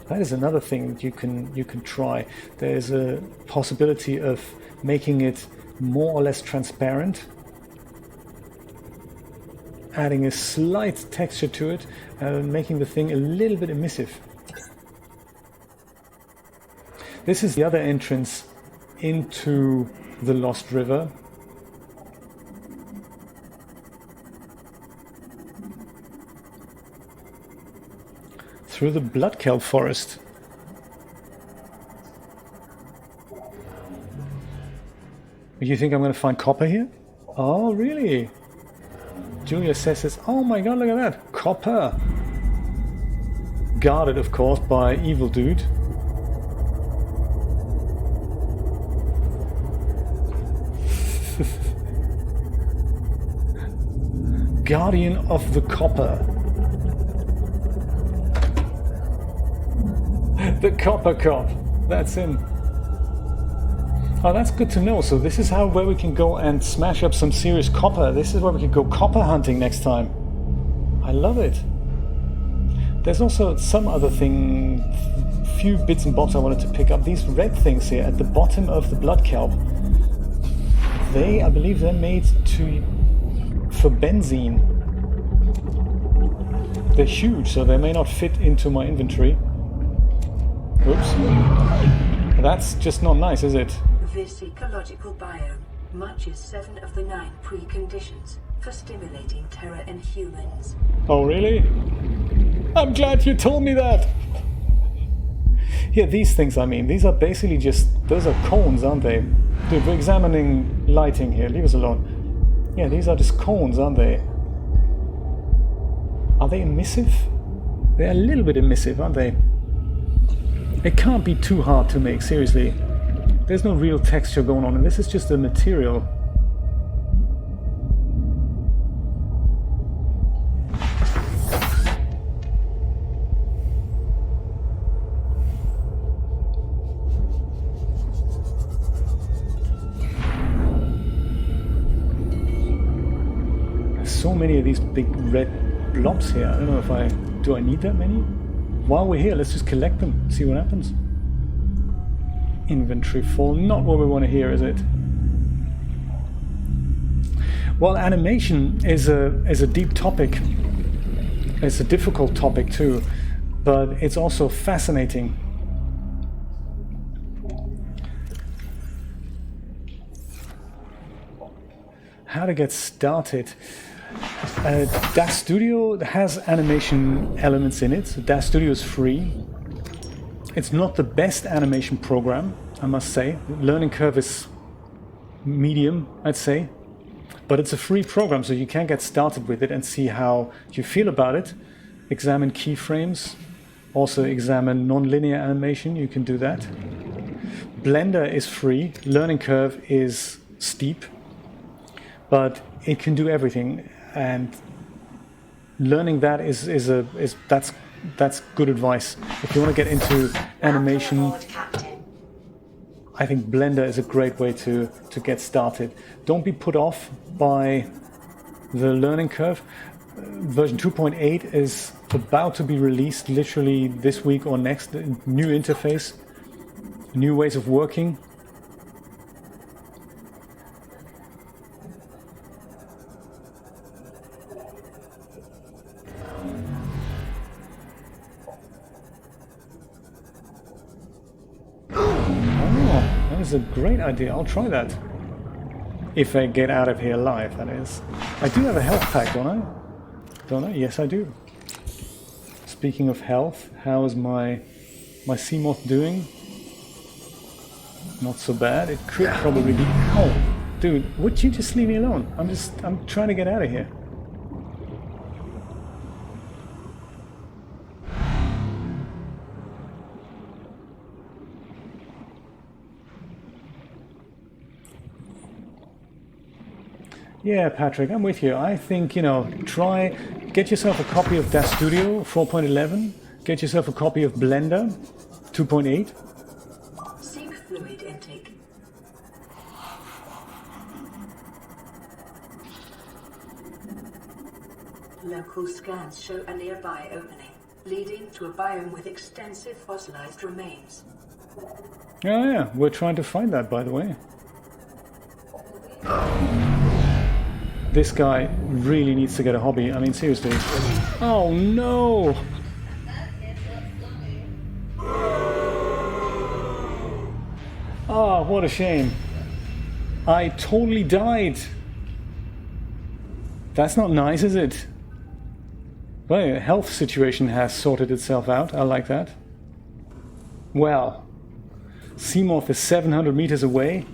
That is another thing you can try. There's a possibility of making it more or less transparent, adding a slight texture to it, and making the thing a little bit emissive. This is the other entrance into the Lost River. Through the blood kelp forest. You think I'm going to find copper here? Oh, really? Julia says this. Oh my god, look at that. Copper. Guarded, of course, by Evil Dude. Guardian of the Copper. The Copper Cop. That's him. Oh, that's good to know. So this is where we can go and smash up some serious copper. This is where we can go copper hunting next time. I love it. There's also some other thing, few bits and bobs I wanted to pick up. These red things here at the bottom of the blood kelp. I believe they're made for benzene. They're huge, so they may not fit into my inventory. Oops. That's just not nice, is it? This ecological biome matches 7 of the 9 preconditions for stimulating terror in humans. Oh, really? I'm glad you told me that! Yeah, these things, I mean, these are basically those are cones, aren't they? Dude, we're examining lighting here, leave us alone. Yeah, these are just cones, aren't they? Are they emissive? They're a little bit emissive, aren't they? It can't be too hard to make, seriously. There's no real texture going on, and this is just a material. There's so many of these big red blobs here. I don't know do I need that many? While we're here, let's just collect them, see what happens. Inventory full, not what we want to hear, is it? Well, animation is a deep topic. It's a difficult topic too, but it's also fascinating. how to get started. DAZ Studio has animation elements in it. So DAZ Studio is free. It's not the best animation program, I must say. Learning curve is medium, I'd say. But it's a free program, so you can get started with it and see how you feel about it. Examine keyframes. Also examine non-linear animation. You can do that. Blender is free. Learning curve is steep. But it can do everything. And learning that that's good advice. If you want to get into animation, Welcome aboard, Captain. I think Blender is a great way to get started. Don't be put off by the learning curve. Version 2.8 is about to be released literally this week or next. New interface, new ways of working. That is a great idea. I'll try that. If I get out of here alive, that is. I do have a health pack, don't I? Don't I? Yes, I do. Speaking of health, how is my Seamoth doing? Not so bad. It could probably be... Oh, dude, would you just leave me alone? I'm trying to get out of here. Yeah, Patrick, I'm with you. I think, get yourself a copy of DAZ Studio 4.11, get yourself a copy of Blender 2.8. Seek fluid intake. Local scans show a nearby opening, leading to a biome with extensive fossilized remains. Oh yeah, we're trying to find that, by the way. This guy really needs to get a hobby. I mean, seriously. Oh no! Oh, what a shame. I totally died. That's not nice, is it? Well, the health situation has sorted itself out. I like that. Well, Seamoth is 700 meters away.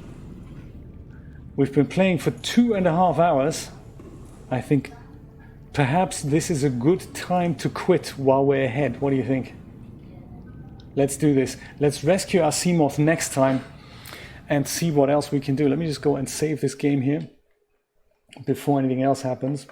We've been playing for 2.5 hours. I think perhaps this is a good time to quit while we're ahead. What do you think? Let's do this. Let's rescue our Seamoth next time and see what else we can do. Let me just go and save this game here before anything else happens.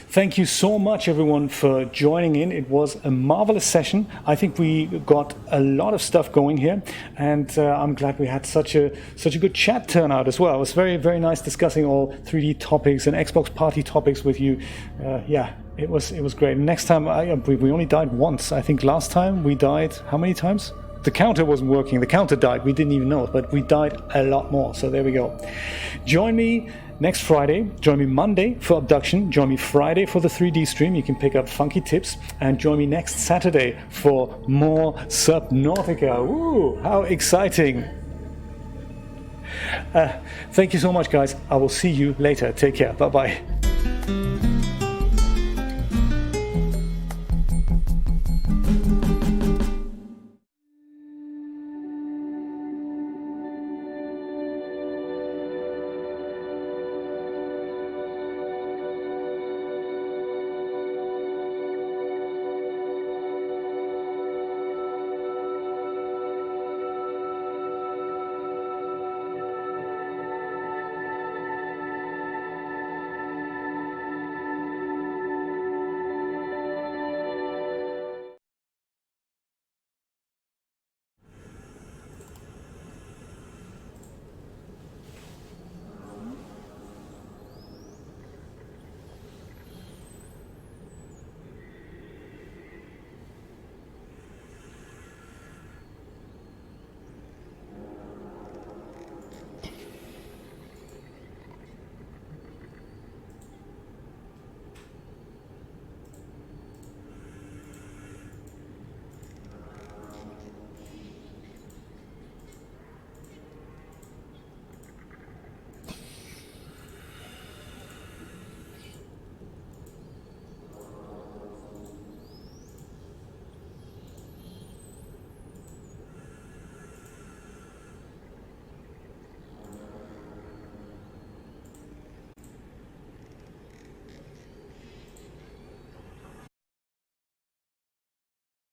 Thank you so much, everyone, for joining in. It was a marvelous session. I think we got a lot of stuff going here, and I'm glad we had such a good chat turnout as well. It was very, very nice discussing all 3D topics and Xbox party topics with you. Yeah, it was great. Next time, we only died once. I think last time we died how many times? The counter wasn't working. The counter died. We didn't even know it, but we died a lot more. So there we go. Join me next Friday. Join me Monday for Abduction. Join me Friday for the 3D stream. You can pick up funky tips. And join me next Saturday for more Subnautica. Woo! How exciting. Thank you so much, guys. I will see you later. Take care. Bye-bye.